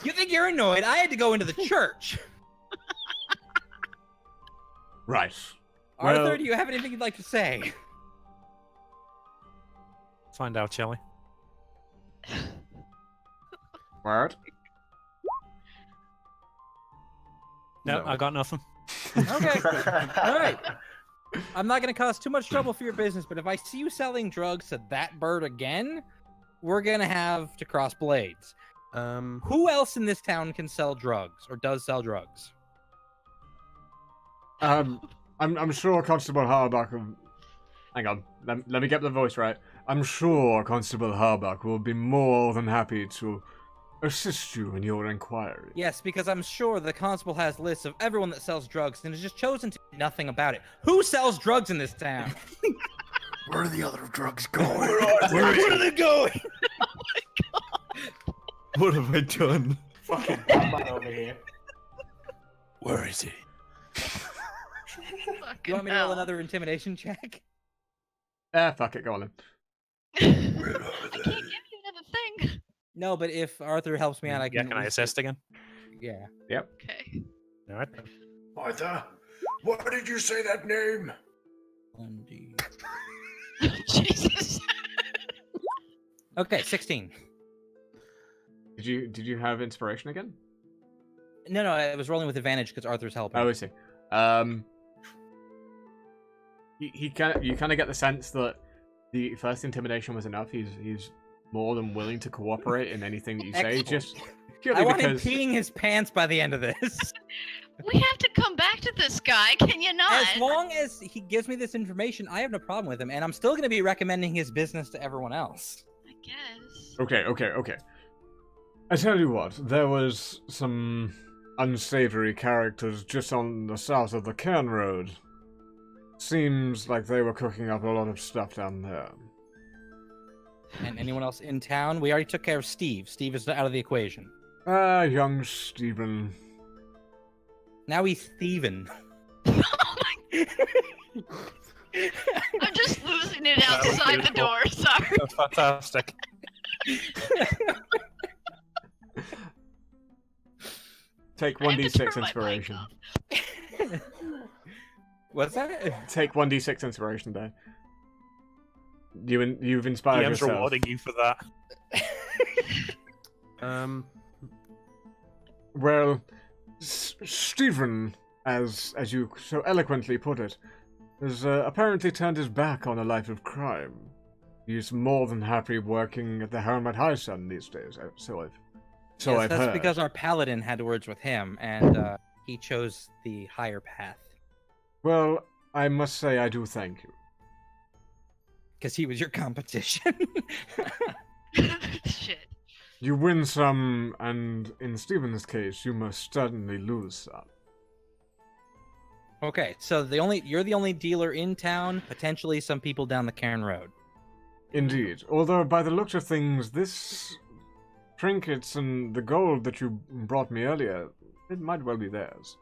You think you're annoyed? I had to go into the church. Right. Arthur, Well- do you have anything you'd like to say? Find out, shall we? Word. No, No. I got nothing. Okay. All right. I'm not going to cause too much trouble for your business, but if I see you selling drugs to that bird again, we're going to have to cross blades. Who else in this town can sell drugs or does sell drugs? I'm sure Constable Harbuck. Hang on. Let me get the voice right. I'm sure Constable Harbuck will be more than happy to assist you in your inquiry. Yes, because I'm sure the constable has lists of everyone that sells drugs and has just chosen to do nothing about it. Who sells drugs in this town? Where are the other drugs going? Where are they going? What have I done? Fucking Batman over here. Where is he? Fucking You want me to roll hell. another intimidation check? Fuck it, go on then. I can't give you another thing. No, but if Arthur helps me out, I can. Yeah, at can I least assist again? Yeah. Okay. All right. Martha, why did you say that name? 1d. Jesus. Okay, 16. Did you have inspiration again? No, I was rolling with advantage because Arthur's helping. Oh, I see. You kind of get the sense that the first intimidation was enough. He's more than willing to cooperate in anything that you say. Excellent. Just I purely want him because peeing his pants by the end of this. We have to come back to this guy. Can you not? As long as he gives me this information, I have no problem with him, and I'm still going to be recommending his business to everyone else. I guess. Okay. I tell you what, there was some unsavory characters just on the south of the Cairn Road. Seems like they were cooking up a lot of stuff down there. And anyone else in town? We already took care of Steve. Steve is out of the equation. Young Stephen. Now he's thieving. I'm just losing it That was outside the beautiful. door. Sorry. That's fantastic. Take I have to 1d6 turn my mic inspiration. off. What's that? Take 1d6 inspiration there. You've inspired DM's yourself. rewarding you for that. Well, Stephen, as you so eloquently put it, has apparently turned his back on a life of crime. He's more than happy working at the Hermit High Sun these days. So I've That's heard. because our paladin had words with him, and he chose the higher path. Well, I must say I do thank you. Because he was your competition. Shit. You win some, and in Stephen's case, you must certainly lose some. Okay, so you're the only dealer in town, potentially some people down the Cairn Road. Indeed. Although, by the looks of things, this trinkets and the gold that you brought me earlier, it might well be theirs.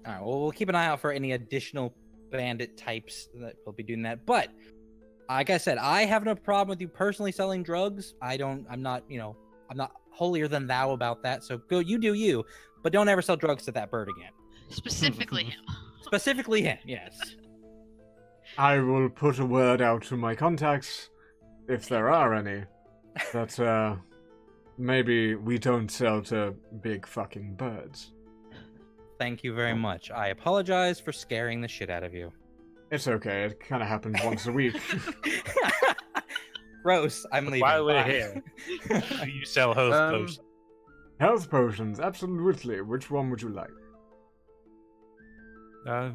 Alright, well, we'll keep an eye out for any additional bandit types that will be doing that. But, like I said, I have no problem with you personally selling drugs. I'm not holier than thou about that, so go, you do you, but don't ever sell drugs to that bird again. Specifically him. Specifically him, yes. I will put a word out to my contacts, if there are any, that maybe we don't sell to big fucking birds. Thank you very much. I apologize for scaring the shit out of you. It's okay, it kind of happens once a week. Gross, I'm leaving. While we're Bye. here, do you sell health potions? Health potions, absolutely. Which one would you like? Which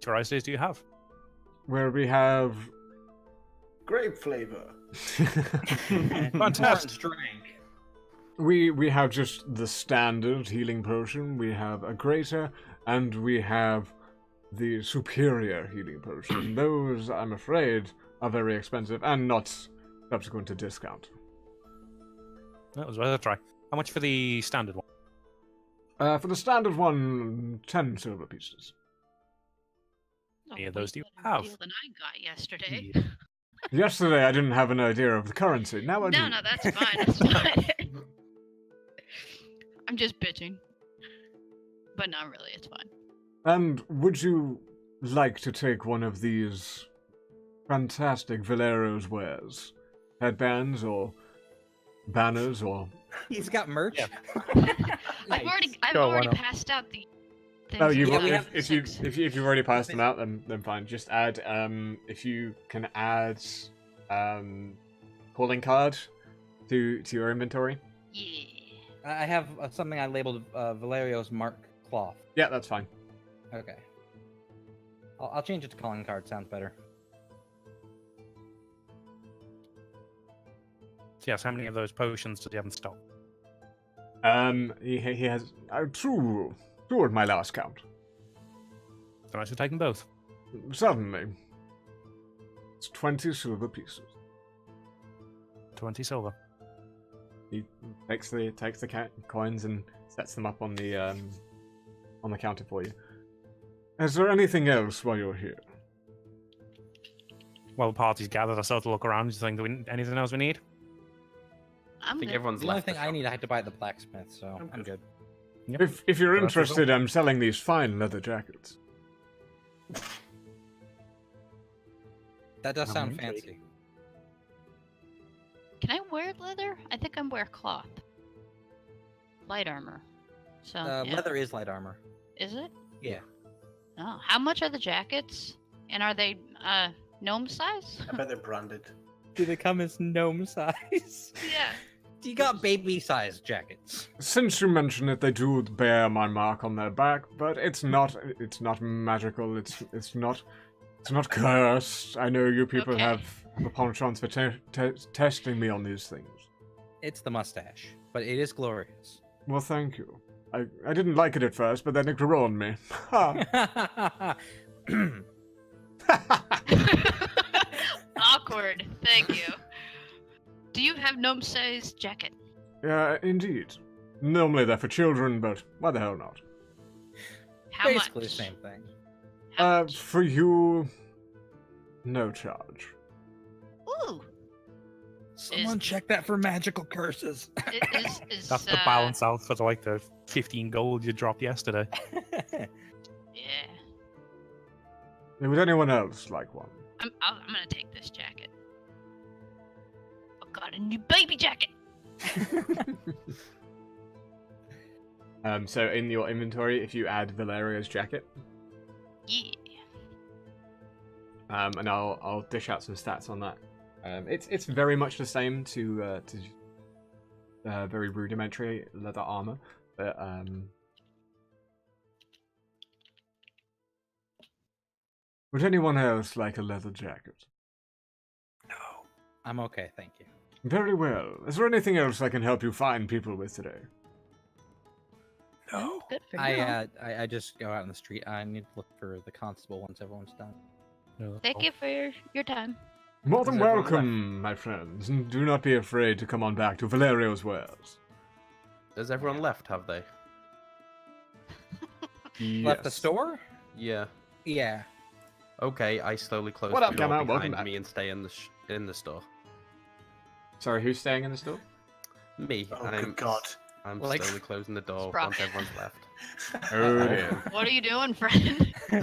varieties do you have? Where we have... Grape flavor. Fantastic. Drink. We have just the standard healing potion, we have a greater, and we have the superior healing potion. Those, I'm afraid, are very expensive and not subsequent to discount. That was worth a try. How much for the standard one? For the standard one, 10 silver pieces. Any of those do you Better have? deal than I got yesterday. Yesterday I didn't have an idea of the currency, now I do. No, that's fine. That's fine. I'm just bitching. But not really, it's fine. And would you like to take one of these fantastic Valero's wares? Headbands or banners or... He's got merch. Yeah. I've Sure, why already not? passed out the things. Oh, you've, Yeah, we if you've already passed them out, then fine. Just add, if you can add, calling card to your inventory. Yeah. I have something I labeled Valerio's Mark Cloth. Yeah, that's fine. Okay. I'll change it to calling card. Sounds better. So yes, how many of those potions does he have in stock? He has two at my last count. So I should take them both. Certainly. It's 20 silver pieces. 20 silver. He takes the coins and sets them up on the counter for you. Is there anything else while you're here? While the party's gathered, I start to look around. Do you think anything else we need? I'm I think good. everyone's The only left. thing the I shop. need, I had to buy at the blacksmith, so I'm good. Yep. If you're Well, that's all. interested, I'm selling these fine leather jackets. That does I'm sound intrigued. fancy. Can I wear leather? I think I'm wear cloth. Light armor. So yeah. Leather is light armor. Is it? Yeah. Oh, how much are the jackets? And are they gnome size? I bet they're branded. Do they come as gnome size? Yeah. You got baby size jackets. Since you mention it, they do bear my mark on their back, but it's not magical. It's not cursed. I know you people Okay. have a penchant for testing me on these things. It's the mustache, but it is glorious. Well, thank you. I didn't like it at first, but then it grew on me. Ha. Awkward. Thank you. Do you have gnome size jacket? Yeah, indeed. Normally they're for children, but why the hell not? How Basically much? the same thing. How much? For you, no charge. Ooh. Someone check that for magical curses. Is That's the balance out for the 15 gold you dropped yesterday. Yeah. Would anyone else like one? I'm gonna take this jacket. Oh god, a new baby jacket. So in your inventory, if you add Valeria's jacket, Yeah. and I'll dish out some stats on that. It's very much the same to very rudimentary leather armor, but would anyone else like a leather jacket? No. I'm okay, thank you. Very well. Is there anything else I can help you find people with today? No. Good for you. I just go out in the street. I need to look for the constable once everyone's done. Thank you for your time. More than Is everyone welcome, my friends, and do not be afraid to come on back to Valerio's wares. Has everyone left? Have they? Left the store? Yeah. Yeah. Okay, I slowly close What the up, door Gamma? Welcome behind back. me and stay in the store. Sorry, who's staying in the store? Me. Oh, and good God. I'm Like- slowly closing the door Sprout. once everyone's left. Oh dear. What are you doing, friend? I'm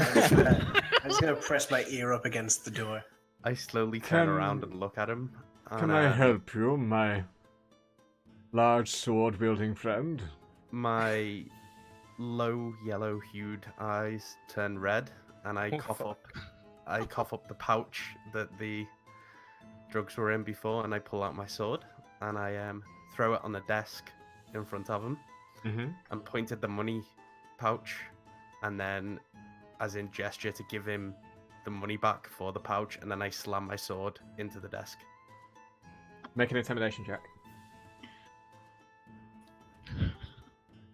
just gonna press my ear up against the door. I slowly turn Can- around and look at him. Can and, I help you, my large sword-wielding friend? My low yellow-hued eyes turn red, and I Oh, cough fuck. up. I cough up the pouch that the drugs were in before, and I pull out my sword, and I throw it on the desk in front of him, Mm-hmm. and point at the money pouch, and then, as in gesture to give him the money back for the pouch, and then I slam my sword into the desk. Make an intimidation check.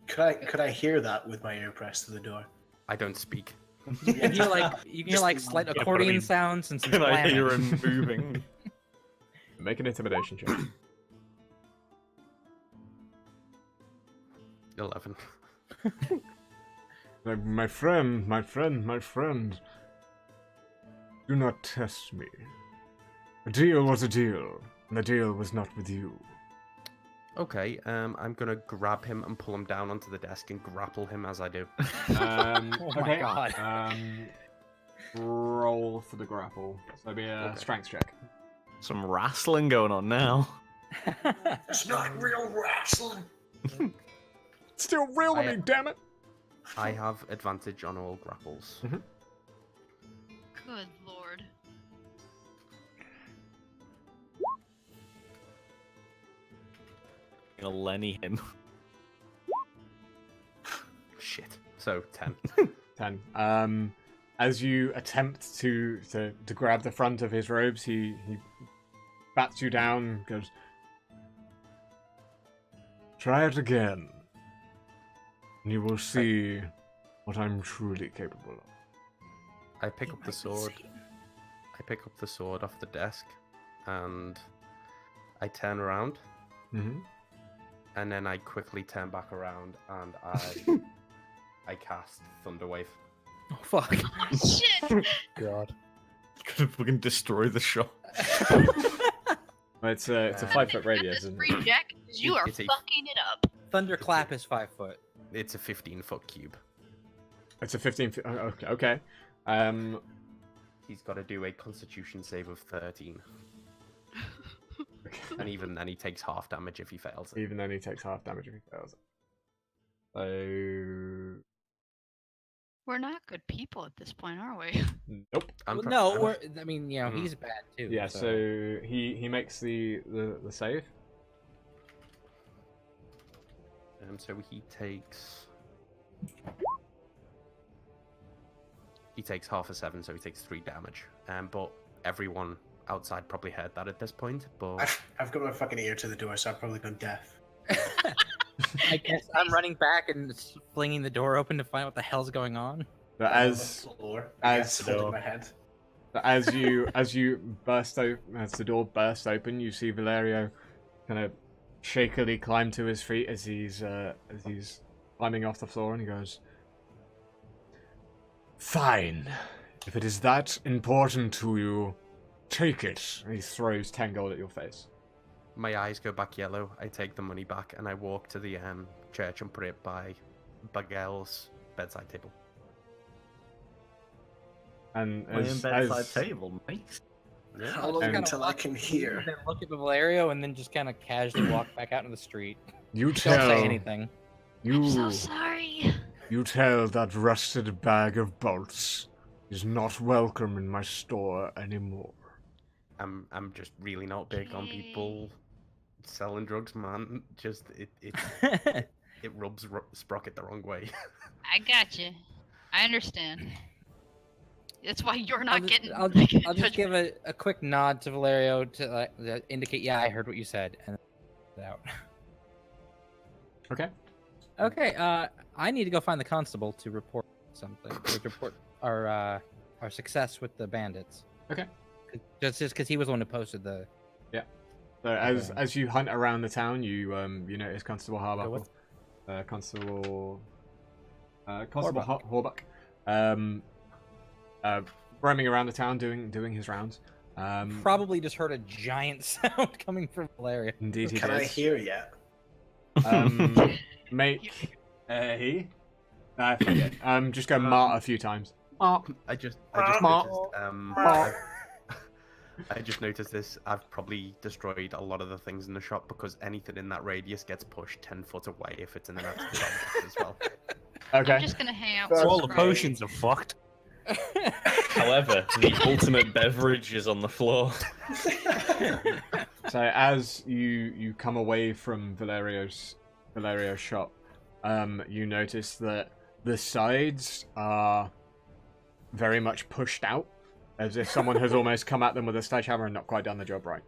Could I hear that with my ear pressed to the door? I don't speak. You can hear like slight Yeah, but I accordion mean- sounds and some Can I hear slamming. him moving? Make an intimidation check. 11. My friend. Do not test me. A deal was a deal, and the deal was not with you. Okay, I'm gonna grab him and pull him down onto the desk and grapple him as I do. Oh my okay. God. Roll for the grapple. So it'll be a Okay. strength check. Some wrestling going on now. It's not real wrestling. Still real to me, damn it! I have advantage on all grapples. Good lord. Gonna Lenny him. Shit. So 10. 10. As you attempt to grab the front of his robes, he bats you down, goes, "Try it again, and you will see what I'm truly capable of." I pick up the sword. I pick up the sword off the desk, and I turn around, Mm-hmm. and then I quickly turn back around, and I cast Thunderwave. Oh, fuck. Shit! God. Gonna fucking destroy the shop. It's a 5-foot radius, isn't Free it? Jack, you are It's a- fucking it up. Thunderclap is 5 foot. It's a 15-foot cube. It's a 15 feet. Okay. He's got to do a Constitution save of 13, and even then, he takes half damage if he fails it. Even then, he takes half damage if he fails it. So We're not good people at this point, are we? nope. I'm Well, pro- no, I'm- we're, I mean, you know, Mhm. he's bad too. Yeah. So he makes the save. So he takes half a 7, so he takes 3 damage. But everyone outside probably heard that at this point. But I've got my fucking ear to the door, so I've probably gone deaf. I guess I'm running back and flinging the door open to find out what the hell's going on. But I'm on the as floor, as- holding my head. as you burst open, as the door bursts open, you see Valerio kind of shakily climb to his feet as he's climbing off the floor, and he goes, "Fine, if it is that important to you, take it." And he throws 10 gold at your face. my eyes go back yellow. I take the money back, and I walk to the church and put it by Bagel's bedside table. And Playing as, bedside as table, mate. How long And- until I can hear? Then look at Valerio and then just kind of casually walk back out into the street. you Don't say tell anything. I'm so you sorry. you tell that rusted bag of bolts is not welcome in my store anymore. I'm just really not big on people selling drugs, man. Just it rubs Sprocket the wrong way. I got you. I understand. That's why you're not I'll getting. just, I'll just give a quick nod to Valerio to indicate, yeah, I heard what you said, and out. Okay. Okay, I need to go find the constable to report something. To report our success with the bandits. Okay. Just because he was the one who posted the. So as you hunt around the town, you notice Constable Harbuckle, Constable Horbuck, roaming around the town doing his rounds. Probably just heard a giant sound coming from Valerio. Indeed, he Can does. I hear yet? Make a. I forget. Just go Mart a few times. Mart. I just Mark. noticed. I just noticed this. I've probably destroyed a lot of the things in the shop because anything in that radius gets pushed 10 foot away if it's in an active shop as well. I'm Okay. just gonna hang out. That's with All the Sprocket. potions are fucked. However, the ultimate beverage is on the floor. So as you come away from Valerio's shop, you notice that the sides are very much pushed out, as if someone has almost come at them with a sledgehammer and not quite done the job right.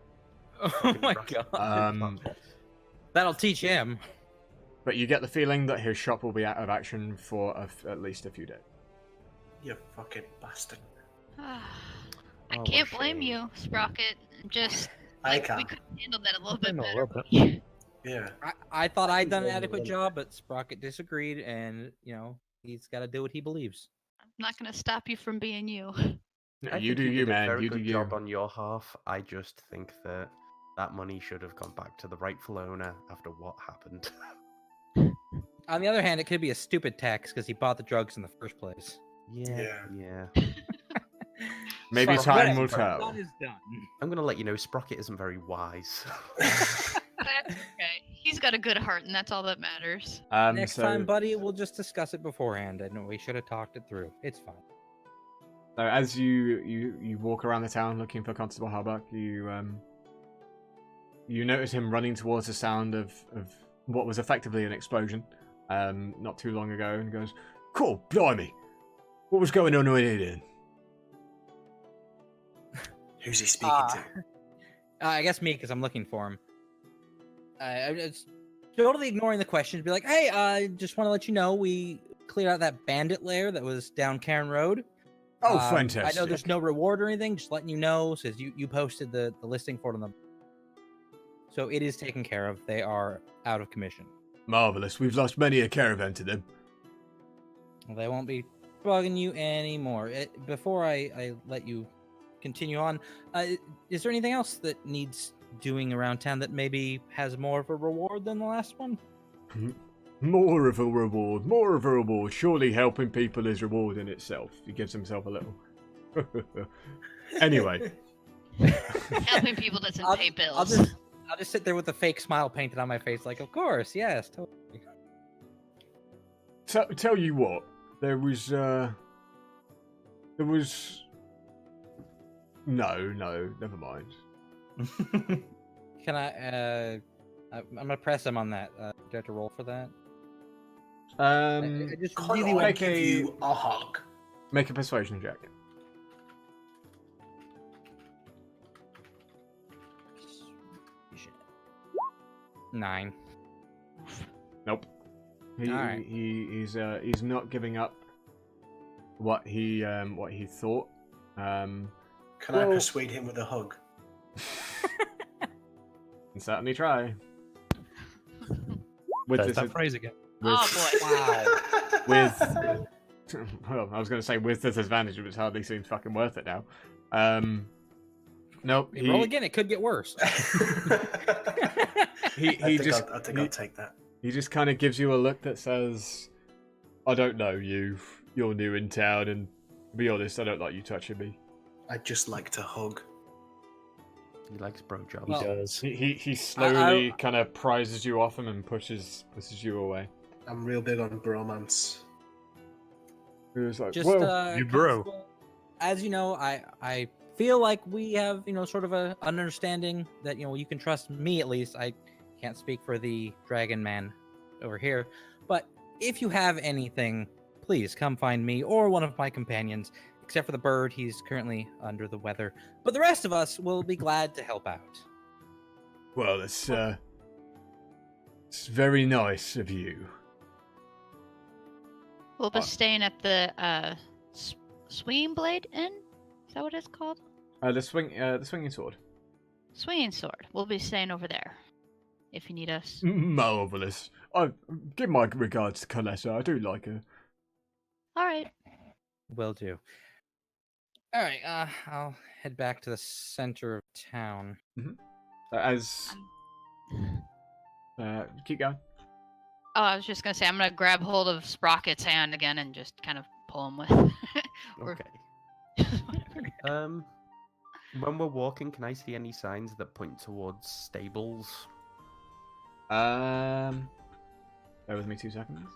Oh my god. That'll teach him. But you get the feeling that his shop will be out of action for at least a few days. You fucking bastard. I Oh, can't what a blame shame. you, Sprocket. Just I we can't. could have handled that a little bit know a better. little bit. Yeah. I thought I'd done an adequate job, but Sprocket disagreed, and he's got to do what he believes. I'm not gonna stop you from being you. I You think do you, did a man. very You do good you. job on your half. I just think that that money should have gone back to the rightful owner after what happened. On the other hand, it could be a stupid tax because he bought the drugs in the first place. Yeah. Maybe So, time will whatever. tell. Done is done. I'm gonna let you know Sprocket isn't very wise. That's okay. He's got a good heart, and that's all that matters. Next So- time, buddy, we'll just discuss it beforehand, and we should have talked it through. It's fine. So as you walk around the town looking for Constable Harbuck, you notice him running towards the sound of what was effectively an explosion, not too long ago, and goes, "Cool, blimey, what was going on in here?" Who's he speaking to? I guess me, because I'm looking for him. It's totally ignoring the questions. Be like, hey, I just want to let you know we cleared out that bandit lair that was down Cairn Road. Oh, I know fantastic! there's no reward or anything. Just letting you know, says you posted the listing for it on the. So it is taken care of. They are out of commission. Marvelous. We've lost many a caravan to them. Well, they won't be bugging you anymore. Before I let you continue on, is there anything else that needs doing around town that maybe has more of a reward than the last one? More of a reward, more of a reward. Surely helping people is reward in itself. He gives himself a little. Anyway. Helping people doesn't pay bills. I'll just sit there with a fake smile painted on my face, like, of course, yes, totally. Tell you what, there was no, never mind. Can I'm gonna press him on that. Do I have to roll for that? I just Can really I want give you a hug? Make a persuasion check. Nine. Nope. Alright. He's not giving up what he thought. Can I persuade him with a hug? Can certainly try. There's that phrase again. Oh boy. Wow. With well, I was going to say with disadvantage, but it hardly seems fucking worth it now. Nope. Roll again. It could get worse. I think I'll take that. He just kind of gives you a look that says, "I don't know you. You're new in town, and to be honest, I don't like you touching me." I'd just like to hug. He likes bro jobs. He does. He slowly kind of prizes you off him and pushes you away. I'm real big on bromance. He was like, Just "Well, you bro." Constable, as you know, I feel like we have sort of an understanding that you can trust me at least. I can't speak for the dragon man over here, but if you have anything, please come find me or one of my companions. Except for the bird, he's currently under the weather. But the rest of us will be glad to help out. well, it's very nice of you." We'll be staying at the Swinging Blade Inn. Is that what it's called? The swinging sword. Swinging Sword. We'll be staying over there. If you need us. Marvelous. I give my regards to Coletta. I do like her. All right. Will do. All right, I'll head back to the center of town. As keep going. Oh, I was just gonna say I'm gonna grab hold of Sprocket's hand again and just kind of pull him with. Or- Okay. whatever. When we're walking, can I see any signs that point towards stables? Bear with me 2 seconds.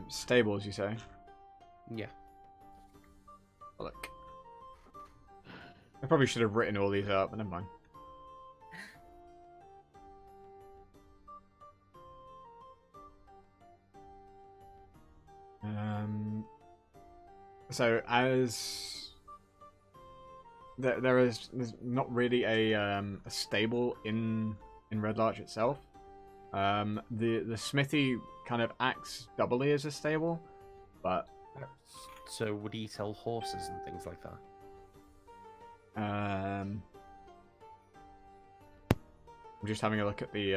Stables, you say? Yeah. Look. I probably should have written all these up, but never mind. So as there's not really a stable in Red Larch itself. The smithy kind of acts doubly as a stable, but So would he sell horses and things like that? I'm just having a look at the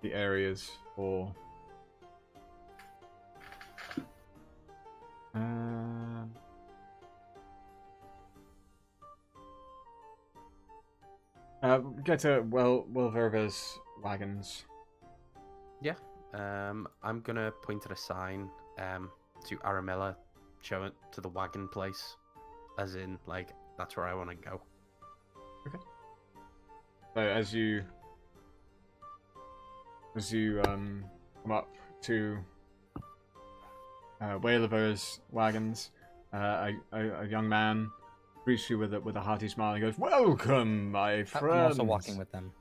areas for. Get to Wilverva's wagons. Yeah. I'm gonna point at a sign to Aramella, show it to the wagon place, as in like that's where I want to go. Okay. So as you come up to Wailover's wagons, a young man greets you with a hearty smile and goes, "Welcome, my friends." I'm also walking with them.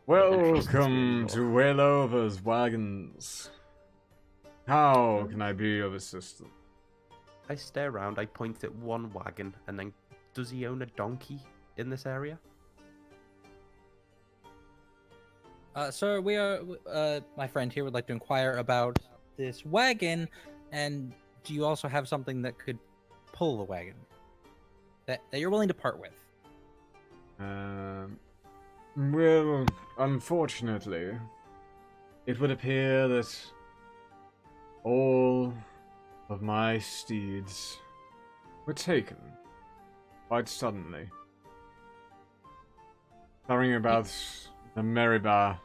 Welcome to Wailover's wagons. How can I be of assistance? I stare around, I point at one wagon, and then, does he own a donkey? in this area? Sir, we are. My friend here would like to inquire about this wagon, and do you also have something that could pull the wagon that you're willing to part with? Well, unfortunately, it would appear that all of my steeds were taken quite suddenly. Hearing about the Meribah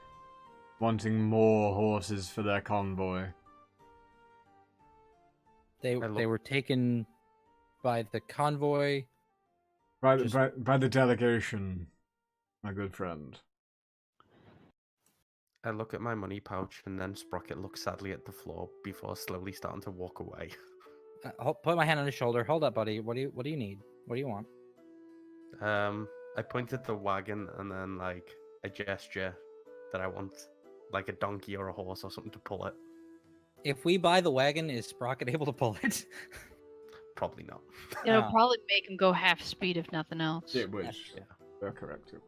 wanting more horses for their convoy. They were taken by the convoy. By the delegation, my good friend. I look at my money pouch and then Sprocket looks sadly at the floor before slowly starting to walk away. Put my hand on his shoulder. Hold up, buddy. What do you need? What do you want? I point at the wagon and then like a gesture that I want like a donkey or a horse or something to pull it. If we buy the wagon, is Sprocket able to pull it? Probably not. It'll Oh. probably make him go half speed if nothing else. It would. Yeah. They're correct too.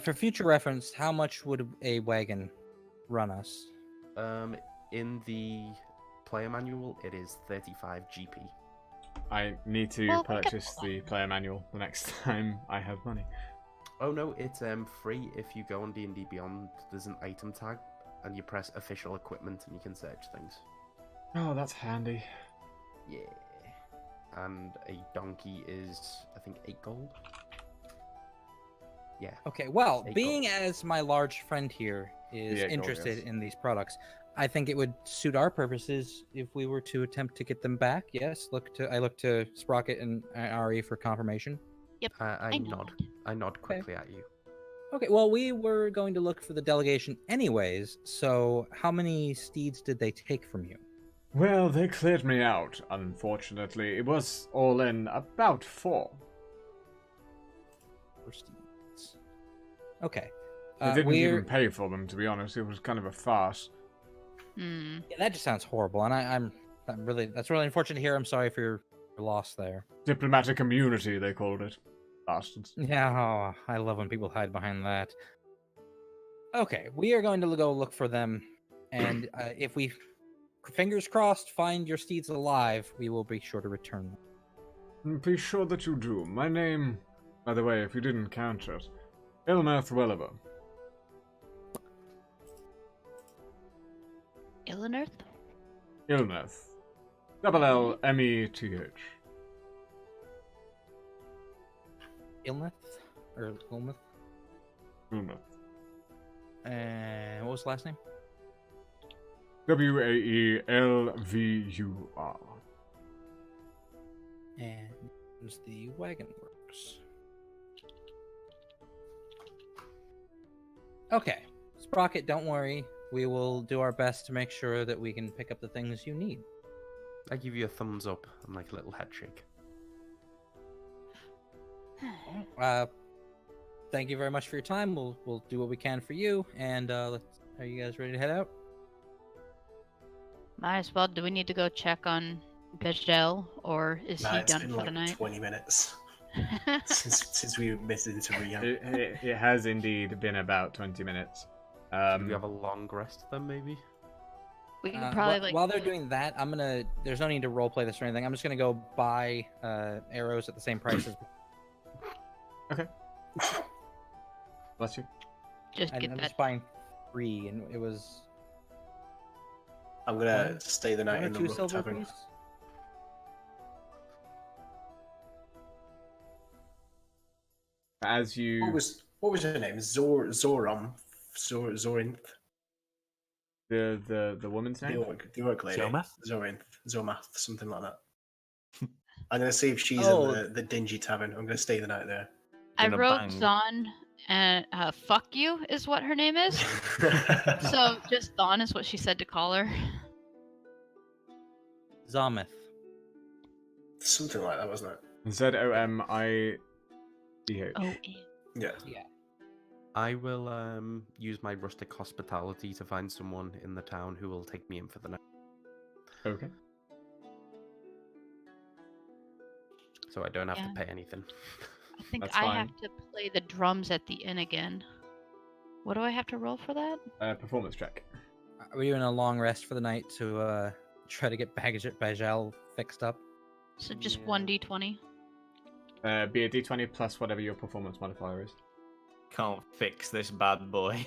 For future reference, how much would a wagon run us? In the player manual, it is 35 GP. I need to Well, we could purchase pull the player manual the next time I have money. Oh no, it's free if you go on D&D Beyond. There's an item tag, and you press official equipment, and you can search things. Oh, that's handy. Yeah. And a donkey is, I think, 8 gold. Yeah. Okay, well, Eight being gold. as my large friend here is Yeah, gold, interested yes. in these products, I think it would suit our purposes if we were to attempt to get them back. Yes, I look to Sprocket and Ari for confirmation. I know nod. that. I nod quickly at you. Okay, well, we were going to look for the delegation anyways, so how many steeds did they take from you? Well, they cleared me out, unfortunately. It was all in about 4. 4 steeds. Okay. They didn't we're... even pay for them, to be honest. It was kind of a farce. Hmm. Yeah, that just sounds horrible, and I'm really that's really unfortunate to hear. I'm sorry for your loss there. Diplomatic immunity, they called it. Bastards. Yeah, oh, I love when people hide behind that. Okay, we are going to go look for them, and if we, fingers crossed, find your steeds alive, we will be sure to return them. Be sure that you do. My name, by the way, if you didn't count it, Ilmeth Welliver. Illinerth? Ilmeth. L-L-M-E-T-H. Ilmeth? Or Ilmeth? Ilmeth. And what was the last name? W-A-E-L-V-U-R. And was the wagon works. Okay. Sprocket, don't worry. We will do our best to make sure that we can pick up the things you need. I give you a thumbs up and like a little head shake. Thank you very much for your time. We'll do what we can for you. And are you guys ready to head out? Might as well. Do we need to go check on Gajel, or is Nah, he it's done been for like the night? 20 minutes since we admitted into rehab. It has indeed been about 20 minutes. Should we have a long rest then, maybe? We could probably While they're doing that, there's no need to roleplay this or anything. I'm just gonna go buy arrows at the same price as. Okay. Bless you. just I'm get that. just buying 3, and it was. I'm gonna stay the night one or in the 2 Rook silver Tavern. piece? As you... What was her name? Zorinth. The woman's name? The orc lady. Zomath? Zomath, something like that. I'm gonna see if she's Oh. in the dingy tavern. I'm gonna stay the night there. I In a wrote bang. Zon, and fuck you is what her name is. So just Thon is what she said to call her. Zometh. Something like that, wasn't it? Z-O-M-I-D-H. Oh, Yeah. I will use my rustic hospitality to find someone in the town who will take me in for the night. Okay. So I don't have Yeah. to pay anything. I think That's I fine. have to play the drums at the inn again. What do I have to roll for that? Performance check. Are we doing a long rest for the night to try to get Bajal fixed up? So just Yeah. 1d20. Be a d20 plus whatever your performance modifier is. Can't fix this bad boy.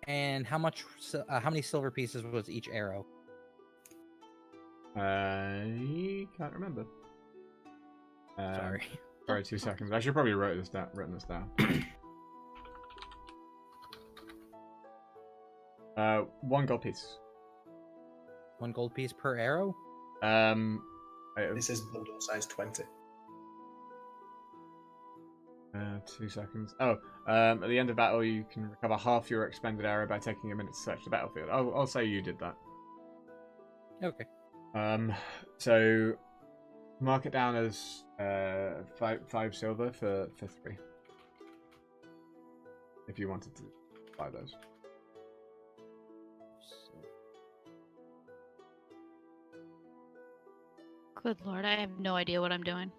And how many silver pieces was each arrow? I can't remember. Sorry. Sorry, 2 seconds. I should probably written this down. 1 gold piece. 1 gold piece per arrow? This is bundle size 20. 2 seconds. Oh, at the end of battle, you can recover half your expended arrow by taking a minute to search the battlefield. I'll say you did that. Okay. So mark it down as 5 silver for 3. If you wanted to buy those. Good lord, I have no idea what I'm doing.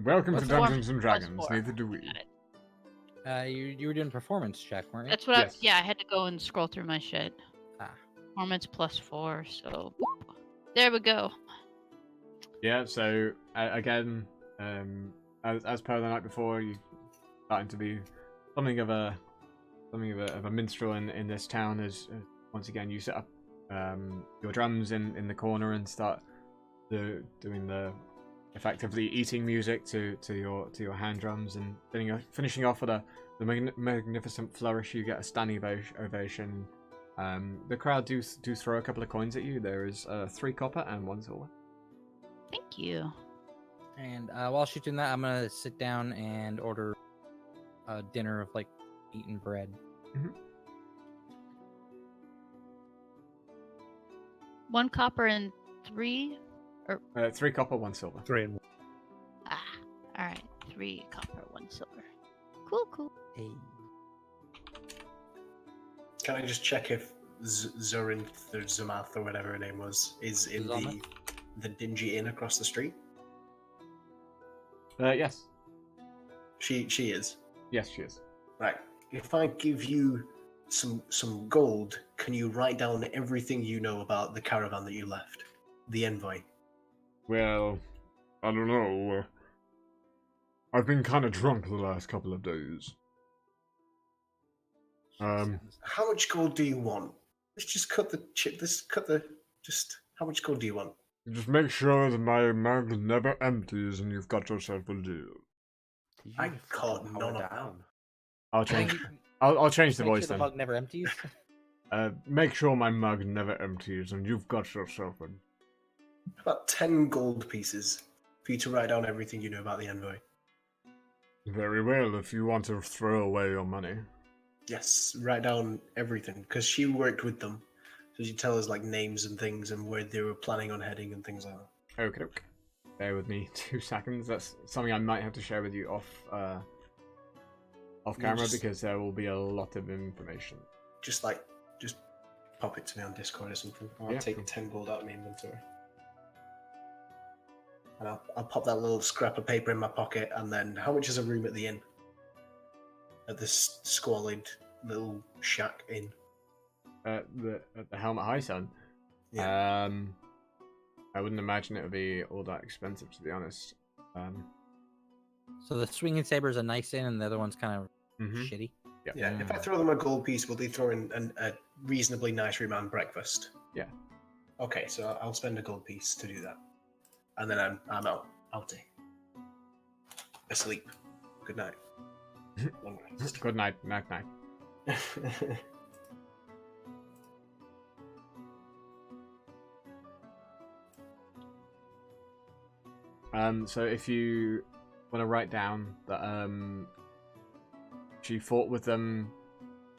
Welcome to Performance Dungeons and plus Dragons. 4. Neither do we. Got it. You were doing a performance check, weren't you? That's what Yes. I had to go and scroll through my shit. Ah. Performance plus 4, so whoop. There we go. Yeah. So again, as per the night before, you starting to be something of a minstrel in this town. As once again you set up your drums in the corner and start doing the effectively eating music to your hand drums, and finishing off with the magnificent flourish. You get a standing ovation. The crowd do throw a couple of coins at you. There is 3 copper and 1 silver. Thank you. And while she's doing that, I'm gonna sit down and order a dinner of like meat and bread. Mm-hmm. 1 copper and 3? 3 copper, 1 silver. 3 and 1. Ah, alright. 3 copper, 1 silver. Cool. Hey. Can I just check if Zorinth or Zamath or whatever her name was is in Zamath? the dingy inn across the street? Yes. She is. Yes, she is. Right. If I give you some gold, can you write down everything you know about the caravan that you left? The envoy. Well, I don't know. I've been kind of drunk the last couple of days. How much gold do you want? Let's just cut the chip. Just how much gold do you want? Just make sure that my mug never empties and you've got yourself a deal. I caught none of that. I'll change. I'll change the Make voice sure the then. mug never empties. Make sure my mug never empties and you've got yourself a... About 10 gold pieces for you to write down everything you know about the envoy. Very well, if you want to throw away your money. Yes, write down everything, because she worked with them. So she tell us like names and things and where they were planning on heading and things like that. Okay. Bear with me 2 seconds. That's something I might have to share with you off camera, because there will be a lot of information. Just pop it to me on Discord or something. I'll Yeah, take cool. 10 gold out of my inventory. And I'll pop that little scrap of paper in my pocket, and then how much is a room at the inn? At this squalid little shack inn. At the Helmet High Sun. Yeah. I wouldn't imagine it would be all that expensive, to be honest. So the swinging saber is a nice inn, and the other one's kind of Mhm. shitty. Yeah, if I throw them a gold piece, will they throw in a reasonably nice room and breakfast? Yeah. Okay, so I'll spend a gold piece to do that. And then I'm out. Outie. Asleep. Good night. Long rest. Good night, night. So if you want to write down that she fought with them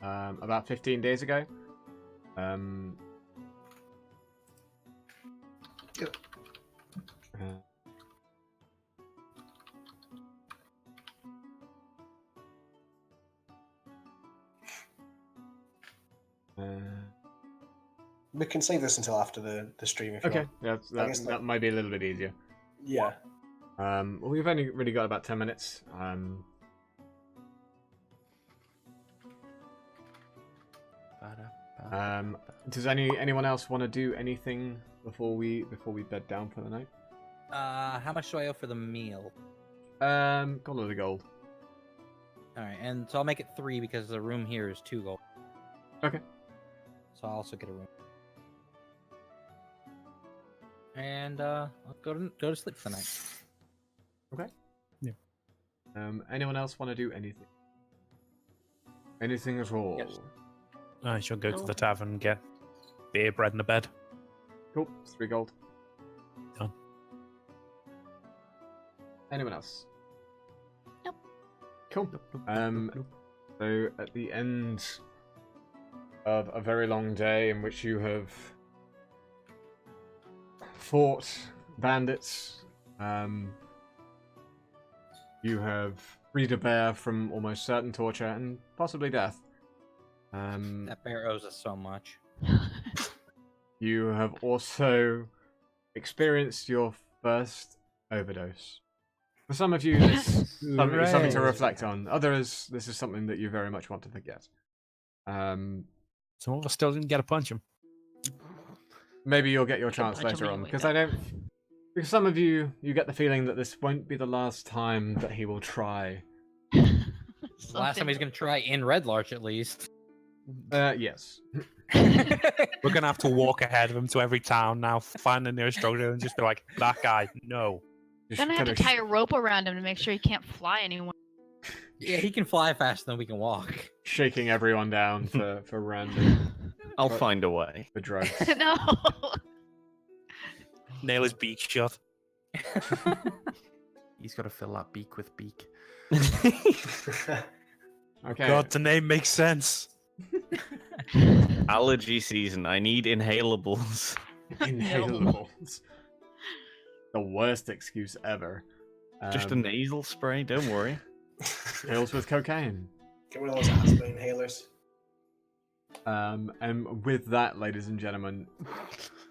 about 15 days ago. Yep. We can save this until after the stream if you Okay, want. yeah, I guess that might be a little bit easier. Yeah. Well, we've only really got about 10 minutes. Does anyone else want to do anything before we bed down for the night? How much do I owe for the meal? Got a lot of gold. All right, and so I'll make it 3 because the room here is 2 gold. Okay. So I'll also get a room. And I'll go to sleep for the night. Okay. Yeah. Anyone else want to do anything? Anything at all? Yes. I shall go to the tavern and get beer, bread, and a bed. Cool. 3 gold. Done. Anyone else? Nope. Cool. So at the end of a very long day in which you have fought bandits, you have freed a bear from almost certain torture and possibly death. That bear owes us so much. You have also experienced your first overdose. For some of you, this is something to reflect on. Others, this is something that you very much want to forget. Some of us still didn't get to punch him. Maybe you'll get your chance punch him later when on, you because wake I don't. Because some of you get the feeling that this won't be the last time that he will try. The last time he's going to try in Red Larch, at least. Yes. We're gonna have to walk ahead of him to every town now, find the nearest drug dealer, and just be like, "That guy, no." Then I have to tie a rope around him to make sure he can't fly anywhere. Yeah, he can fly faster than we can walk. Shaking everyone down for random I'll find a way. for drugs. No. Nail his beak shut. He's got to fill that beak with beak. Okay. God, the name makes sense. Allergy season. I need inhalables. Inhalables. The worst excuse ever. Just a nasal spray. Don't worry. Pills with cocaine. Get one of those asthma inhalers. And with that, ladies and gentlemen,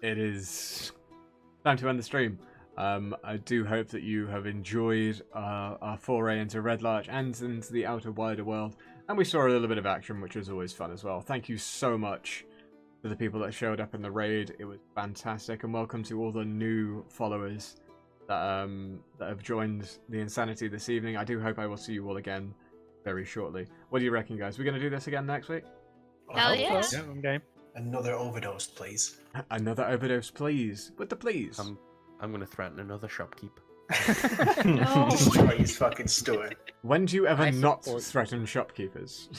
it is time to end the stream. I do hope that you have enjoyed our foray into Red Larch and into the outer wider world. And we saw a little bit of action, which was always fun as well. Thank you so much to the people that showed up in the raid. It was fantastic. And welcome to all the new followers that have joined the Insanity this evening. I do hope I will see you all again very shortly. What do you reckon, guys? We're going to do this again next week? Hell yeah. Yeah, okay. Another overdose, please. Another overdose, please. With the please. I'm going to threaten another shopkeep. No. Destroy his fucking store. When do you ever I not support- threaten shopkeepers?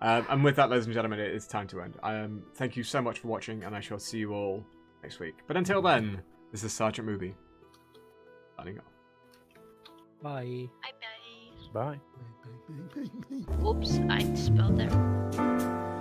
And with that, ladies and gentlemen, it is time to end. Thank you so much for watching, and I shall see you all next week. But until then, this is Sergeant Movie. Signing off. Bye. Bye Bye. bye. Oops, I spelled that.